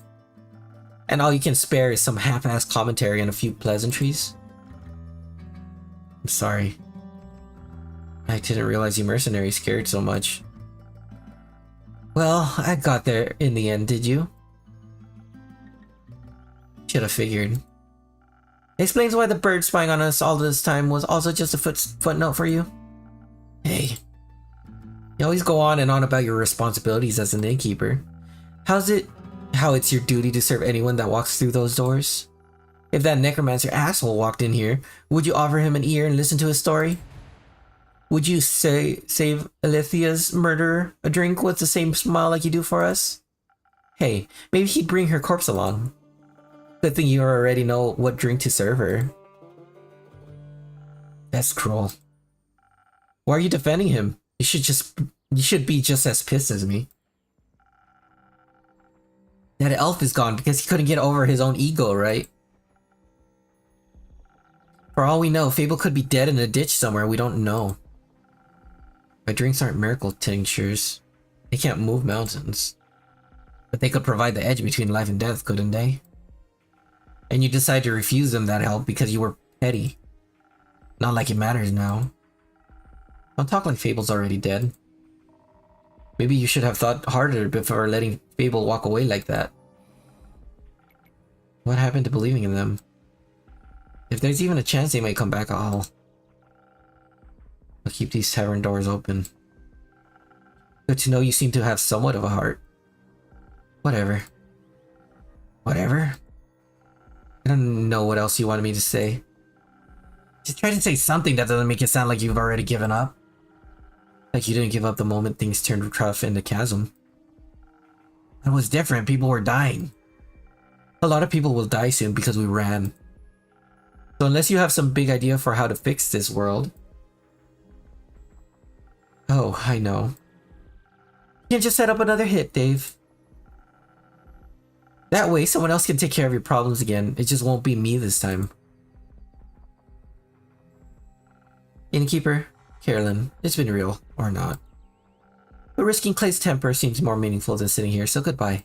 And all you can spare is some half-assed commentary and a few pleasantries? I'm sorry. I didn't realize you mercenaries cared so much. Well, I got there in the end, did you? Should have figured. Explains why the bird spying on us all this time was also just a footnote for you. Hey. You always go on and on about your responsibilities as an innkeeper. How it's your duty to serve anyone that walks through those doors? If that necromancer asshole walked in here, would you offer him an ear and listen to his story? Would you save Alethea's murderer a drink with the same smile like you do for us? Hey, maybe he'd bring her corpse along. Good thing you already know what drink to serve her. That's cruel. Why are you defending him? You should be just as pissed as me. That elf is gone because he couldn't get over his own ego, right? For all we know, Fable could be dead in a ditch somewhere we don't know. My drinks aren't miracle tinctures. They can't move mountains. But they could provide the edge between life and death, couldn't they? And you decide to refuse them that help because you were petty. Not like it matters now. Don't talk like Fable's already dead. Maybe you should have thought harder before letting Fable walk away like that. What happened to believing in them? If there's even a chance they might come back, I'll keep these tavern doors open. Good to know you seem to have somewhat of a heart. Whatever. Whatever? I don't know what else you wanted me to say. Just try to say something that doesn't make it sound like you've already given up. Like you didn't give up the moment things turned rough in the chasm. It was different. People were dying. A lot of people will die soon because we ran. So unless you have some big idea for how to fix this world... Oh, I know. You can just set up another hit, Dave. That way, someone else can take care of your problems again. It just won't be me this time. Innkeeper, Carolyn, it's been real, or not. But risking Clay's temper seems more meaningful than sitting here, so goodbye.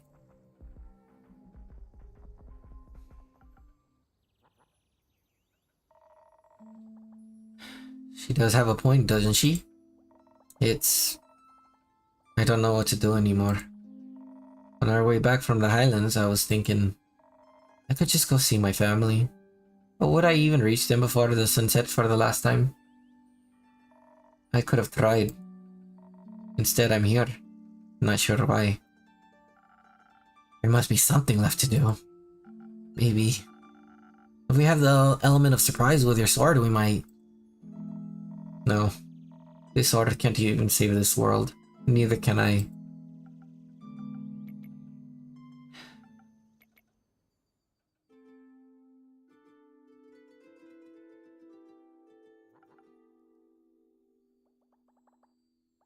She does have a point, doesn't she? I don't know what to do anymore. On our way back from the Highlands, I was thinking I could just go see my family. But would I even reach them before the sunset for the last time? I could have tried. Instead, I'm here. Not sure why. There must be something left to do. Maybe. If we have the element of surprise with your sword, we might... No. This sword can't even save this world. Neither can I.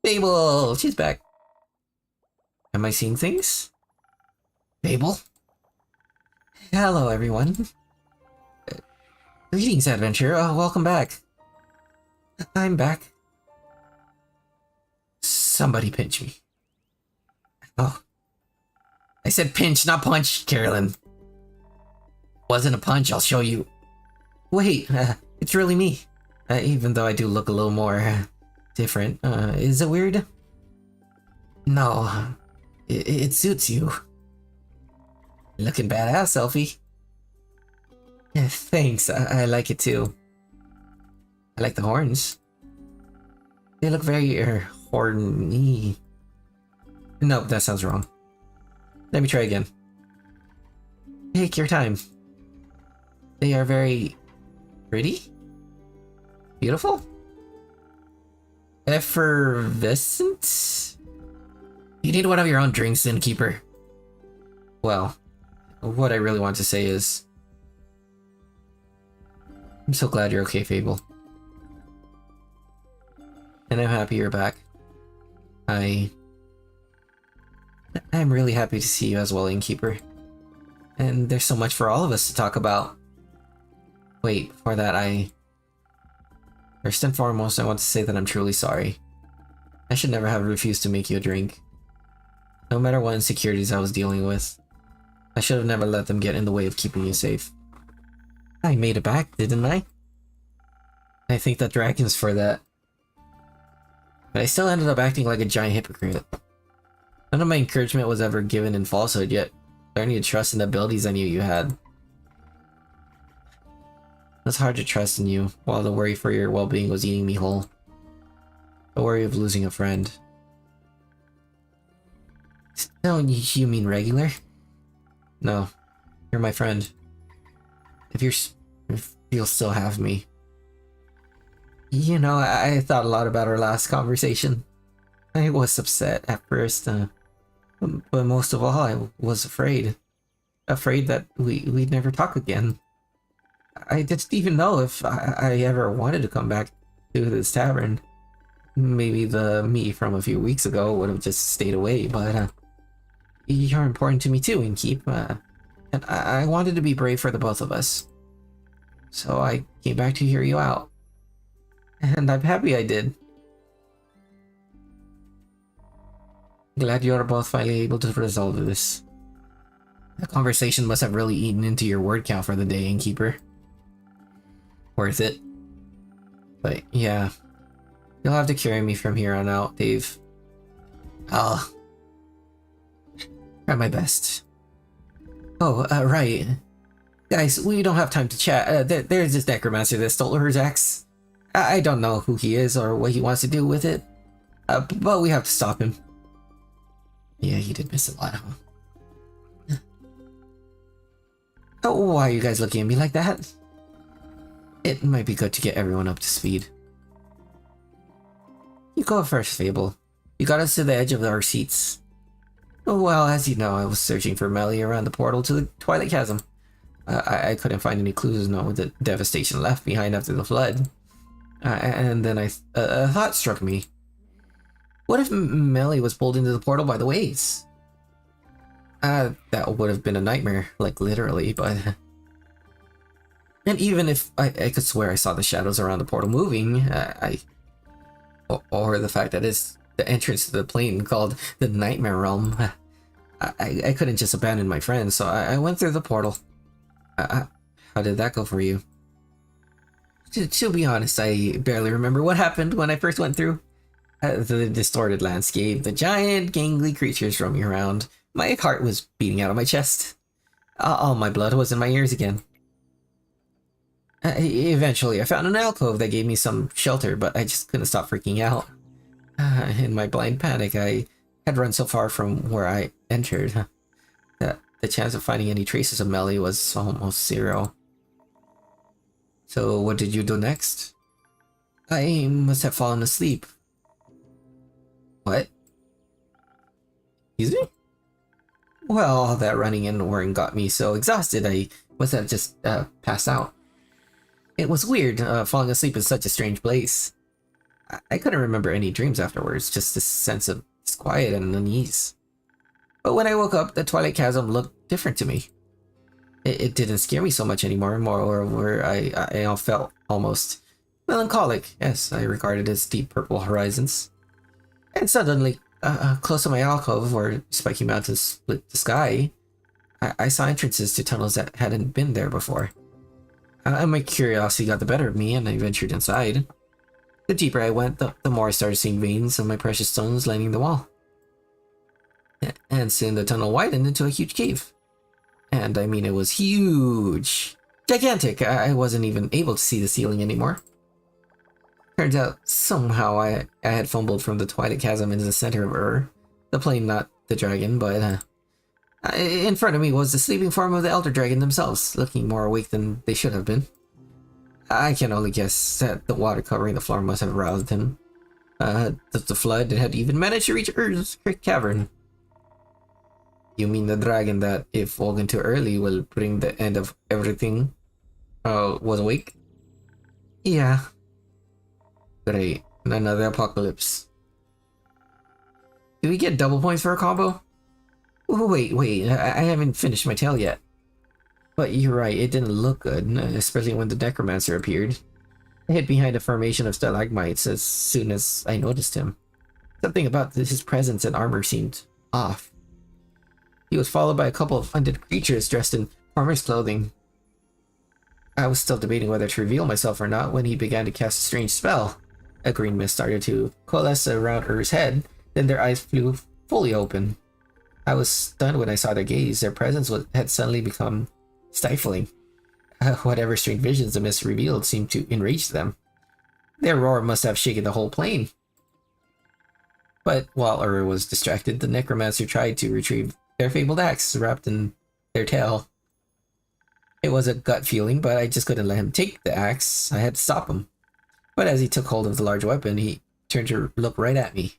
Babel! She's back. Am I seeing things? Babel? Hello, everyone. Greetings, adventure. Welcome back. I'm back. Somebody pinch me. Oh. I said pinch, not punch, Carolyn. Wasn't a punch, I'll show you. Wait, it's really me. Even though I do look a little more different. Is it weird? No. It suits you. Looking badass, Selfie. Yeah, thanks. I like it too. I like the horns. They look very horny. Nope, that sounds wrong. Let me try again. Take your time. They are very pretty? Beautiful? Effervescent? You need one of your own drinks, innkeeper. Well, what I really want to say is... I'm so glad you're okay, Fable. And I'm happy you're back. I'm really happy to see you as well, innkeeper. And there's so much for all of us to talk about. Wait, for that First and foremost, I want to say that I'm truly sorry. I should never have refused to make you a drink. No matter what insecurities I was dealing with, I should have never let them get in the way of keeping you safe. I made it back, didn't I? I thank the dragons for that. But I still ended up acting like a giant hypocrite. None of my encouragement was ever given in falsehood, yet learning to trust in the abilities I knew you had. It's hard to trust in you, while the worry for your well-being was eating me whole. The worry of losing a friend. No, you mean regular? No, you're my friend. If you'll still have me. You know, I thought a lot about our last conversation. I was upset at first, but most of all, I was afraid. Afraid that we'd never talk again. I didn't even know if I ever wanted to come back to this tavern. Maybe the me from a few weeks ago would have just stayed away, but you're important to me too, Innkeep. And I wanted to be brave for the both of us. So I came back to hear you out. And I'm happy I did. Glad you're both finally able to resolve this. The conversation must have really eaten into your word count for the day, Innkeeper. Worth it. But yeah, you'll have to carry me from here on out, Dave. I'll try my best. Oh, right. Guys, we don't have time to chat. There's this necromancer that stole her axe. I don't know who he is or what he wants to do with it. But we have to stop him. Yeah, he did miss a lot, huh? Oh, why are you guys looking at me like that? It might be good to get everyone up to speed. You go first, Fable. You got us to the edge of our seats. Well, as you know, I was searching for Melly around the portal to the Twilight Chasm. I couldn't find any clues knowing the devastation left behind after the flood. And then a thought struck me. What if Melly was pulled into the portal by the waves? That would have been a nightmare, like literally, but... And even if I could swear I saw the shadows around the portal moving, or the fact that it's the entrance to the plane called the Nightmare Realm, I couldn't just abandon my friends, so I went through the portal. How did that go for you? To be honest, I barely remember what happened when I first went through. The distorted landscape, the giant, gangly creatures roaming around. My heart was beating out of my chest. All my blood was in my ears again. Eventually, I found an alcove that gave me some shelter, but I just couldn't stop freaking out. In my blind panic, I had run so far from where I entered that the chance of finding any traces of Melly was almost zero. So what did you do next? I must have fallen asleep. What? Excuse me? Well, all that running and worrying got me so exhausted I must have just passed out. It was weird, falling asleep in such a strange place. I couldn't remember any dreams afterwards, just this sense of disquiet and unease. But when I woke up, the Twilight Chasm looked different to me. It didn't scare me so much anymore, moreover, I felt almost melancholic, yes, I regarded its deep purple horizons. And suddenly, close to my alcove, where spiky mountains split the sky, I saw entrances to tunnels that hadn't been there before. My curiosity got the better of me, and I ventured inside. The deeper I went, the more I started seeing veins of my precious stones lining the wall. And soon the tunnel widened into a huge cave. And I mean, it was huge. Gigantic! I wasn't even able to see the ceiling anymore. Turns out, somehow I had fumbled from the Twilight Chasm into the center of Ur. The plane, not the dragon, but in front of me was the sleeping form of the Elder Dragon themselves, looking more awake than they should have been. I can only guess that the water covering the floor must have roused him. That the flood had even managed to reach Ur's cavern. You mean the dragon that, if woken too early, will bring the end of everything, was awake? Yeah. Great. Another apocalypse. Do we get double points for a combo? Oh, wait, I haven't finished my tale yet. But you're right, it didn't look good, especially when the necromancer appeared. I hid behind a formation of stalagmites as soon as I noticed him. Something about his presence and armor seemed off. He was followed by a couple of undead creatures dressed in farmer's clothing. I was still debating whether to reveal myself or not when he began to cast a strange spell. A green mist started to coalesce around Ur's head, then their eyes flew fully open. I was stunned when I saw their gaze. Their presence had suddenly become stifling. Whatever strange visions the mist revealed seemed to enrage them. Their roar must have shaken the whole plane. But while Ur was distracted, the necromancer tried to retrieve their fabled axe wrapped in their tail. It was a gut feeling, but I just couldn't let him take the axe. I had to stop him. But as he took hold of the large weapon, he turned to look right at me.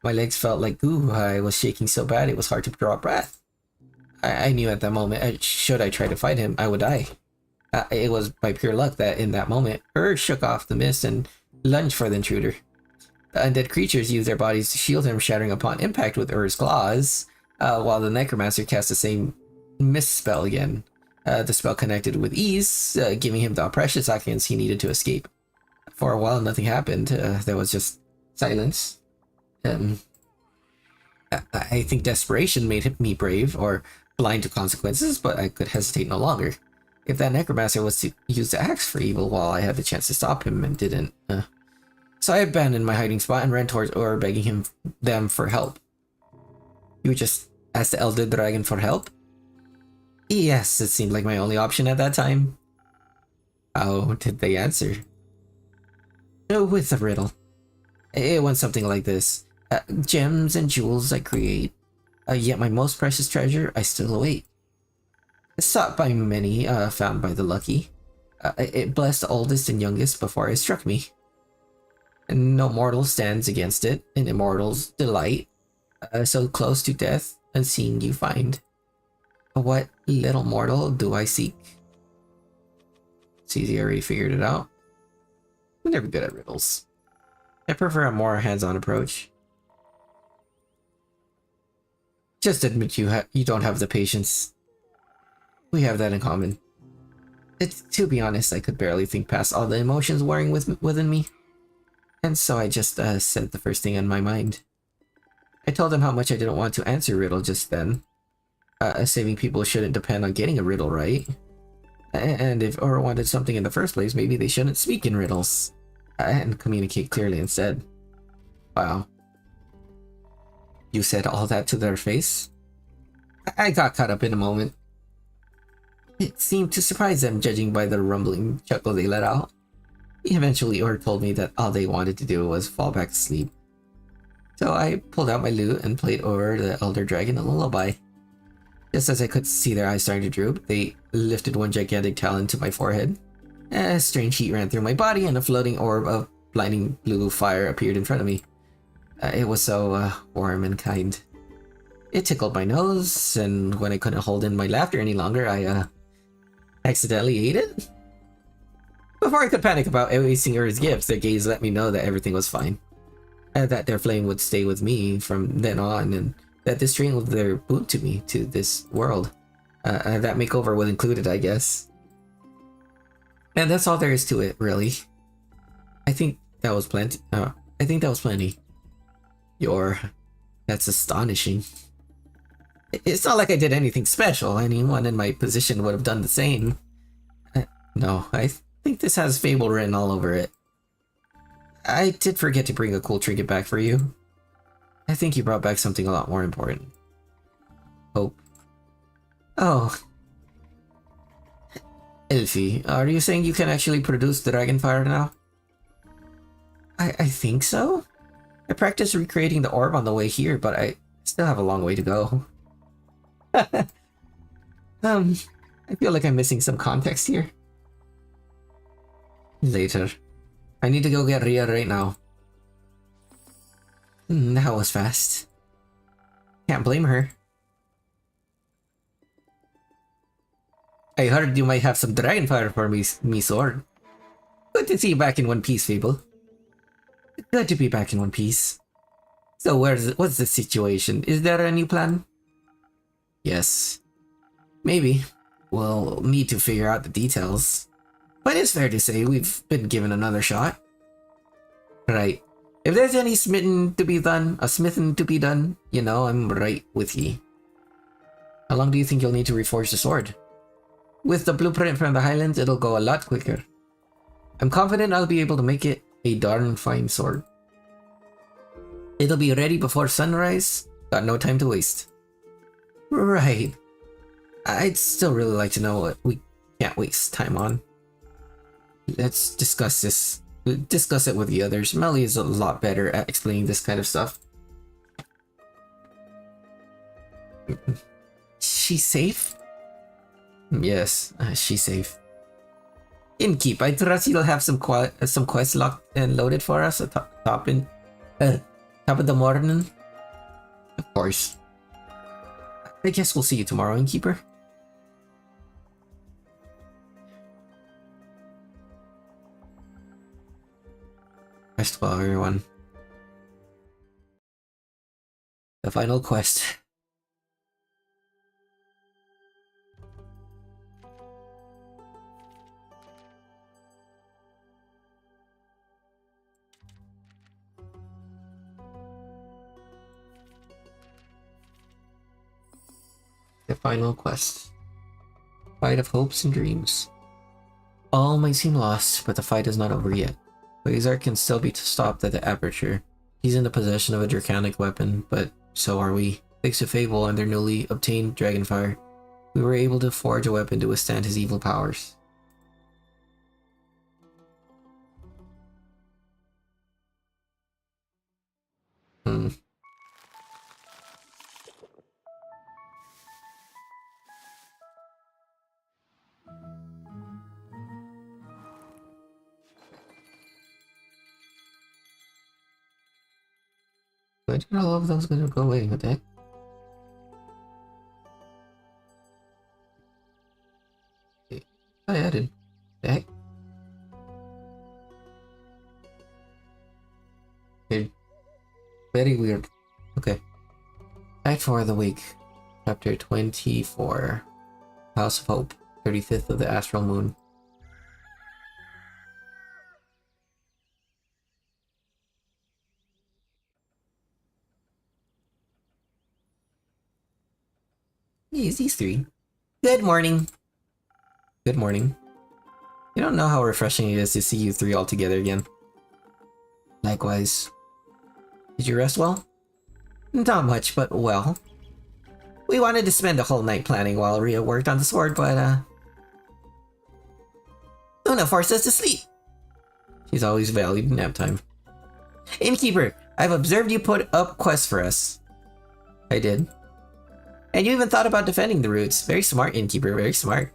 My legs felt like goo. I was shaking so bad it was hard to draw breath. I knew at that moment, should I try to fight him, I would die. It was by pure luck that in that moment, Ur shook off the mist and lunged for the intruder. The undead creatures used their bodies to shield him, shattering upon impact with Ur's claws, while the necromancer cast the same mist spell again. The spell connected with ease, giving him the precious seconds he needed to escape. For a while, nothing happened. There was just silence. I think desperation made me brave, or blind to consequences, but I could hesitate no longer. If that necromancer was to use the axe for evil while I had the chance to stop him and didn't, So I abandoned my hiding spot and ran towards Ur, begging them for help. You just asked the Elder Dragon for help? Yes, it seemed like my only option at that time. How did they answer? With a riddle. It went something like this. Gems and jewels I create, yet my most precious treasure I still await. Sought by many, found by the lucky. It blessed the oldest and youngest before it struck me. And no mortal stands against it, an immortal's delight. So close to death, and seeing you find. What little mortal do I seek? It's easy, I already figured it out. I'm never good at riddles. I prefer a more hands-on approach. Just admit you don't have the patience. We have that in common. To be honest, I could barely think past all the emotions warring within me. And so I just said the first thing on my mind. I told him how much I didn't want to answer riddle just then. Saving people shouldn't depend on getting a riddle right. And if Aura wanted something in the first place, maybe they shouldn't speak in riddles. And communicate clearly instead. Wow. You said all that to their face? I got caught up in a moment. It seemed to surprise them, judging by the rumbling chuckle they let out. Eventually, Or told me that all they wanted to do was fall back to sleep. So I pulled out my lute and played Or the Elder Dragon a lullaby. Just as I could see their eyes starting to droop, they lifted one gigantic talon to my forehead. A strange heat ran through my body, and a floating orb of blinding blue fire appeared in front of me. It was so warm and kind. It tickled my nose, and when I couldn't hold in my laughter any longer, I accidentally ate it? Before I could panic about wasting Ur's gifts, their gaze let me know that everything was fine. That their flame would stay with me from then on, and that this train was their boon to me, to this world. That makeover was included, I guess. And that's all there is to it, really. I think that was plenty. That's astonishing. It's not like I did anything special. Anyone in my position would have done the same. No, I think this has Fable written all over it. I did forget to bring a cool trinket back for you. I think you brought back something a lot more important. Hope. Oh. Elfie, are you saying you can actually produce dragonfire now? I think so? I practiced recreating the orb on the way here, but I still have a long way to go. I feel like I'm missing some context here. Later. I need to go get Ria right now. That was fast. Can't blame her. I heard you might have some dragonfire for me, sword. Good to see you back in one piece, Fable. Good to be back in one piece. So what's the situation? Is there a new plan? Yes. Maybe. We'll need to figure out the details. But it's fair to say we've been given another shot. Right. If there's any smitten to be done, you know, I'm right with ye. How long do you think you'll need to reforge the sword? With the blueprint from the Highlands, it'll go a lot quicker. I'm confident I'll be able to make it a darn fine sword. It'll be ready before sunrise. Got no time to waste. Right. I'd still really like to know what we can't waste time on. Let's discuss this. Discuss it with the others. Melly is a lot better at explaining this kind of stuff. She's safe? Yes, she's safe. Innkeep, I trust you'll have some quests locked and loaded for us at top of the morning. Of course. I guess we'll see you tomorrow, Innkeeper. Rest well, everyone. The final quest. The final quest. Fight of hopes and dreams. All might seem lost, but the fight is not over yet. Quasar can still be stopped at the aperture. He's in the possession of a draconic weapon, but so are we. Thanks to Fable and their newly obtained dragonfire, we were able to forge a weapon to withstand his evil powers. Why did all of those gonna go away? What the heck? Okay. I added. The heck? Okay. Very weird. Okay. Act 4 of the week. Chapter 24. House of Hope. 35th of the Astral Moon. Yes, these three. Good morning. Good morning. You don't know how refreshing it is to see you three all together again. Likewise. Did you rest well? Not much, but well. We wanted to spend a whole night planning while Rhea worked on the sword, but Una forced us to sleep. She's always valued nap time. Innkeeper, I've observed you put up quests for us. I did. And you even thought about defending the routes. Very smart, Innkeeper, very smart.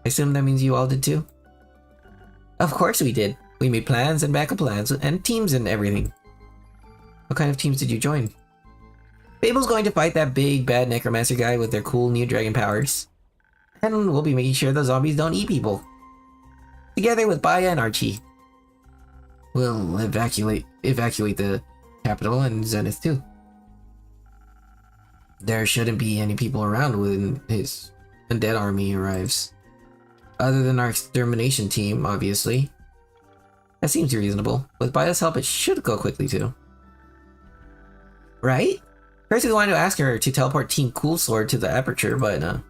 I assume that means you all did too? Of course we did. We made plans and backup plans and teams and everything. What kind of teams did you join? Fable's going to fight that big bad necromancer guy with their cool new dragon powers. And we'll be making sure the zombies don't eat people. Together with Baya and Archie. We'll evacuate the capital and Zenith too. There shouldn't be any people around when his undead army arrives. Other than our extermination team, obviously. That seems reasonable. With Baya's help, it should go quickly too. Right? First we wanted to ask her to teleport Team Coolsword to the aperture, but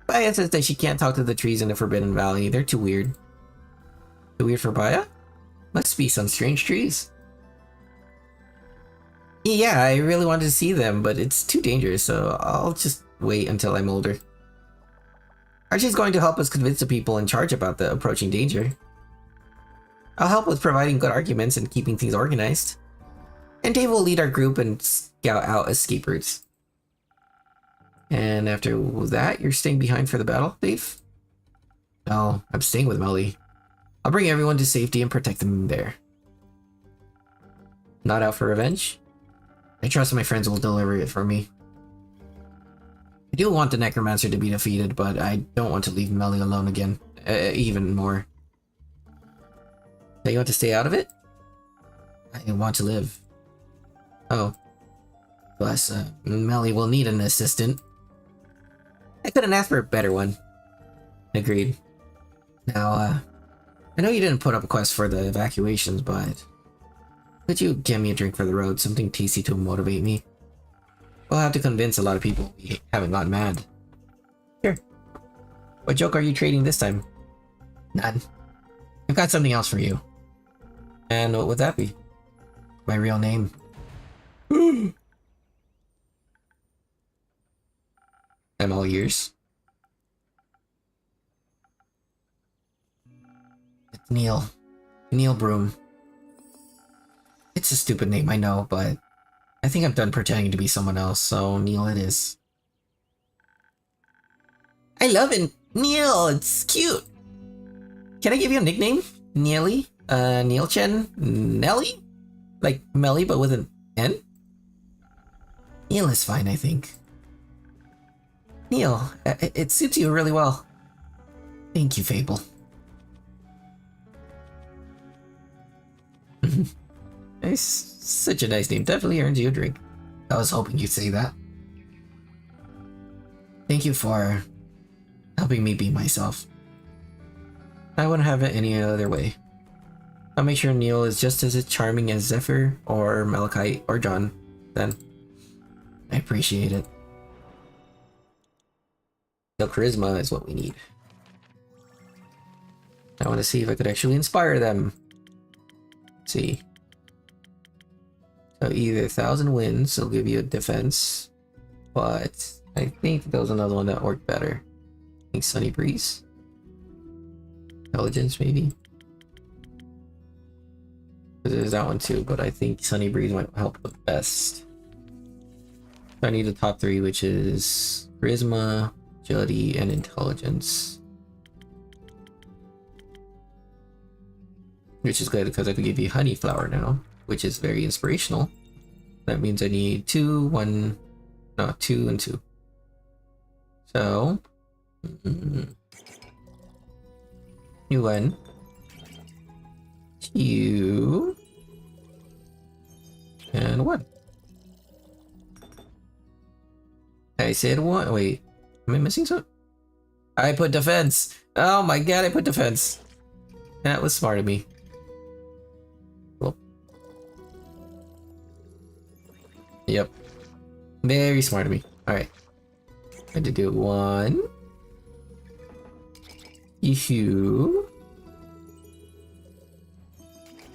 Baya says that she can't talk to the trees in the Forbidden Valley. They're too weird. Too weird for Baya? Must be some strange trees. Yeah, I really wanted to see them, but it's too dangerous, so I'll just wait until I'm older. Archie's going to help us convince the people in charge about the approaching danger. I'll help with providing good arguments and keeping things organized. And Dave will lead our group and scout out escape routes. And after that, you're staying behind for the battle, Dave? No, I'm staying with Melly. I'll bring everyone to safety and protect them there. Not out for revenge? I trust my friends will deliver it for me. I do want the Necromancer to be defeated, but I don't want to leave Melly alone again. Even more. So you want to stay out of it? I want to live. Oh. Plus, Melly will need an assistant. I couldn't ask for a better one. Agreed. Now, I know you didn't put up a quest for the evacuations, but could you get me a drink for the road? Something tasty to motivate me? We'll have to convince a lot of people we haven't gone mad. Sure. What joke are you trading this time? None. I've got something else for you. And what would that be? My real name. I'm all ears. It's Neil. Neil Broom. It's a stupid name, I know, but I think I'm done pretending to be someone else, so Neil it is. I love it! Neil! It's cute! Can I give you a nickname? Neely? Neilchen? Nelly? Like Melly, but with an N? Neil is fine, I think. Neil, it suits you really well. Thank you, Fable. It's such a nice name. Definitely earns you a drink. I was hoping you'd say that. Thank you for helping me be myself. I wouldn't have it any other way. I'll make sure Neil is just as charming as Zephyr or Malachite or John. Then I appreciate it. So charisma is what we need. I want to see if I could actually inspire them. Let's see. So either 1,000 wins will give you a defense, but I think there was another one that worked better. I think Sunny Breeze. Intelligence, maybe. There's that one too, but I think Sunny Breeze might help the best. I need a top 3, which is Charisma, Agility, and Intelligence. Which is good because I could give you Honey Flower now, which is very inspirational. That means I need 2, 1, no, 2 and 2. So, UN, 2, and 1. I said 1. Wait, am I missing something? I put defense. Oh my god, I put defense. That was smart of me. Cool. Yep. Very smart of me. Alright. I had to do 1. 2.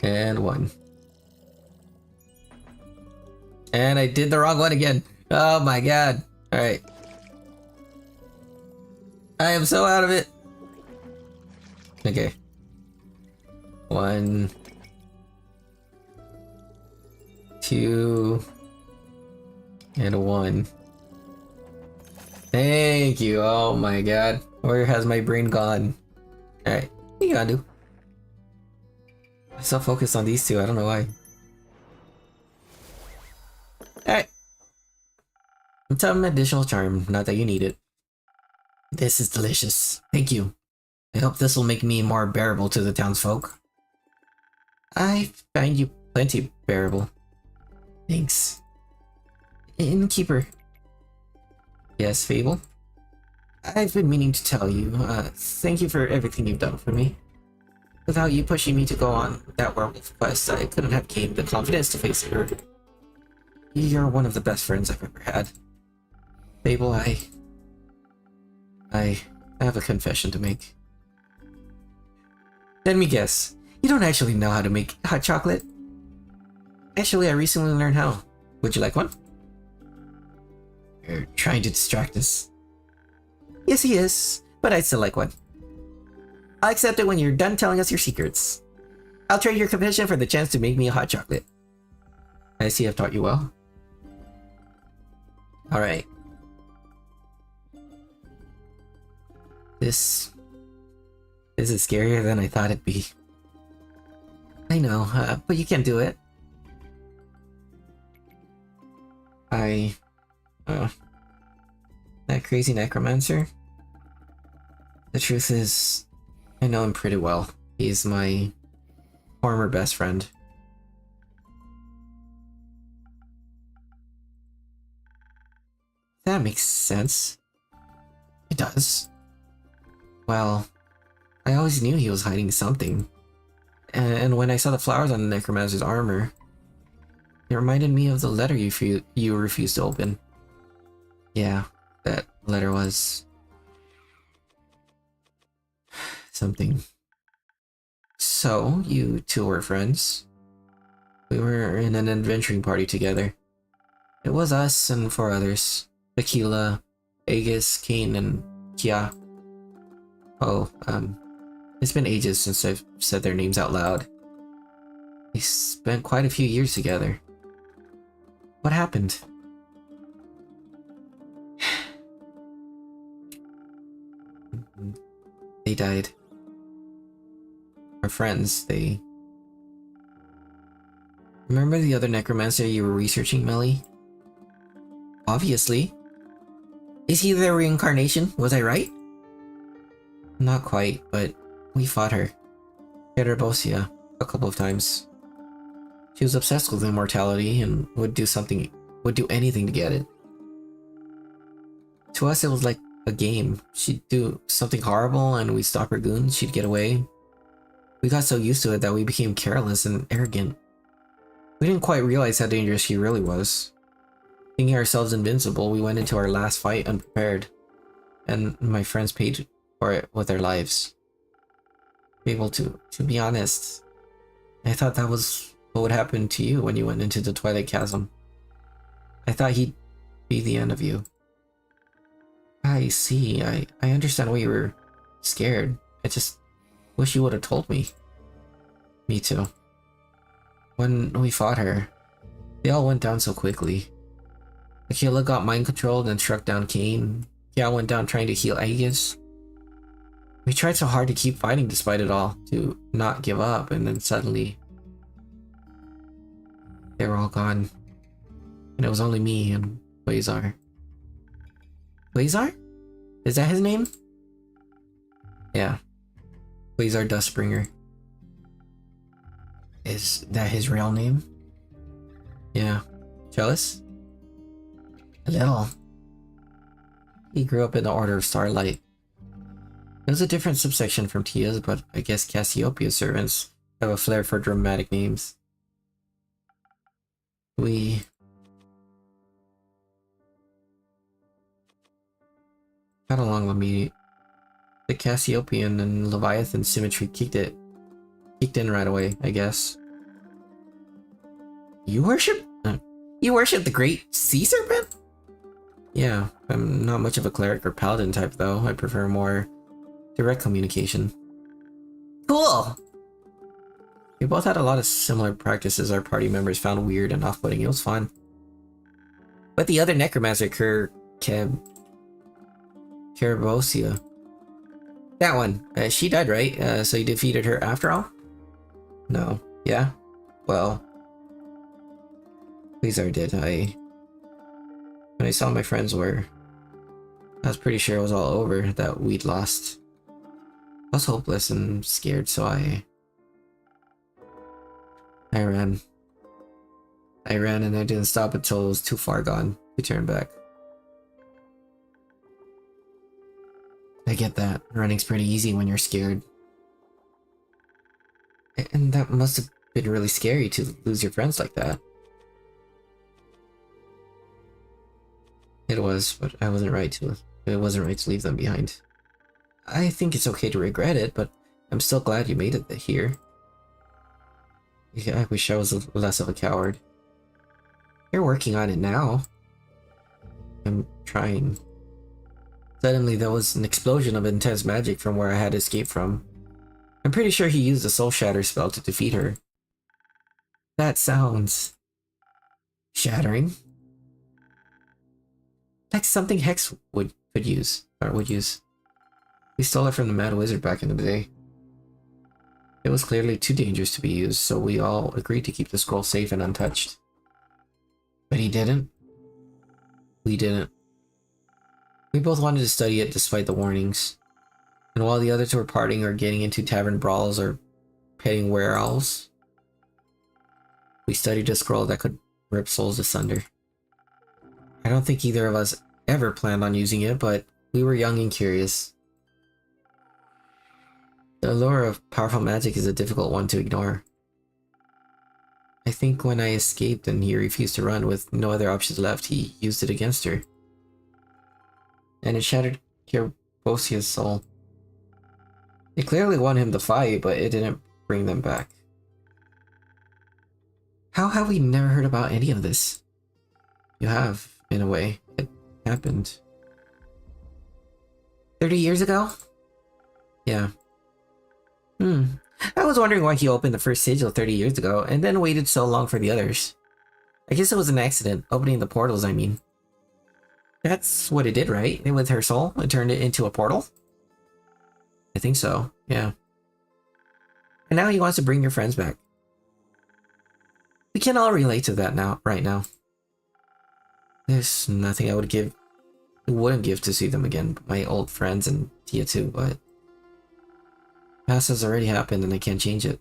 And 1. And I did the wrong one again. Oh my god. Alright. I am so out of it. Okay. 1, 2, and 1. Thank you. Oh my god. Where has my brain gone? Alright. What you gotta do? I'm so focused on these two. I don't know why. Alright. Some additional charm. Not that you need it. This is delicious. Thank you. I hope this will make me more bearable to the townsfolk. I find you plenty bearable. Thanks. Innkeeper. Yes, Fable? I've been meaning to tell you, thank you for everything you've done for me. Without you pushing me to go on that werewolf quest, I couldn't have gained the confidence to face her. You're one of the best friends I've ever had. Fable, I have a confession to make. Let me guess. You don't actually know how to make hot chocolate? Actually, I recently learned how. Would you like one? You're trying to distract us. Yes, he is, but I'd still like one. I'll accept it when you're done telling us your secrets. I'll trade your confession for the chance to make me a hot chocolate. I see I've taught you well. Alright. This is scarier than I thought it'd be. I know, but you can do it. That crazy necromancer? The truth is, I know him pretty well. He's my former best friend. That makes sense. It does. Well, I always knew he was hiding something. And when I saw the flowers on the necromancer's armor, it reminded me of the letter you refused to open. Yeah, that letter was something. So, you two were friends. We were in an adventuring party together. It was us and 4 others. Tequila, Aegis, Kane, and Kia. Oh, it's been ages since I've said their names out loud. We spent quite a few years together. What happened? They died. Our friends, they... Remember the other necromancer you were researching, Melly? Obviously. Is he their reincarnation? Was I right? Not quite, but we fought her. Terrabosia, a couple of times. She was obsessed with immortality and would do anything to get it. To us, it was like a game. She'd do something horrible and we'd stop her goons, she'd get away. We got so used to it that we became careless and arrogant. We didn't quite realize how dangerous she really was. Thinking ourselves invincible, we went into our last fight unprepared. And my friends paid for it with their lives. Able to be honest, I thought that was what would happen to you when you went into the Twilight Chasm. I thought he'd be the end of you. I see. I understand why you were scared. I just wish you would have told me. Me too. When we fought her, they all went down so quickly. Akila got mind controlled and struck down Kane. Kia went down trying to heal Aegis. We tried so hard to keep fighting despite it all, to not give up, and then suddenly they were all gone. And it was only me and Quasar. Quasar? Is that his name? Yeah. Quasar Dustbringer. Is that his real name? Yeah. Jealous? A little. He grew up in the Order of Starlight. It was a different subsection from Tia's, but I guess Cassiopeia's servants have a flair for dramatic names. We got along immediately. The Cassiopeian and Leviathan symmetry kicked in right away, I guess. You worship? You worship the Great Sea Serpent? Yeah, I'm not much of a cleric or paladin type though. I prefer more direct communication. Cool! We both had a lot of similar practices our party members found weird and off-putting. It was fun. But the other necromancer, Carabosia. That one. She died, right? So you defeated her after all? No. Yeah? Well... Quasar did. When I saw my friends were... I was pretty sure it was all over, that we'd lost. I was hopeless and scared, so I ran. I ran and I didn't stop until it was too far gone to turn back. I get that. Running's pretty easy when you're scared. And that must have been really scary to lose your friends like that. It was, but I wasn't right to. It wasn't right to leave them behind. I think it's okay to regret it, but I'm still glad you made it here. Yeah, I wish I was less of a coward. You're working on it now. I'm trying. Suddenly there was an explosion of intense magic from where I had escaped from. I'm pretty sure he used a soul shatter spell to defeat her. That sounds... shattering? Like something Hex would use. We stole it from the Mad Wizard back in the day. It was clearly too dangerous to be used, so we all agreed to keep the scroll safe and untouched. But he didn't. We didn't. We both wanted to study it despite the warnings. And while the others were partying or getting into tavern brawls or petting were-owls, we studied a scroll that could rip souls asunder. I don't think either of us ever planned on using it, but we were young and curious. The allure of powerful magic is a difficult one to ignore. I think when I escaped and he refused to run with no other options left, he used it against her. And it shattered Kirbosia's soul. It clearly won him the fight, but it didn't bring them back. How have we never heard about any of this? You have, in a way. It happened. 30 years ago? Yeah. I was wondering why he opened the first sigil 30 years ago, and then waited so long for the others. I guess it was an accident, opening the portals, I mean. That's what it did, right? With her soul, it turned it into a portal? I think so, yeah. And now he wants to bring your friends back. We can all relate to that now, right now. There's nothing I wouldn't give to see them again, my old friends and Tia too, but... past has already happened and I can't change it,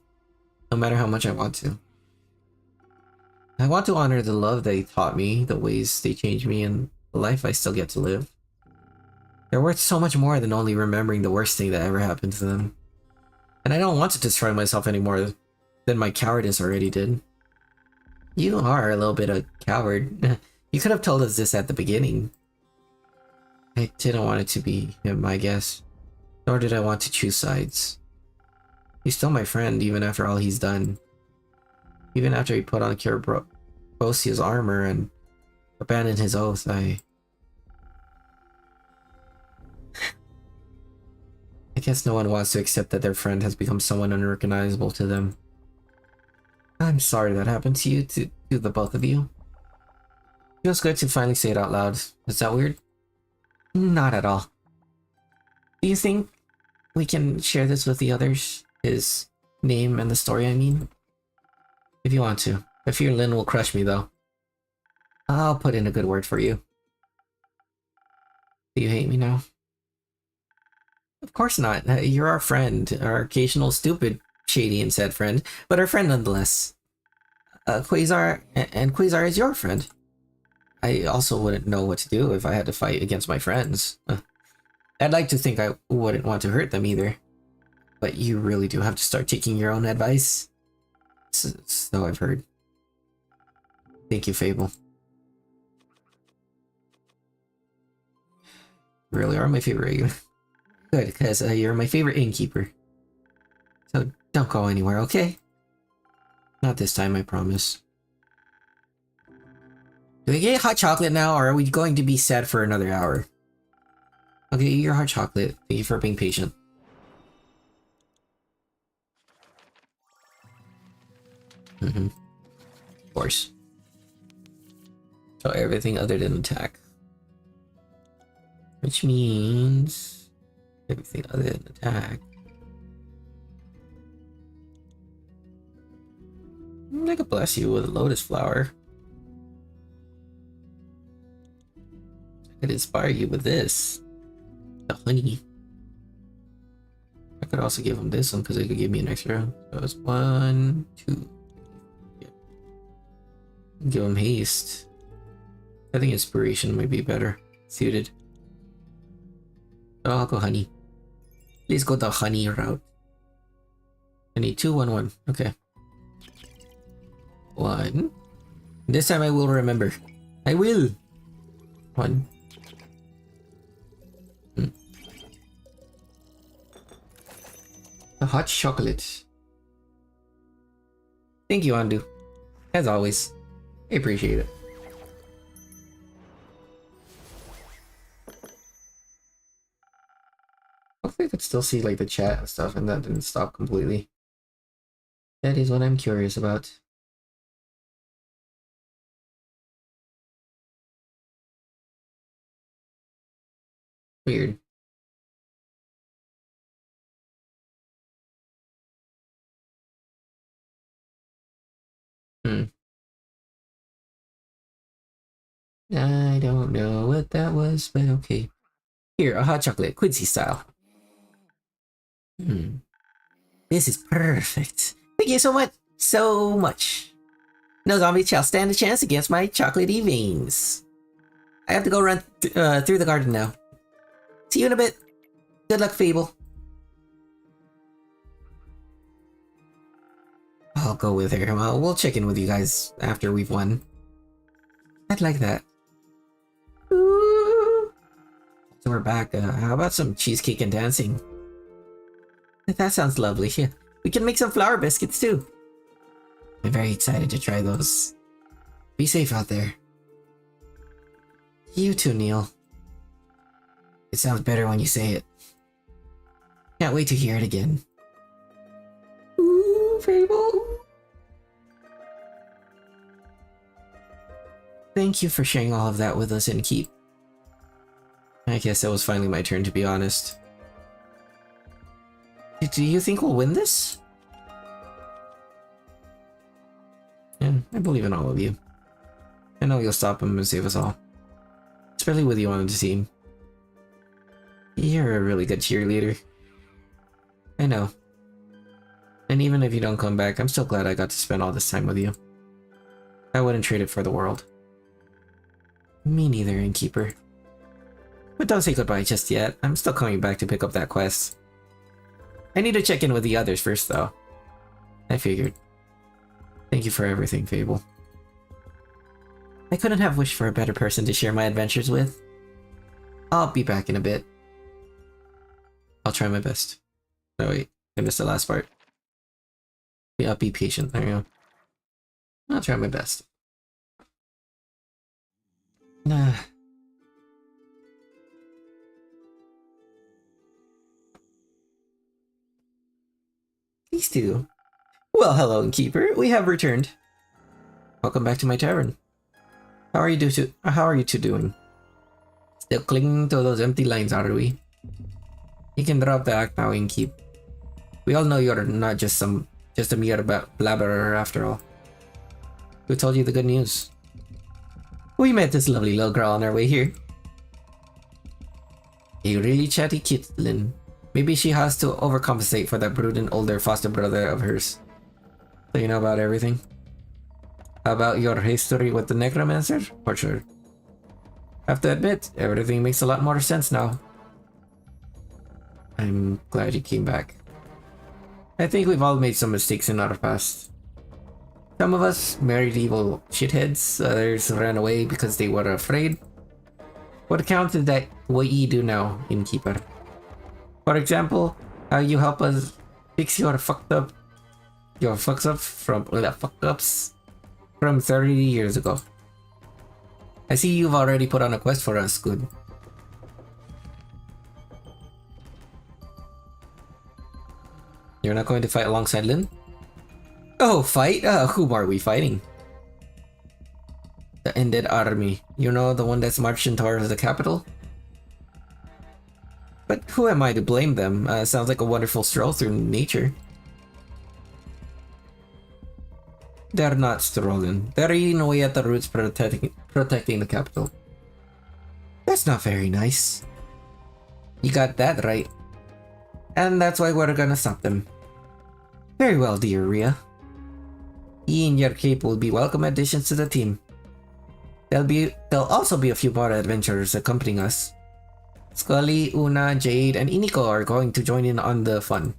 no matter how much I want to. I want to honor the love they taught me, the ways they changed me, and the life I still get to live. They're worth so much more than only remembering the worst thing that ever happened to them. And I don't want to destroy myself any more than my cowardice already did. You are a little bit a coward. You could have told us this at the beginning. I didn't want it to be him, I guess. Nor did I want to choose sides. He's still my friend, even after all he's done. Even after he put on Kirbosia's armor and abandoned his oath, I guess no one wants to accept that their friend has become someone unrecognizable to them. I'm sorry that happened to you, to the both of you. Feels good to finally say it out loud. Is that weird? Not at all. Do you think we can share this with the others? His name and the story, I mean? If you want to. I fear Lynn will crush me, though. I'll put in a good word for you. Do you hate me now? Of course not. You're our friend. Our occasional stupid, shady, and sad friend, but our friend nonetheless. Quasar, and Quasar is your friend. I also wouldn't know what to do if I had to fight against my friends. I'd like to think I wouldn't want to hurt them either. But you really do have to start taking your own advice. So I've heard. Thank you, Fable. You really are my favorite. Good, because you're my favorite innkeeper. So don't go anywhere, okay? Not this time, I promise. Do we get hot chocolate now, or are we going to be sad for another hour? Okay, eat your hot chocolate. Thank you for being patient. Of course. So everything other than attack. Which means... everything other than attack. I could bless you with a lotus flower. I could inspire you with this. The honey. I could also give him this one because it could give me an extra. So it's 1, 2. Yeah. Give him haste. I think inspiration might be better suited. Oh, I'll go honey. Please go the honey route. I need 2, 1, 1. Okay. 1. This time I will remember. I will. 1. The hot chocolate. Thank you, Andu. As always. I appreciate it. Hopefully I could still see like the chat and stuff and that didn't stop completely. That is what I'm curious about. Weird. I don't know what that was, but okay. Here, a hot chocolate, Quincy style. This is perfect. Thank you so much. So much. No zombie shall stand a chance against my chocolatey veins. I have to go run through the garden now. See you in a bit. Good luck, Fable. I'll go with her. Well, we'll check in with you guys after we've won. I'd like that. Ooh. So we're back. How about some cheesecake and dancing? That sounds lovely. Yeah. We can make some flour biscuits too. I'm very excited to try those. Be safe out there. You too, Neil. It sounds better when you say it. Can't wait to hear it again. Ooh, Fable. Thank you for sharing all of that with us, Innkeep. I guess it was finally my turn, to be honest. Do you think we'll win this? Yeah, I believe in all of you. I know you'll stop him and save us all. Especially with you on the team. You're a really good cheerleader. I know. And even if you don't come back, I'm still glad I got to spend all this time with you. I wouldn't trade it for the world. Me neither, Innkeeper. But don't say goodbye just yet. I'm still coming back to pick up that quest. I need to check in with the others first, though. I figured. Thank you for everything, Fable. I couldn't have wished for a better person to share my adventures with. I'll be back in a bit. I'll try my best. Oh wait, I missed the last part. Yeah, be patient. There you go. I'll try my best. Nah. These two. Well, hello, Keeper. We have returned. Welcome back to my tavern. How are you two doing? Still clinging to those empty lines, are we? You can drop the act now, Innkeep. We all know you're not just a mere blabberer after all. Who told you the good news? We met this lovely little girl on our way here. A really chatty kitten. Maybe she has to overcompensate for that brooding older foster brother of hers. So you know about everything? About your history with the necromancer? For sure. Have to admit, everything makes a lot more sense now. I'm glad you came back. I think we've all made some mistakes in our past. Some of us married evil shitheads, others ran away because they were afraid. What counts is that what you do now, Innkeeper. For example, how you help us fix your fucks ups from 30 years ago. I see you've already put on a quest for us, good. You're not going to fight alongside Lin? Oh, fight? Whom are we fighting? The Undead Army. You know, the one that's marching towards the capital? But who am I to blame them? Sounds like a wonderful stroll through nature. They're not strolling. They're eating away at the roots protecting the capital. That's not very nice. You got that right. And that's why we're gonna stop them. Very well, dear Rhea. You and your cape will be welcome additions to the team. There'll also be a few more adventurers accompanying us. Scully, Una, Jade, and Iniko are going to join in on the fun.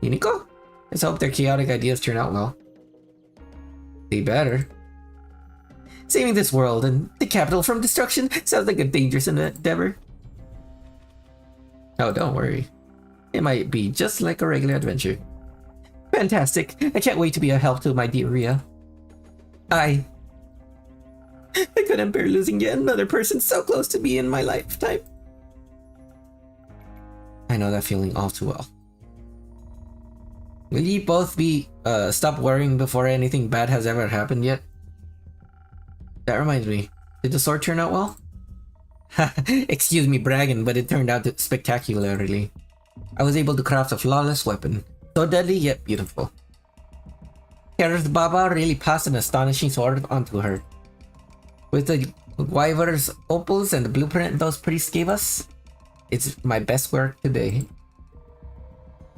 Iniko? Let's hope their chaotic ideas turn out well. They better. Saving this world and the capital from destruction sounds like a dangerous endeavor. Oh, don't worry. It might be just like a regular adventure. Fantastic! I can't wait to be a help to my dear Rhea. I couldn't bear losing yet another person so close to me in my lifetime. I know that feeling all too well. Will you both stop worrying before anything bad has ever happened yet? That reminds me, did the sword turn out well? Excuse me bragging, but it turned out spectacularly. I was able to craft a flawless weapon, so deadly yet beautiful. Kara's Baba really passed an astonishing sword onto her. With the Wyver's opals and the blueprint those priests gave us, it's my best work today.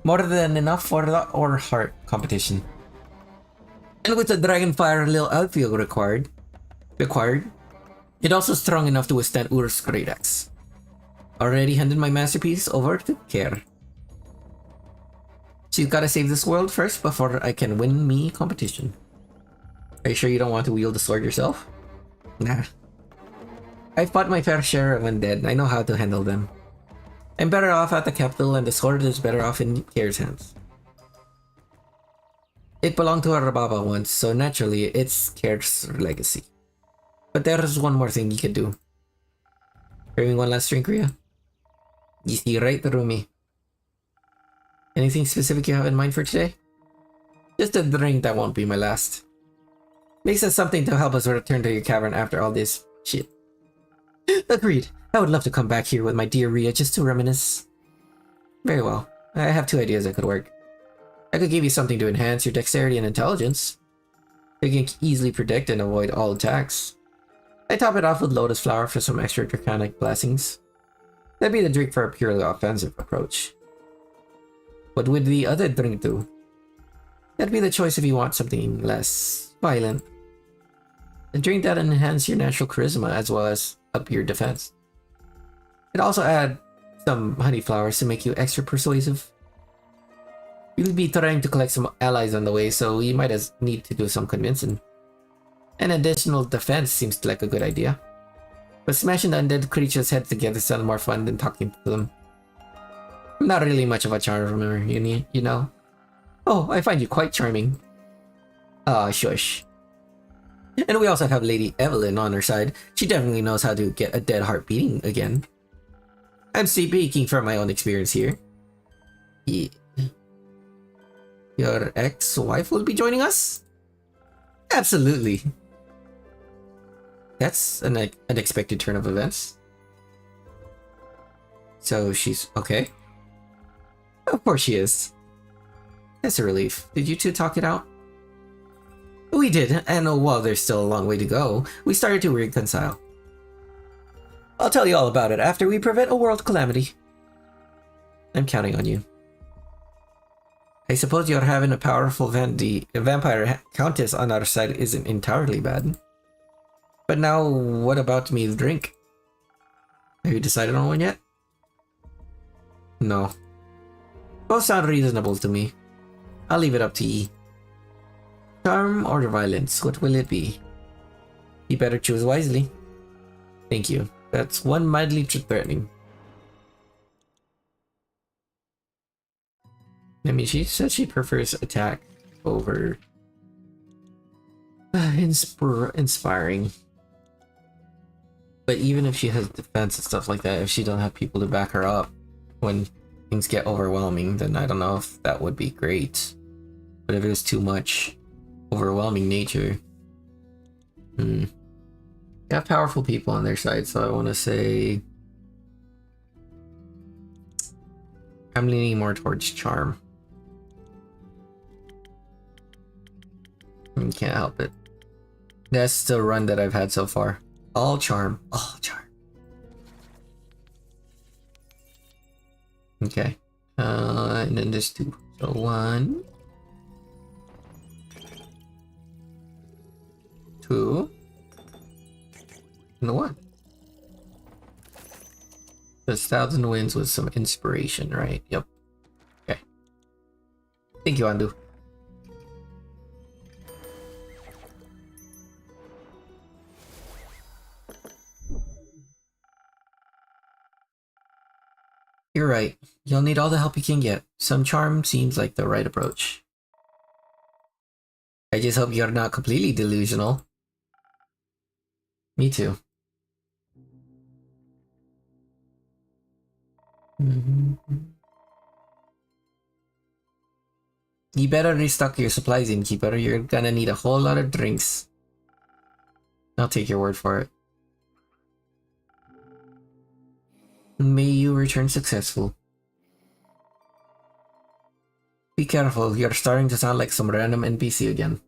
More than enough for the or heart competition. And with the Dragonfire Lil outfield required, it also strong enough to withstand Ur's great axe. Already handed my masterpiece over to Care. She's gotta save this world first before I can win me competition. Are you sure you don't want to wield the sword yourself? Nah. I've fought my fair share of undead. I know how to handle them. I'm better off at the capital and the sword is better off in Care's hands. It belonged to our Baba once, so naturally it's Care's legacy. But there's one more thing you can do. Craving one last drink, Rhea? You see right through me. Anything specific you have in mind for today? Just a drink that won't be my last. Makes it something to help us return to your cavern after all this shit. Agreed. I would love to come back here with my dear Rhea just to reminisce. Very well. I have two ideas that could work. I could give you something to enhance your dexterity and intelligence. You can easily predict and avoid all attacks. I top it off with lotus flower for some extra draconic blessings. That'd be the drink for a purely offensive approach. What would the other drink do? That'd be the choice if you want something less violent. A drink that enhances your natural charisma as well as up your defense. It also add some honey flowers to make you extra persuasive. You'll be trying to collect some allies on the way, so you might need to do some convincing. An additional defense seems like a good idea. But smashing the undead creatures' heads together sounds more fun than talking to them. I'm not really much of a charmer, you know. Oh, I find you quite charming. Ah, shush. And we also have Lady Evelyn on her side. She definitely knows how to get a dead heart beating again. I'm speaking from my own experience here. Yeah. Your ex-wife will be joining us? Absolutely. That's an unexpected turn of events. So she's okay? Of course she is. That's a relief. Did you two talk it out? We did, and while there's still a long way to go, we started to reconcile. I'll tell you all about it after we prevent a world calamity. I'm counting on you. I suppose you're having a powerful vampire countess on our side isn't entirely bad. But now, what about me, the drink? Have you decided on one yet? No. Both sound reasonable to me. I'll leave it up to ye. Charm or violence, what will it be? You better choose wisely. Thank you. That's one mildly threatening. I mean, she said she prefers attack over inspiring. But even if she has defense and stuff like that, if she don't have people to back her up when things get overwhelming, then I don't know if that would be great. But if it was too much overwhelming nature, got powerful people on their side, so I want to say I'm leaning more towards charm. Can't help it. That's the run that I've had so far. All charm. All charm. Okay. And then there's two. So 1, 2, and 1. There's 1,000 wins with some inspiration, right? Yep. Okay. Thank you, Andu. You're right. You'll need all the help you can get. Some charm seems like the right approach. I just hope you're not completely delusional. Me too. You better restock your supplies, innkeeper. You're gonna need a whole lot of drinks. I'll take your word for it. May you return successful. Be careful, you're starting to sound like some random NPC again.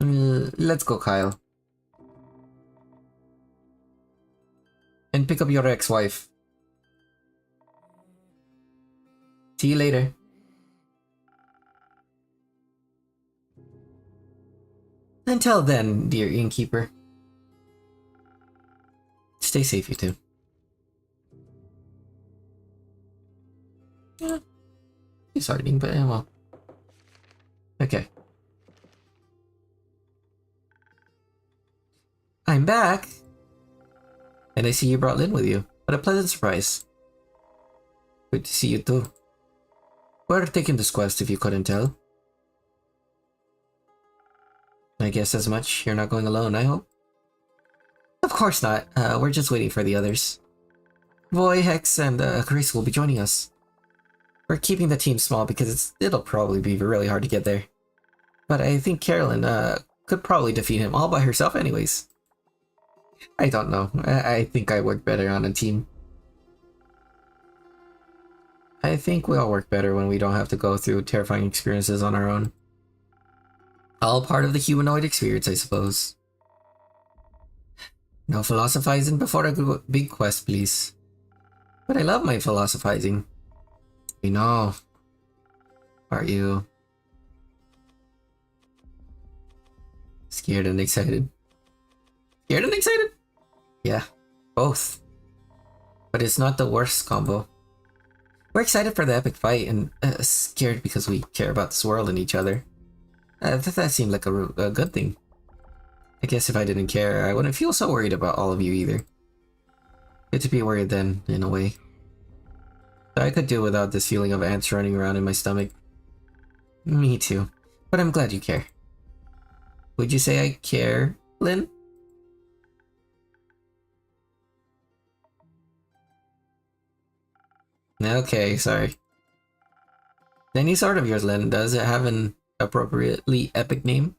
Let's go, Kyle. And pick up your ex-wife. See you later. Until then, dear innkeeper. Stay safe, you two. Yeah. Disheartening, but well. Okay. I'm back! And I see you brought Lynn with you. What a pleasant surprise. Good to see you too. We're taking this quest if you couldn't tell. I guess as much. You're not going alone, I hope? Of course not. We're just waiting for the others. Voy, Hex, and Grace will be joining us. We're keeping the team small because it'll probably be really hard to get there. But I think Carolyn could probably defeat him all by herself anyways. I don't know. I think I work better on a team. I think we all work better when we don't have to go through terrifying experiences on our own. All part of the humanoid experience, I suppose. No philosophizing before a big quest, please. But I love my philosophizing. We know. Are you scared and excited? Scared and excited? Yeah, both. But it's not the worst combo. We're excited for the epic fight and scared because we care about this world and each other. That seemed like a good thing. I guess if I didn't care, I wouldn't feel so worried about all of you either. Good to be worried then, in a way. But I could do without this feeling of ants running around in my stomach. Me too. But I'm glad you care. Would you say I care, Lynn? Okay, sorry. Any sort of yours, Lynn, does it have an appropriately epic name?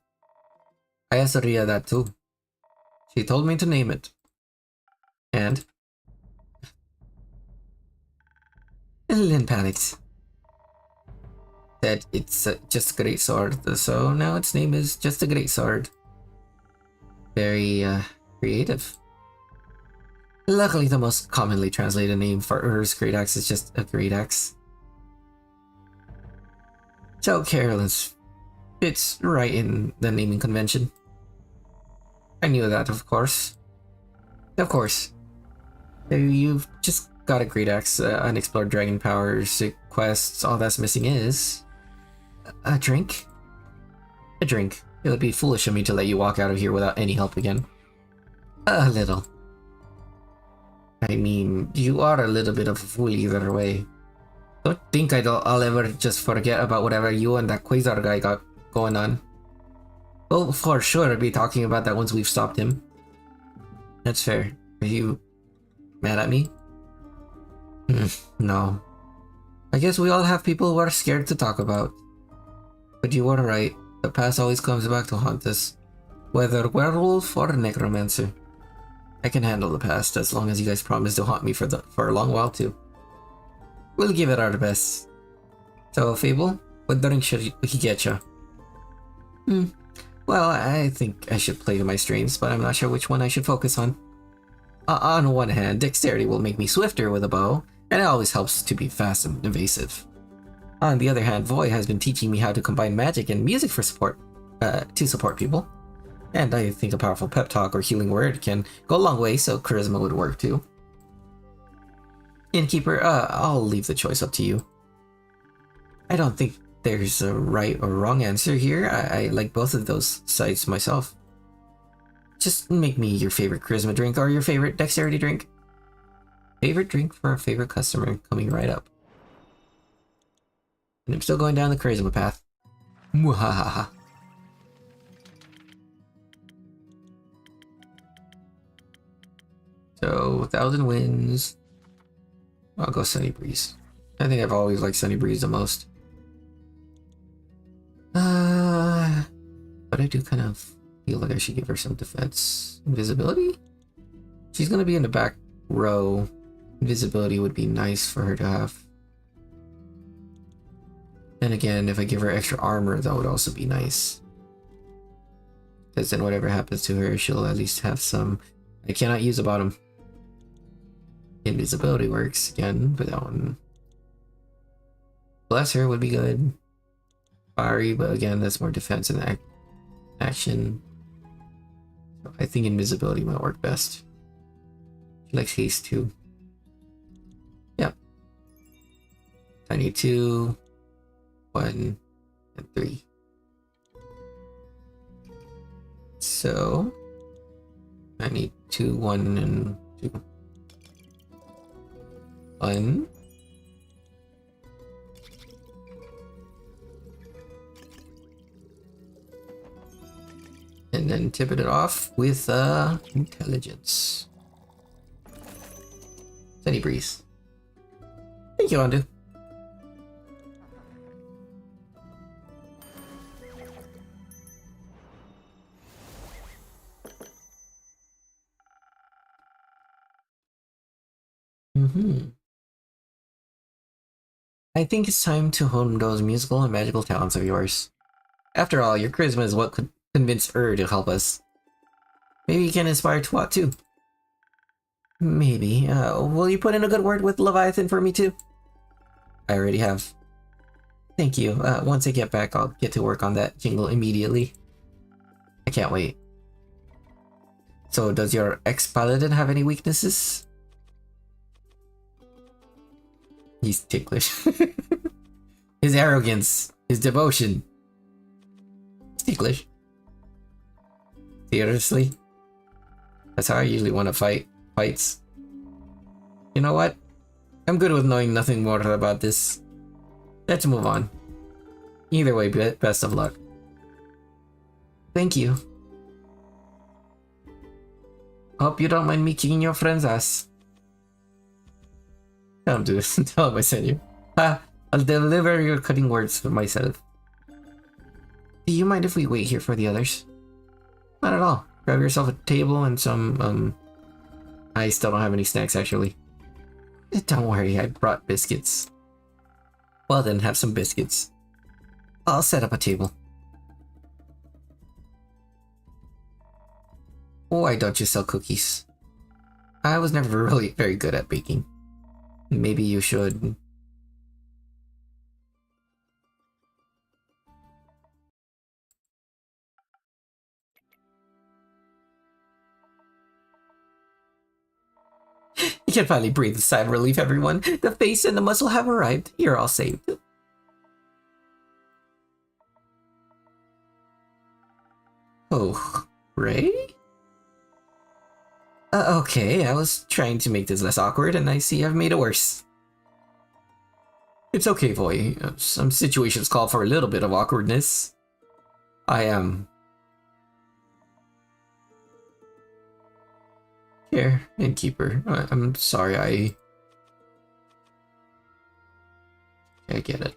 I asked Ria that too. She told me to name it. And? Lynn panicked. Said it's just a great sword, so now its name is just a great sword. Very creative. Luckily, the most commonly translated name for Ur's great axe is just a great axe. So careless fits right in the naming convention. I knew that, of course. Of course. You've just got a great axe, unexplored dragon powers, quests. All that's missing is a drink. A drink. It would be foolish of me to let you walk out of here without any help again. A little. I mean, you are a little bit of a fool either way. Don't think I'll ever just forget about whatever you and that Quasar guy got going on. Well, for sure, I'll be talking about that once we've stopped him. That's fair. Are you mad at me? No. I guess we all have people who are scared to talk about. But you were right. The past always comes back to haunt us. Whether werewolf or necromancer. I can handle the past as long as you guys promise to haunt me for a long while too. We'll give it our best. So, Fable, what drink should we get you? Well, I think I should play to my strengths, but I'm not sure which one I should focus on. On one hand, dexterity will make me swifter with a bow, and it always helps to be fast and evasive. On the other hand, Voy has been teaching me how to combine magic and music for support, to support people. And I think a powerful pep talk or healing word can go a long way, so charisma would work too. Innkeeper, I'll leave the choice up to you. I don't think there's a right or wrong answer here. I like both of those sides myself. Just make me your favorite charisma drink or your favorite dexterity drink. Favorite drink for a favorite customer, coming right up. And I'm still going down the charisma path. Mwahaha. So, 1,000 wins. I'll go Sunny Breeze. I think I've always liked Sunny Breeze the most. But I do kind of feel like I should give her some defense. Invisibility? She's gonna be in the back row. Invisibility would be nice for her to have. Then again, if I give her extra armor, that would also be nice. Because then whatever happens to her, she'll at least have some... I cannot use a bottom. Invisibility works again, but that one... Bless her would be good. Fiery, but again, that's more defense and action. So I think invisibility might work best. She likes haste too. Yep. I need 2, 1, and 3. So I need 2, 1, and 2. 1. And then tip it off with intelligence. Sunny Breeze. Thank you, Andu. I think it's time to hone those musical and magical talents of yours. After all, your charisma is what could convince to help us. Maybe you can inspire Twat too. Maybe. Will you put in a good word with Leviathan for me too? I already have. Thank you. Once I get back, I'll get to work on that jingle immediately. I can't wait. So, does your ex-paladin have any weaknesses? He's ticklish. His arrogance, his devotion. It's ticklish. Seriously? That's how I usually want to fight fights. You know what? I'm good with knowing nothing more about this. Let's move on. Either way, best of luck. Thank you. Hope you don't mind me kicking your friend's ass. Don't do this. Tell him I sent you. I'll deliver your cutting words for myself. Do you mind if we wait here for the others? Not at all. Grab yourself a table and some, I still don't have any snacks, actually. Don't worry, I brought biscuits. Well then, have some biscuits. I'll set up a table. Why don't you sell cookies? I was never really very good at baking. Maybe you should. You can finally breathe a sigh of relief, everyone. The face and the muscle have arrived. You're all saved. Oh, Ray? Okay, I was trying to make this less awkward, and I see I've made it worse. It's okay, Voy. Some situations call for a little bit of awkwardness. I am... Here, innkeeper. I'm sorry, I get it.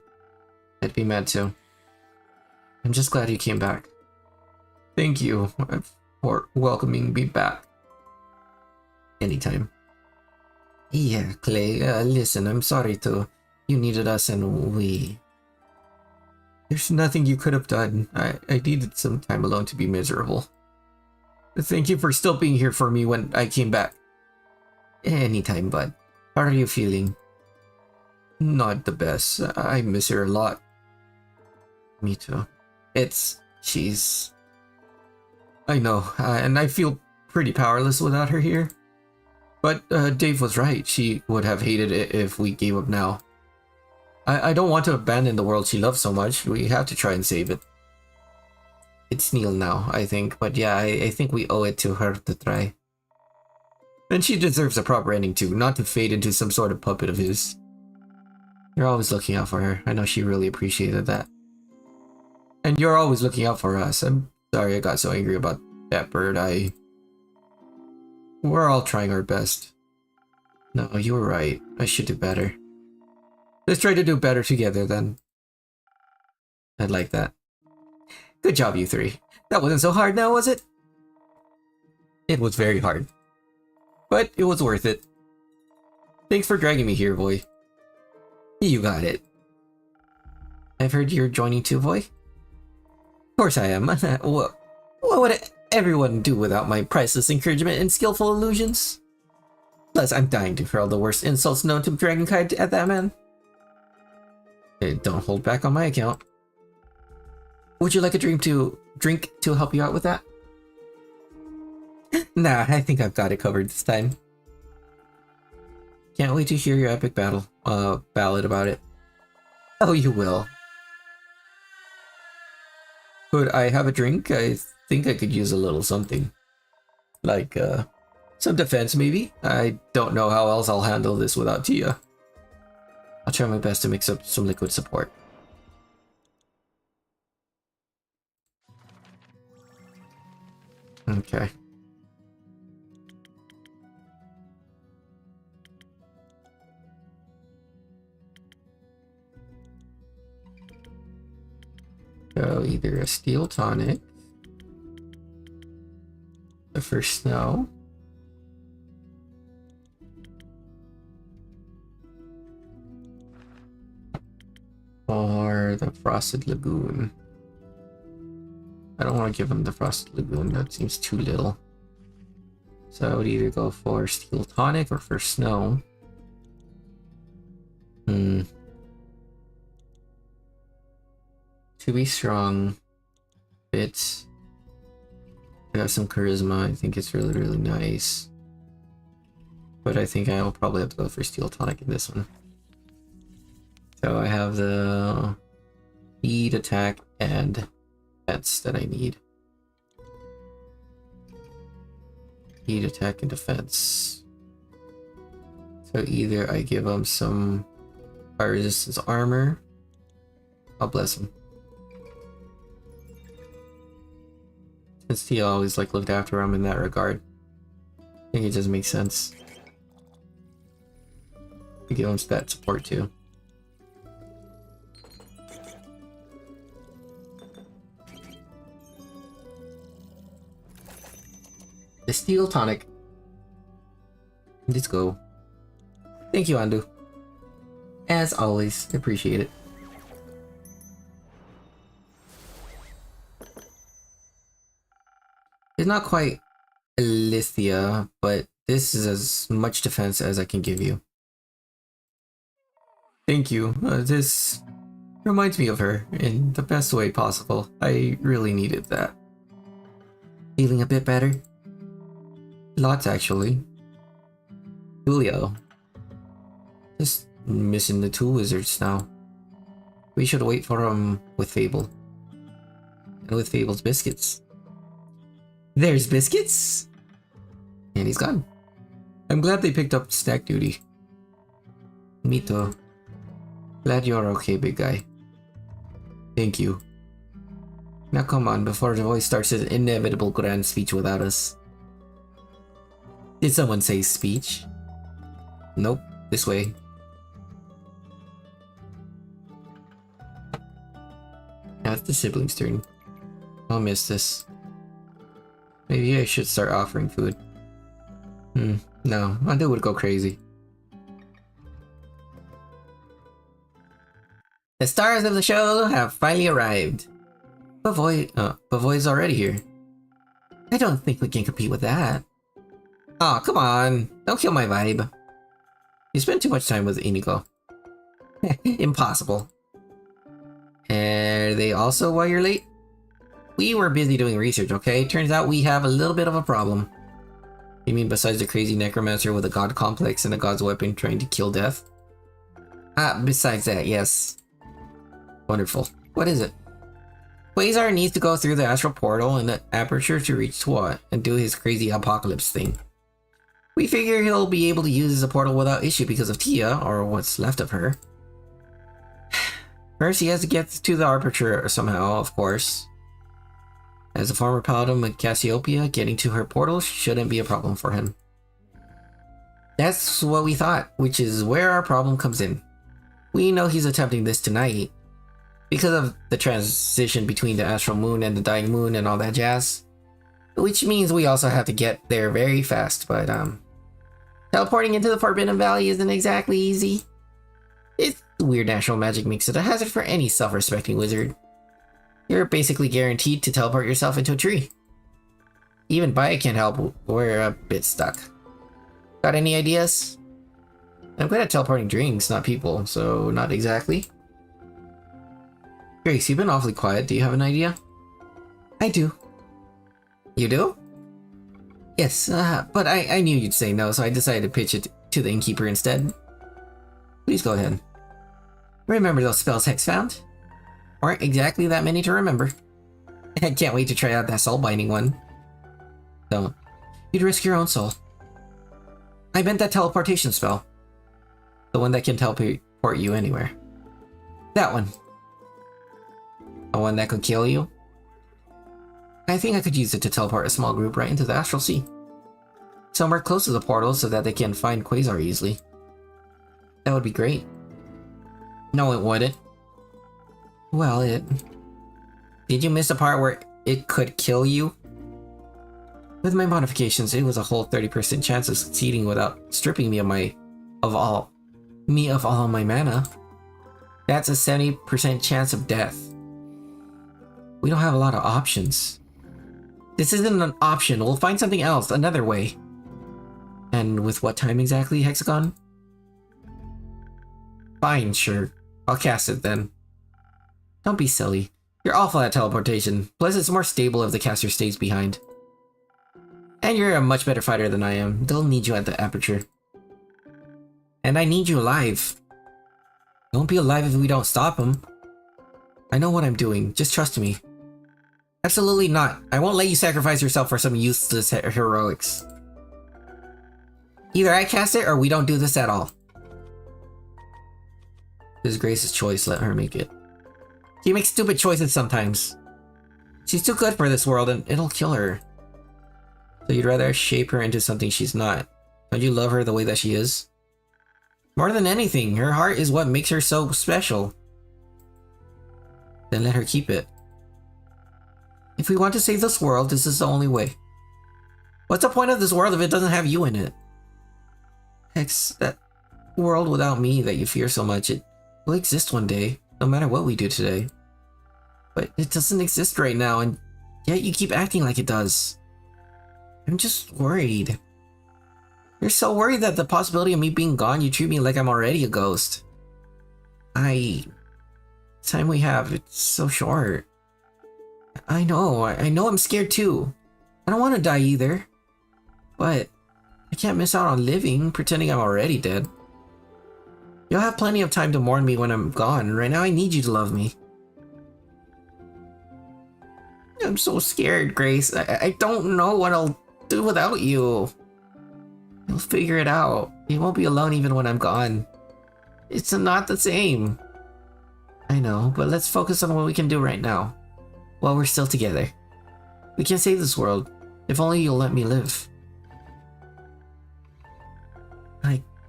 I'd be mad too. I'm just glad you came back. Thank you for welcoming me back. Anytime. Yeah, Clay, listen, I'm sorry too. You needed us and we... There's nothing you could have done. I needed some time alone to be miserable. Thank you for still being here for me when I came back. Anytime, bud. How are you feeling? Not the best. I miss her a lot. Me too. She's... I know, and I feel pretty powerless without her here. But Dave was right. She would have hated it if we gave up now. I don't want to abandon the world she loves so much. We have to try and save it. It's Neil now, I think. But yeah, I think we owe it to her to try. And she deserves a proper ending too, not to fade into some sort of puppet of his. You're always looking out for her. I know she really appreciated that. And you're always looking out for us. I'm sorry I got so angry about that bird. We're all trying our best. No, you were right. I should do better. Let's try to do better together then. I'd like that. Good job, you three. That wasn't so hard now, was it? It was very hard. But it was worth it. Thanks for dragging me here, Voy. You got it. I've heard you're joining too, Voy? Of course I am. What would everyone do without my priceless encouragement and skillful illusions? Plus, I'm dying to hurl the worst insults known to Dragonkind at that man. Don't hold back on my account. Would you like a drink to help you out with that? Nah, I think I've got it covered this time. Can't wait to hear your epic ballad about it. Oh, you will. Could I have a drink? I think I could use a little something. Like, some defense maybe? I don't know how else I'll handle this without Tia. I'll try my best to mix up some liquid support. Okay. So either a steel tonic, the first snow, or the Frosted Lagoon. I don't want to give him the Frosted Lagoon, that seems too little. So I would either go for Steel Tonic or for Snow. To be strong, fits. I got some charisma, I think it's really, really nice. But I think I'll probably have to go for Steel Tonic in this one. So I have the speed, attack, and defense that I need. Speed, attack, and defense. So either I give him some fire resistance armor. God bless him. Since he always looked after him in that regard, I think it just makes sense to give him that support too. The Steel Tonic. Let's go. Thank you, Andu. As always, appreciate it. It's not quite Alithia, but this is as much defense as I can give you. Thank you. This reminds me of her in the best way possible. I really needed that. Feeling a bit better? Lots, actually. Julio. Just missing the two wizards now. We should wait for him with Fable. And with Fable's biscuits. There's biscuits! And he's gone. I'm glad they picked up snack duty. Me too. Glad you're okay, big guy. Thank you. Now come on, before the voice starts his inevitable grand speech without us. Did someone say speech? Nope, this way. Now it's the siblings' turn. I'll miss this. Maybe I should start offering food. No, Ando would go crazy. The stars of the show have finally arrived. Bavoy's already here. I don't think we can compete with that. Aw, come on. Don't kill my vibe. You spend too much time with Inigo. Impossible. Are they also why you're late? We were busy doing research, okay? Turns out we have a little bit of a problem. You mean besides the crazy necromancer with a god complex and a god's weapon trying to kill death? Besides that, yes. Wonderful. What is it? Quasar needs to go through the astral portal in the aperture to reach Twat and do his crazy apocalypse thing. We figure he'll be able to use the portal without issue because of Tia, or what's left of her. First, he has to get to the aperture somehow, of course. As a former paladin with Cassiopeia, getting to her portal shouldn't be a problem for him. That's what we thought, which is where our problem comes in. We know he's attempting this tonight, because of the transition between the astral moon and the dying moon and all that jazz. Which means we also have to get there very fast, but teleporting into the Forbidden Valley isn't exactly easy. It's weird natural magic makes it a hazard for any self-respecting wizard. You're basically guaranteed to teleport yourself into a tree. Even Baya can't help, we're a bit stuck. Got any ideas? I'm good at teleporting drinks, not people, so not exactly. Grace, you've been awfully quiet. Do you have an idea? I do. You do? Yes, but I knew you'd say no, so I decided to pitch it to the innkeeper instead. Please go ahead. Remember those spells Hex found? Aren't exactly that many to remember. I can't wait to try out that soul-binding one. Don't. You'd risk your own soul. I meant that teleportation spell. The one that can teleport you anywhere. That one. The one that could kill you? I think I could use it to teleport a small group right into the Astral Sea. Somewhere close to the portal so that they can find Quasar easily. That would be great. No, it wouldn't. Well, Did you miss the part where it could kill you? With my modifications, it was a whole 30% chance of succeeding without stripping me of all my mana. That's a 70% chance of death. We don't have a lot of options. This isn't an option. We'll find something else, another way. And with what time exactly, Hexagon? Fine, sure. I'll cast it then. Don't be silly. You're awful at teleportation. Plus, it's more stable if the caster stays behind. And you're a much better fighter than I am. They'll need you at the aperture. And I need you alive. You won't be alive if we don't stop him. I know what I'm doing. Just trust me. Absolutely not. I won't let you sacrifice yourself for some useless heroics. Either I cast it or we don't do this at all. This is Grace's choice. Let her make it. She makes stupid choices sometimes. She's too good for this world and it'll kill her. So you'd rather shape her into something she's not. Don't you love her the way that she is? More than anything, her heart is what makes her so special. Then let her keep it. If we want to save this world, this is the only way. What's the point of this world if it doesn't have you in it? Hex, that world without me that you fear so much, it will exist one day, no matter what we do today. But it doesn't exist right now, and yet you keep acting like it does. I'm just worried. You're so worried that the possibility of me being gone, you treat me like I'm already a ghost. Time we have, it's so short. I know I'm scared too. I don't want to die either. But I can't miss out on living, pretending I'm already dead. You'll have plenty of time to mourn me when I'm gone. Right now I need you to love me. I'm so scared, Grace. I don't know what I'll do without you. You'll figure it out. You won't be alone even when I'm gone. It's not the same. I know, but let's focus on what we can do right now. While we're still together. We can save this world. If only you'll let me live.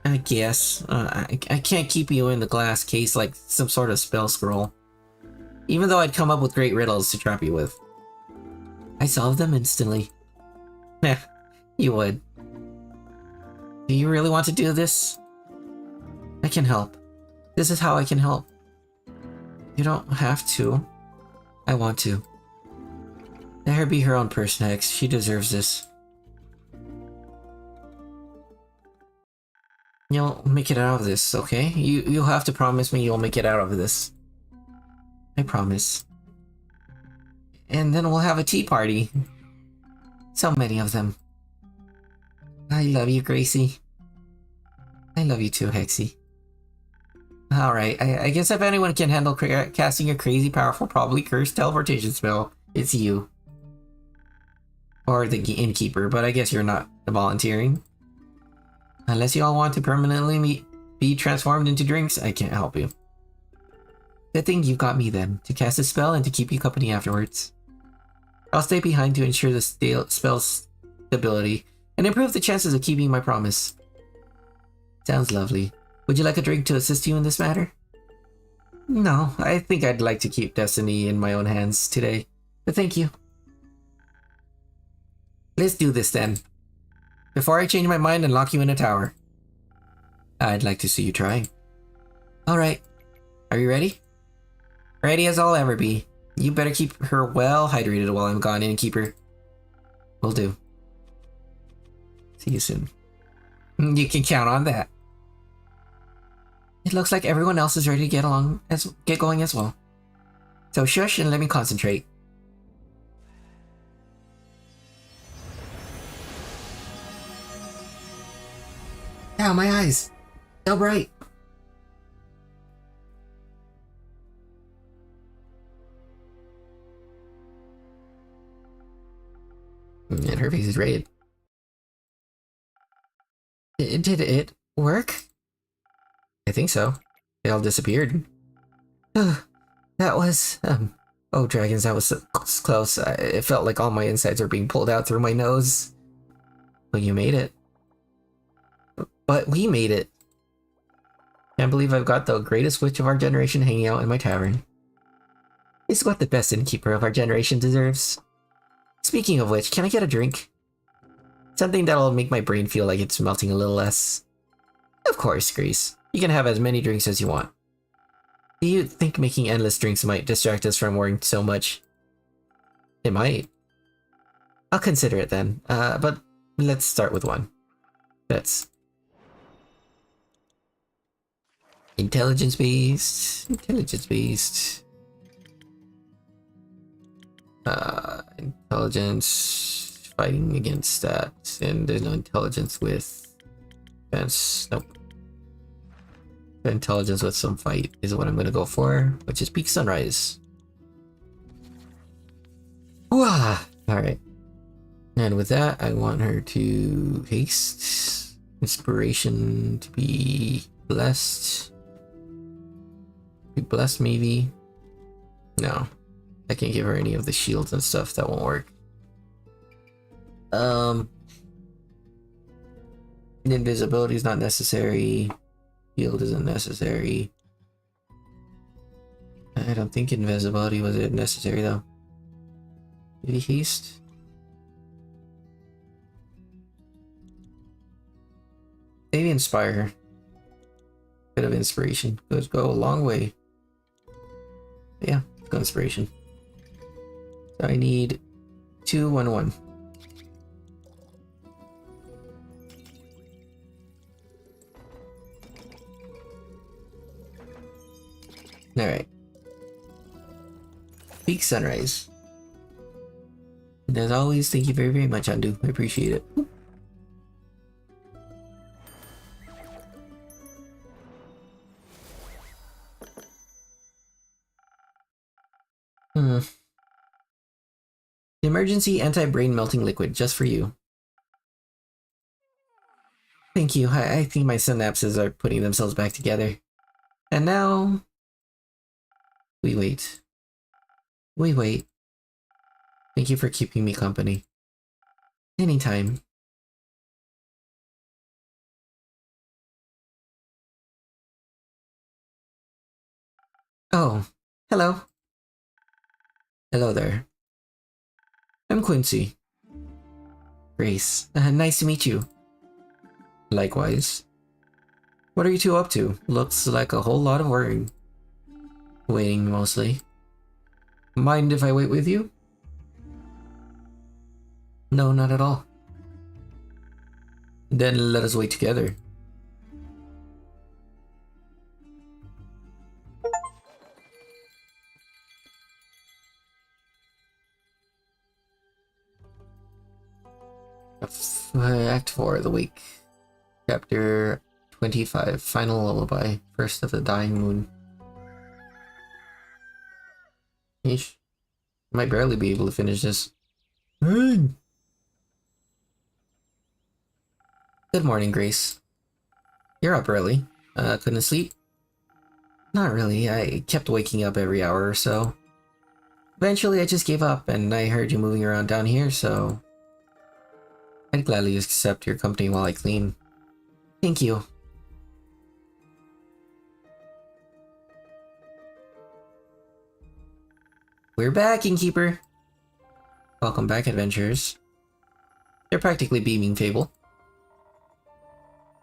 I guess. I can't keep you in the glass case like some sort of spell scroll. Even though I'd come up with great riddles to trap you with. I solved them instantly. Nah, you would. Do you really want to do this? I can help. This is how I can help. You don't have to. I want to. Let her be her own person, Hex. She deserves this. You'll make it out of this, okay? You'll have to promise me you'll make it out of this. I promise. And then we'll have a tea party. So many of them. I love you, Gracie. I love you too, Hexy. Alright, I guess if anyone can handle casting a crazy, powerful, probably cursed teleportation spell, it's you. Or the innkeeper, but I guess you're not volunteering. Unless you all want to permanently be transformed into drinks, I can't help you. Good thing you got me then, to cast a spell and to keep you company afterwards. I'll stay behind to ensure the spell's stability and improve the chances of keeping my promise. Sounds lovely. Would you like a drink to assist you in this matter? No, I think I'd like to keep destiny in my own hands today, but thank you. Let's do this then. Before I change my mind and lock you in a tower. I'd like to see you try. Alright. Are you ready? Ready as I'll ever be. You better keep her well hydrated while I'm gone, innkeeper. Will do. See you soon. You can count on that. It looks like everyone else is ready to get going as well. So shush and let me concentrate. Ow, my eyes! So bright! And her face is red. Did it work? I think so. They all disappeared. That was... Oh, dragons, that was so close. It felt like all my insides were being pulled out through my nose. But you made it. But we made it. Can't believe I've got the greatest witch of our generation hanging out in my tavern. It's what the best innkeeper of our generation deserves. Speaking of which, can I get a drink? Something that'll make my brain feel like it's melting a little less. Of course, Grace. You can have as many drinks as you want. Do you think making endless drinks might distract us from worrying so much? It might. I'll consider it then, but let's start with one. That's... Intelligence-based... Intelligence-based... Intelligence... Fighting against that, and there's no intelligence with... Defense... Nope. Intelligence with some fight is what I'm gonna go for, which is Peak Sunrise. Wah! Alright. And with that, I want her to haste. Inspiration to be blessed. Be blessed, maybe? No. I can't give her any of the shields and stuff, that won't work. Invisibility is not necessary. Shield isn't necessary. I don't think invisibility was necessary though. Maybe haste? Maybe inspire her. Bit of inspiration. Could go a long way. Yeah, let's go inspiration. So I need 2, 1, 1. Alright. Peak sunrise. And as always, thank you very, very much, Andu. I appreciate it. The emergency anti-brain melting liquid, just for you. Thank you. I think my synapses are putting themselves back together. And now... we wait. We wait. Thank you for keeping me company. Anytime. Oh, hello. Hello there. I'm Quincy. Grace. Nice to meet you. Likewise. What are you two up to? Looks like a whole lot of worrying. Waiting, mostly. Mind if I wait with you? No, not at all. Then let us wait together. Act 4 of the week. Chapter 25. Final Lullaby. First of the Dying Moon. Eesh. Might barely be able to finish this. Good morning, Grace. You're up early. Couldn't sleep? Not really. I kept waking up every hour or so. Eventually, I just gave up, and I heard you moving around down here, so... I'd gladly accept your company while I clean. Thank you. We're back, Innkeeper! Welcome back, adventurers. They're practically beaming, Fable.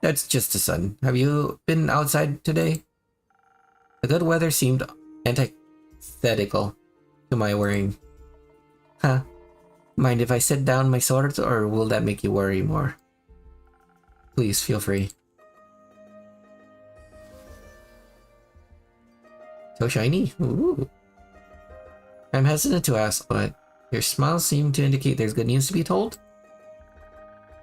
That's just the sun. Have you been outside today? The good weather seemed antithetical to my worrying. Huh. Mind if I set down my sword, or will that make you worry more? Please, feel free. So shiny. Ooh. I'm hesitant to ask, but your smiles seem to indicate there's good news to be told.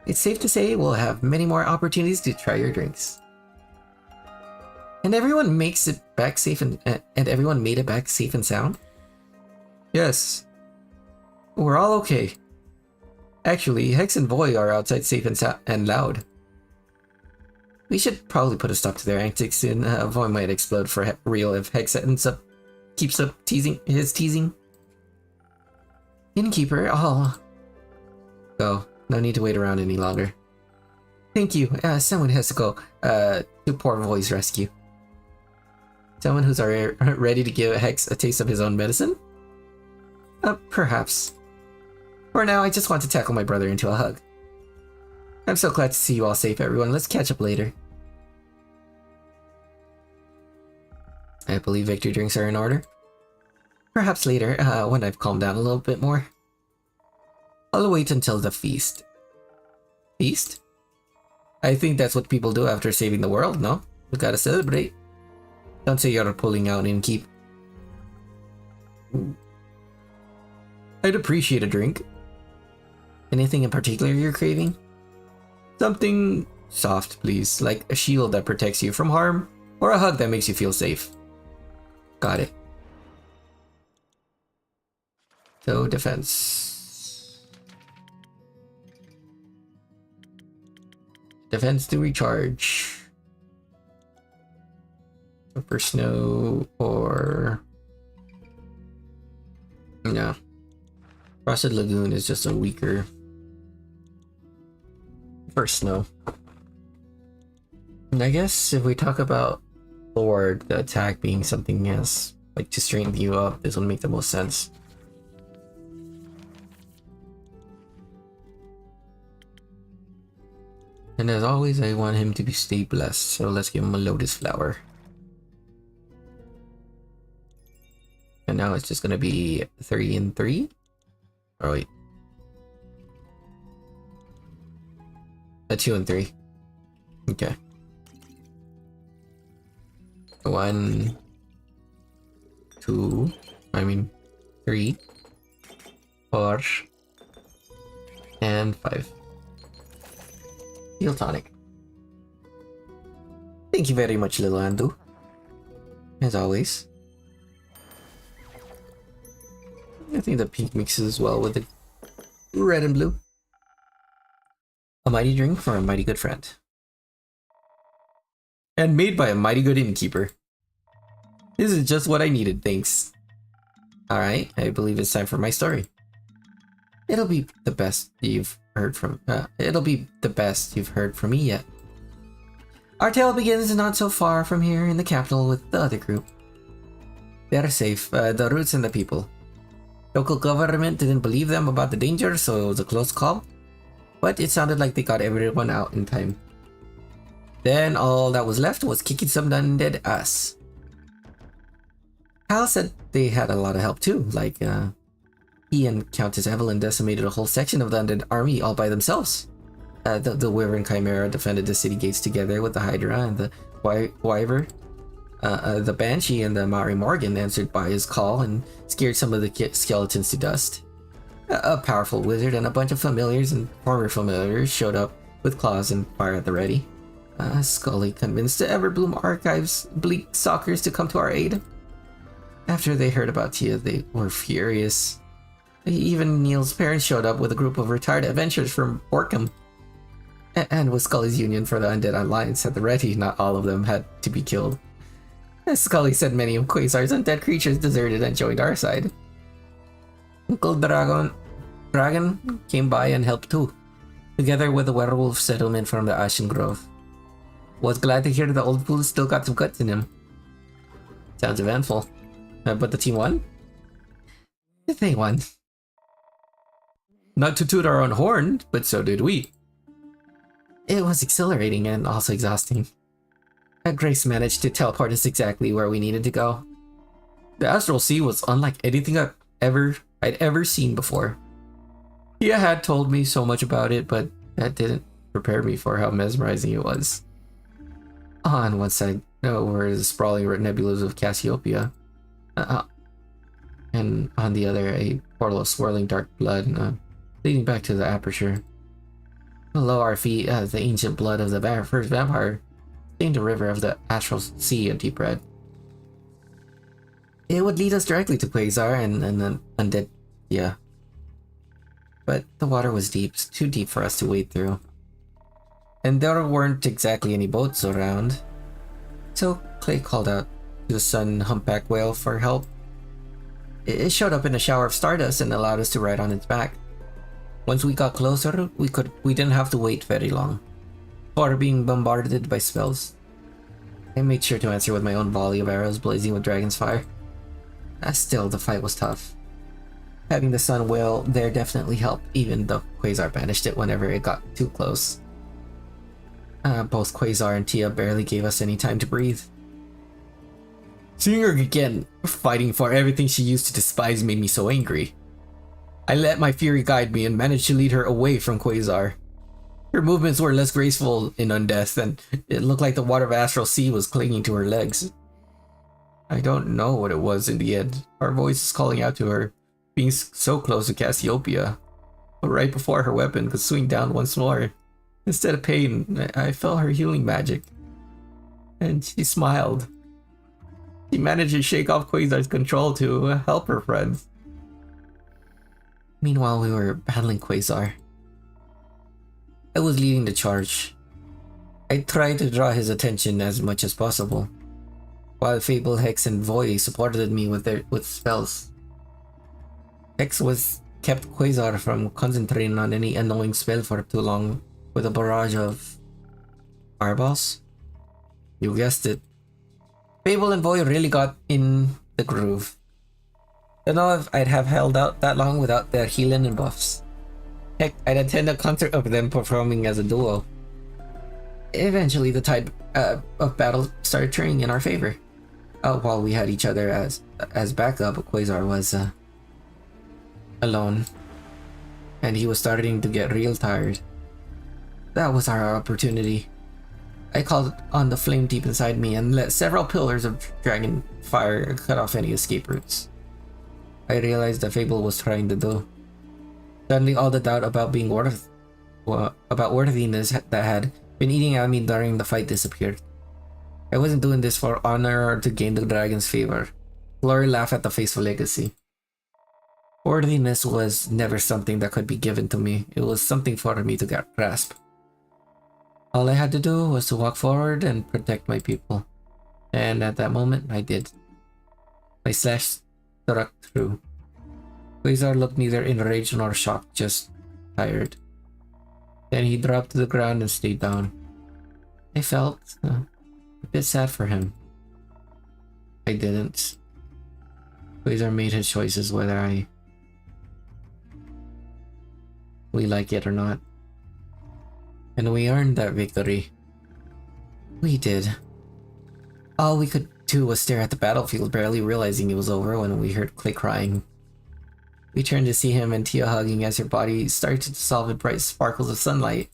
It's safe to say we'll have many more opportunities to try your drinks. And everyone makes it back safe and everyone made it back safe and sound? Yes. We're all okay. Actually, Hex and Voy are outside safe and loud. We should probably put a stop to their antics soon. Voy might explode for real if Hex keeps up teasing. Innkeeper, I'll go. No need to wait around any longer. Thank you. Someone has to go to poor Voy's rescue. Someone who's ready to give Hex a taste of his own medicine? Perhaps. For now, I just want to tackle my brother into a hug. I'm so glad to see you all safe, everyone. Let's catch up later. I believe victory drinks are in order. Perhaps later, when I've calmed down a little bit more. I'll wait until the feast. Feast? I think that's what people do after saving the world, no? We gotta celebrate. Don't say you're pulling out and keep. I'd appreciate a drink. Anything in particular you're craving? Something soft, please, like a shield that protects you from harm, or a hug that makes you feel safe. Got it. So, defense. Defense to recharge. For snow, or... No. Frosted Lagoon is just a weaker... for snow. And I guess if we talk about Lord, the attack being something else, like to strengthen you up, this would make the most sense. And as always, I want him to stay blessed, so let's give him a lotus flower. And now it's just gonna be 3 and 3? Oh wait. 2 and 3. Okay. 1, 2, I mean 3, 4, and 5. Heal tonic. Thank you very much, little Andu. As always. I think the pink mixes well with the red and blue. A mighty drink for a mighty good friend. And made by a mighty good innkeeper. This is just what I needed, thanks. Alright, I believe it's time for my story. It'll be the best you've heard from me yet. Our tale begins not so far from here in the capital with the other group. They're safe, the roots and the people. Local government didn't believe them about the danger, so it was a close call. But it sounded like they got everyone out in time. Then all that was left was kicking some undead ass. Hal said they had a lot of help too, like he and Countess Evelyn decimated a whole section of the undead army all by themselves. The Wyvern Chimera defended the city gates together with the Hydra and the Wyver. The Banshee and the Mari Morgan answered by his call and scared some of the skeletons to dust. A powerful wizard and a bunch of familiars and former familiars showed up with claws and fire at the ready. Scully convinced the Everbloom Archives bleak stalkers to come to our aid. After they heard about Tia, they were furious. Even Neil's parents showed up with a group of retired adventurers from Borkham. And with Scully's union for the Undead Alliance at the ready, not all of them had to be killed. As Scully said, many of Quasar's undead creatures deserted and joined our side. Uncle Dragon came by and helped too, together with the werewolf settlement from the Ashen Grove. Was glad to hear the old fool still got some guts in him. Sounds eventful. But the team won? They won. Not to toot our own horn, but so did we. It was exhilarating and also exhausting. Grace managed to teleport us exactly where we needed to go. The Astral Sea was unlike anything I'd ever seen before. Tia had told me so much about it, but that didn't prepare me for how mesmerizing it was. On one side were the sprawling nebulas of Cassiopeia, and on the other a portal of swirling dark blood leading back to the aperture. Below our feet, the ancient blood of the first vampire stained the river of the Astral Sea a deep red. It would lead us directly to Quasar and then undead, yeah. But the water was deep, too deep for us to wade through. And there weren't exactly any boats around. So Clay called out to the sun humpback whale for help. It showed up in a shower of stardust and allowed us to ride on its back. Once we got closer, we didn't have to wait very long, or being bombarded by spells. I made sure to answer with my own volley of arrows blazing with dragon's fire. Still, the fight was tough. Having the sun whale there definitely helped, even though Quasar banished it whenever it got too close. Both Quasar and Tia barely gave us any time to breathe. Seeing her again, fighting for everything she used to despise made me so angry. I let my fury guide me and managed to lead her away from Quasar. Her movements were less graceful in Undeath, and it looked like the water of Astral Sea was clinging to her legs. I don't know what it was in the end. Our voices calling out to her, being so close to Cassiopeia. But right before her weapon could swing down once more, instead of pain, I felt her healing magic. And she smiled. She managed to shake off Quasar's control to help her friends. Meanwhile, we were battling Quasar. I was leading the charge. I tried to draw his attention as much as possible, while Fable, Hex, and Void supported me with spells. Hex kept Quasar from concentrating on any annoying spell for too long with a barrage of fireballs. You guessed it. Fable and Void really got in the groove. Don't know if I'd have held out that long without their healing and buffs. Heck, I'd attend a concert of them performing as a duo. Eventually, the tide of battle started turning in our favor. While we had each other as backup, Quasar was alone, and he was starting to get real tired. That was our opportunity. I called on the flame deep inside me and let several pillars of dragon fire cut off any escape routes. I realized the Fable was trying to do. Suddenly all the doubt about being about worthiness that had been eating at me during the fight disappeared. I wasn't doing this for honor or to gain the dragon's favor. Glory laughed at the faithful legacy. Worthiness was never something that could be given to me. It was something for me to grasp. All I had to do was to walk forward and protect my people. And at that moment, I did. My slash struck through. Quasar looked neither enraged nor shocked, just tired. Then he dropped to the ground and stayed down. I felt a bit sad for him. I didn't. Quasar made his choices whether we like it or not. And we earned that victory. We did. All we could do was stare at the battlefield, barely realizing it was over when we heard Clay crying. We turned to see him and Tia hugging as her body started to dissolve in bright sparkles of sunlight.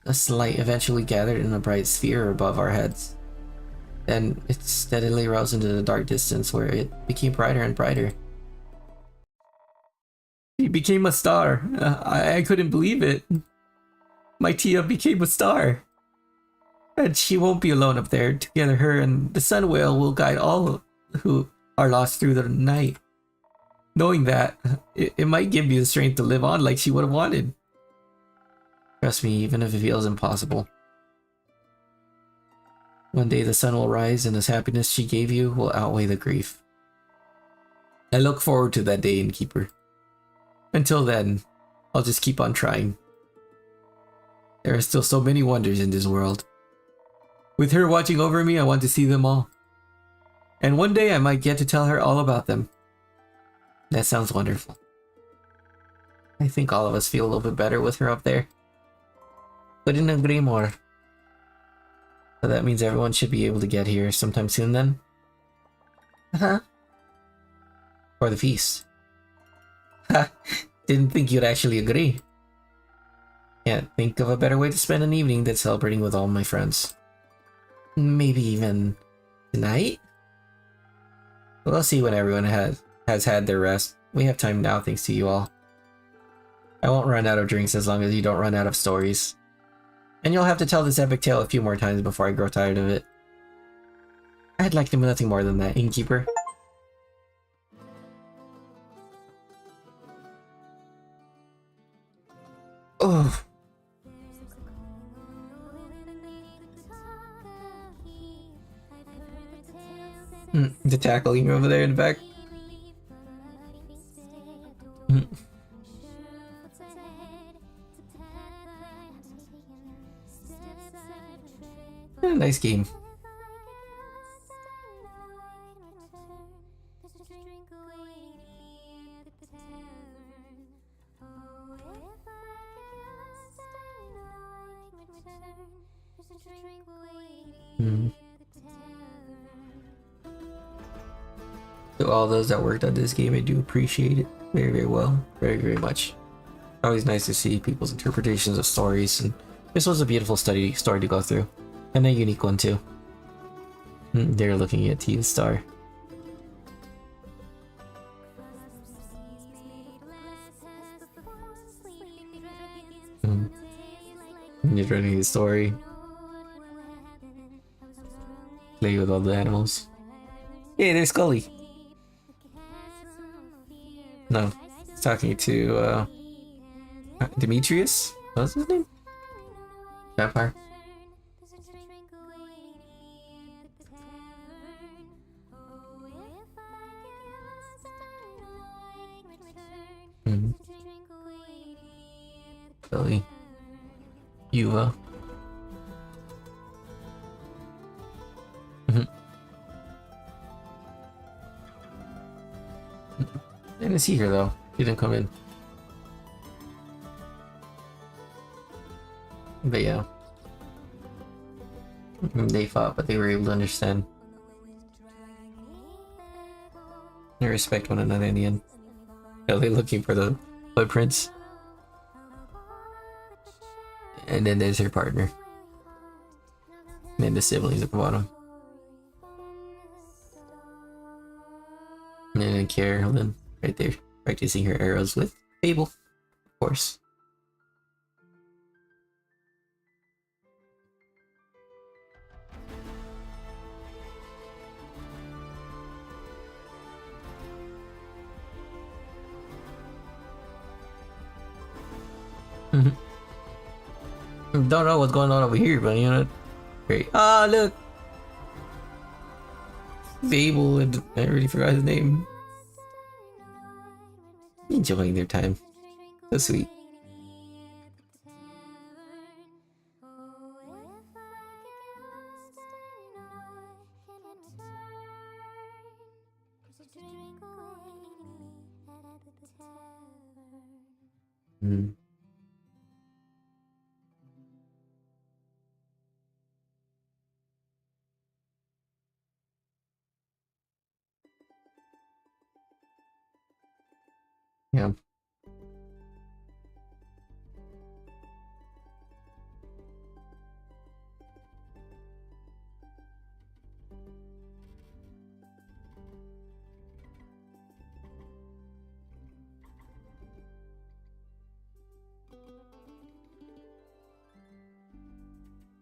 This light eventually gathered in a bright sphere above our heads. Then it steadily rose into the dark distance where it became brighter and brighter. He became a star. I couldn't believe it. My Tia became a star. And she won't be alone up there. Together, her and the Sun Whale will guide all who are lost through the night. Knowing that, it might give you the strength to live on like she would have wanted. Trust me, even if it feels impossible. One day the sun will rise and this happiness she gave you will outweigh the grief. I look forward to that day, Innkeeper. Until then, I'll just keep on trying. There are still so many wonders in this world. With her watching over me, I want to see them all. And one day I might get to tell her all about them. That sounds wonderful. I think all of us feel a little bit better with her up there. Couldn't agree more. So that means everyone should be able to get here sometime soon then? Uh-huh. For the feast. Ha! Didn't think you'd actually agree. Can't think of a better way to spend an evening than celebrating with all my friends. Maybe even tonight? We'll see when everyone has had their rest. We have time now thanks to you all. I won't run out of drinks as long as you don't run out of stories. And you'll have to tell this epic tale a few more times before I grow tired of it. I'd like to do nothing more than that, Innkeeper. Oh. The tackling over there in the back. Nice game. To all those that worked on this game, I do appreciate it very, very well. Very, very much. Always nice to see people's interpretations of stories, and this was a beautiful story to go through. And a unique one too. They're looking at Tia's star. You're running the story. Play with all the animals. Hey, there's Scully. No, he's talking to Demetrius? What's his name? Vampire. Billy. Yuva. I didn't see her though. She didn't come in. But yeah. They fought, but they were able to understand. They respect one another in the end. Are they looking for the footprints? And then there's her partner. And then the siblings at the bottom. And then Carolyn right there, practicing her arrows with Fable, of course. Don't know what's going on over here, but you know, great. Ah, look, Fable, and I already forgot his name. Enjoying their time, so sweet. Mm. Yeah.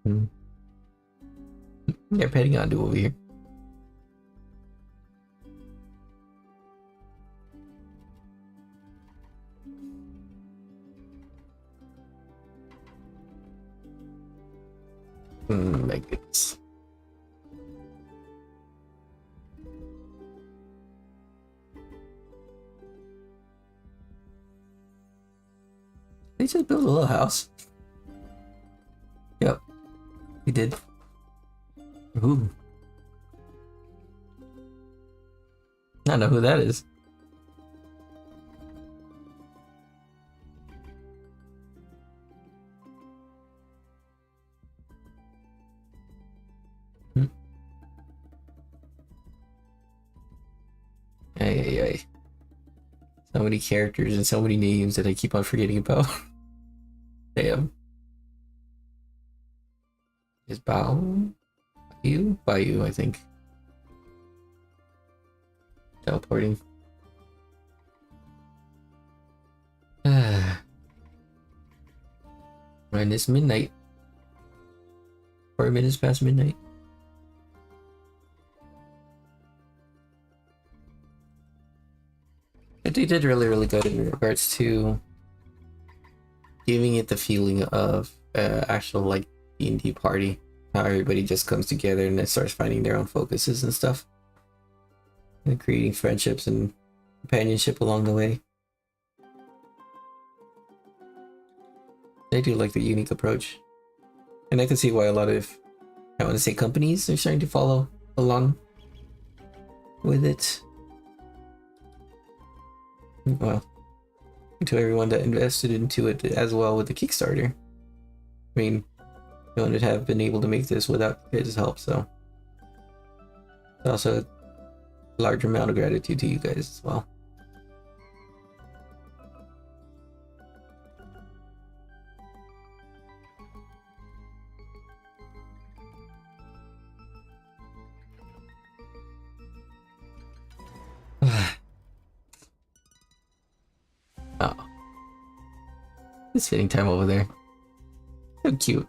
Mm. They're petting on to over here. My goodness. They just built a little house. Yep, we did. Ooh. I don't know who that is. Ay. So many characters and so many names that I keep on forgetting about. Damn. Is Bayou, I think. Teleporting. Right, it's midnight. 4 minutes past midnight. But they did really good in regards to giving it the feeling of actual like D&D party. How everybody just comes together and then starts finding their own focuses and stuff. And creating friendships and companionship along the way. I do like the unique approach. And I can see why a lot of, I want to say companies are starting to follow along with it. Well, to everyone that invested into it as well with the Kickstarter. I mean, no one would have been able to make this without his help, so it's also a large amount of gratitude to you guys as well. Oh, it's hitting time over there. So cute.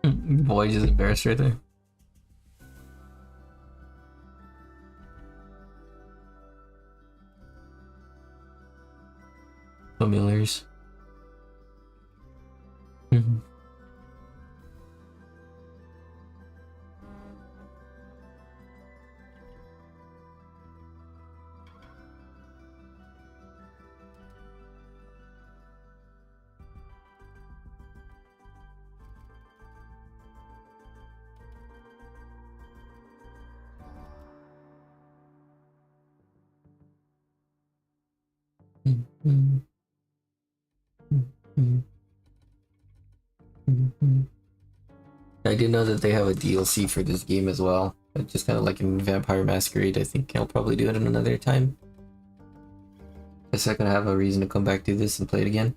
Boy, just embarrassed right there. Familiars. I did know that they have a DLC for this game as well. Just kind of like in Vampire Masquerade, I think I'll probably do it another time. Guess I could have a reason to come back to this and play it again.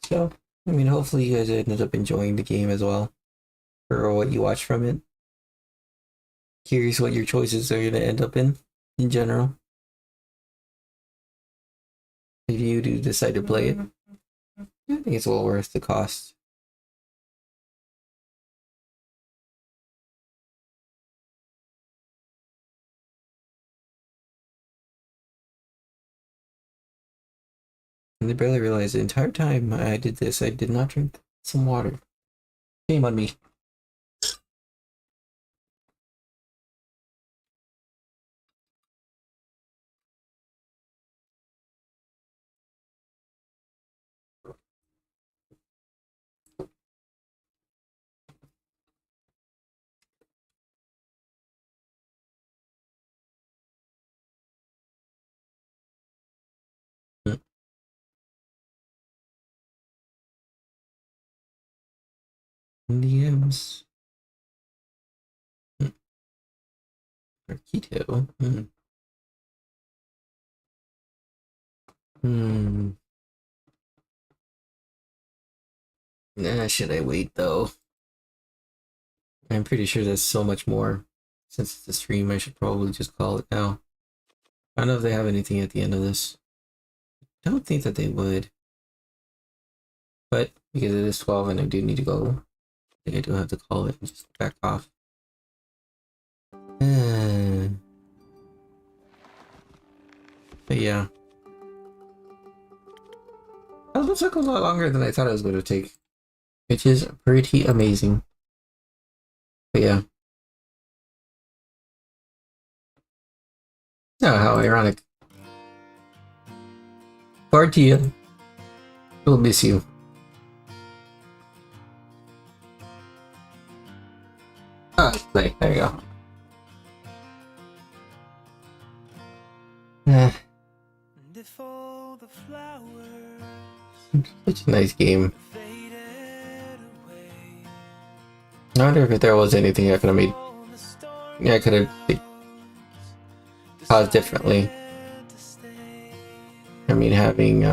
So, I mean, hopefully you guys ended up enjoying the game as well, or what you watched from it. Curious what your choices are going to end up in general. If you do decide to play it, I think it's well worth the cost. And I barely realized the entire time I did this, I did not drink some water. Shame on me. Indians. Or keto. Nah, should I wait though? I'm pretty sure there's so much more. Since it's a stream, I should probably just call it now. I don't know if they have anything at the end of this. I don't think that they would. But because it is 12 and I do need to go, I think I do have to call it and just back off. But yeah. That took a lot longer than I thought it was going to take. Which is pretty amazing. But yeah. Oh, how ironic. Partia. We'll miss you. Ah, play. There you go. Such a nice game. I wonder if there was anything I could have made. Yeah, I could have caused differently. I mean, having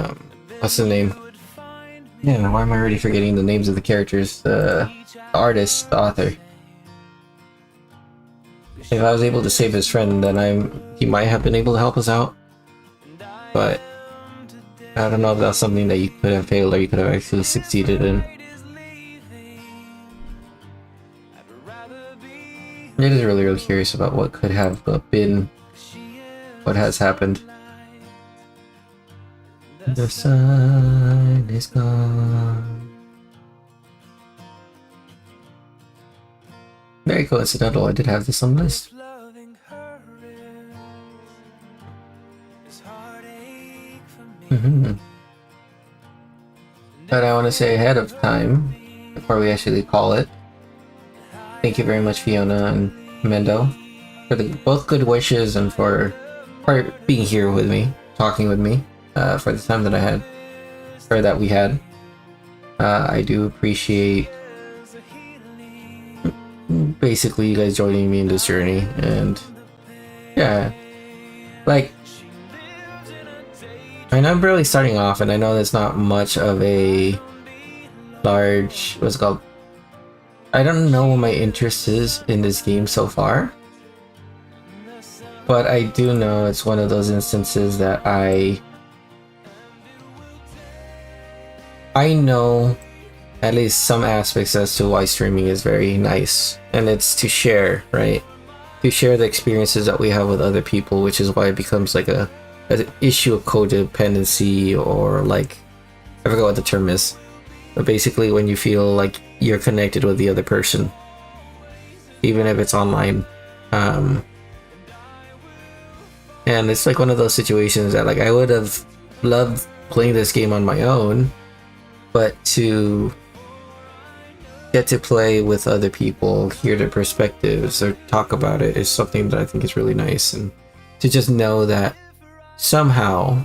what's the name? Yeah, why am I already forgetting the names of the characters? The artist, the author. If I was able to save his friend, then he might have been able to help us out. But I don't know if that's something that you could have failed or you could have actually succeeded in. I'm just really curious about what could have been, what has happened. The sun is gone. Very coincidental, I did have this on the list. But I want to say ahead of time, before we actually call it, thank you very much, Fiona and Mendo, for both good wishes and for being here with me, talking with me, for the time that I had, or that we had. I do appreciate basically you guys joining me in this journey, and yeah, like, I know I'm barely starting off, and I know there's not much of a large, what's it called? I don't know what my interest is in this game so far, but I do know it's one of those instances that I I know at least some aspects as to why streaming is very nice, and it's to share, right? To share the experiences that we have with other people, which is why it becomes like a an issue of codependency, or like, I forgot what the term is, but basically when you feel like you're connected with the other person, even if it's online. And it's like one of those situations that, like, I would have loved playing this game on my own, but to get to play with other people, hear their perspectives, or talk about it is something that I think is really nice. And to just know that somehow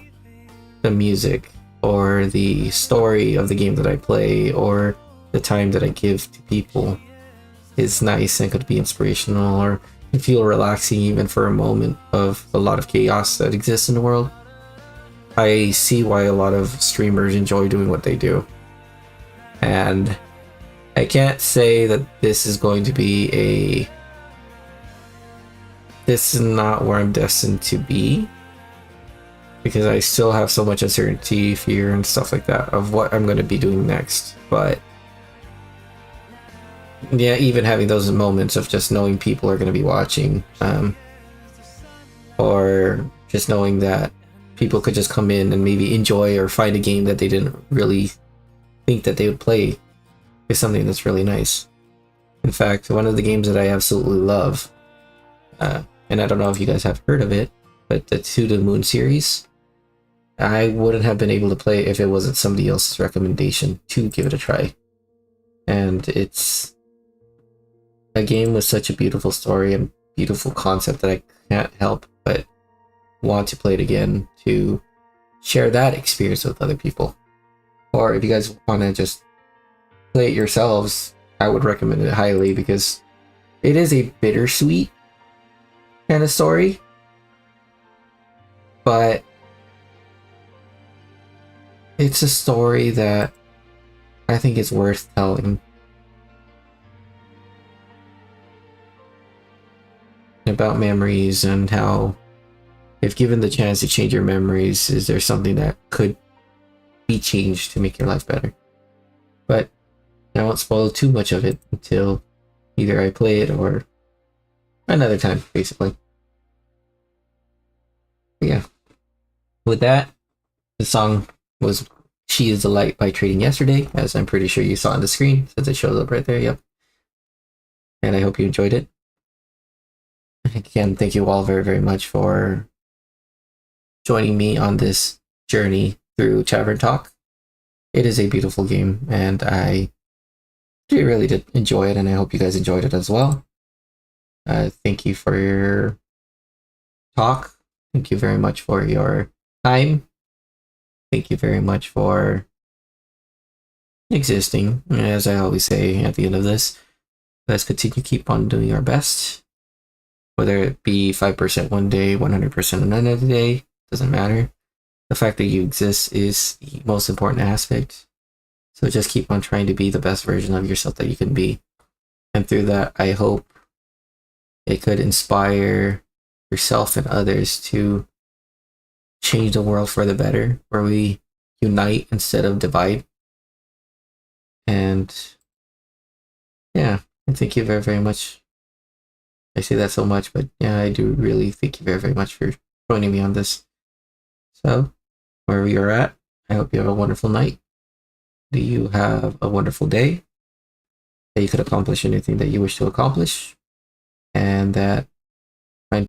the music or the story of the game that I play or the time that I give to people is nice and could be inspirational or can feel relaxing even for a moment of a lot of chaos that exists in the world. I see why a lot of streamers enjoy doing what they do. And I can't say that this is going to be this is not where I'm destined to be, because I still have so much uncertainty, fear, and stuff like that of what I'm going to be doing next. But yeah, even having those moments of just knowing people are going to be watching, or just knowing that people could just come in and maybe enjoy or find a game that they didn't really think that they would play, is something that's really nice. In fact, one of the games that I absolutely love, and I don't know if you guys have heard of it, but the To the Moon series, I wouldn't have been able to play it if it wasn't somebody else's recommendation to give it a try. And it's a game with such a beautiful story and beautiful concept that I can't help but want to play it again to share that experience with other people. Or if you guys want to just play it yourselves, I would recommend it highly, because it is a bittersweet kind of story, but it's a story that I think is worth telling. About memories and how, if given the chance to change your memories, is there something that could be changed to make your life better? But I won't spoil too much of it until either I play it or another time, basically. But yeah. With that, the song was She Is the Light by Trading Yesterday, as I'm pretty sure you saw on the screen, since it shows up right there, yep. And I hope you enjoyed it. Again, thank you all very, very much for joining me on this journey through Tavern Talk. It is a beautiful game, and I really did enjoy it, and I hope you guys enjoyed it as well. Thank you for your talk. Thank you very much for your time. Thank you very much for existing. As I always say at the end of this, let's continue to keep on doing our best. Whether it be 5% one day, 100% another day, doesn't matter. The fact that you exist is the most important aspect. So just keep on trying to be the best version of yourself that you can be. And through that, I hope it could inspire yourself and others to change the world for the better, where we unite instead of divide. And yeah, and thank you very, very much. I say that so much, but yeah, I do really thank you very, very much for joining me on this. So, wherever you're at, I hope you have a wonderful night. Do you have a wonderful day? That you could accomplish anything that you wish to accomplish, and that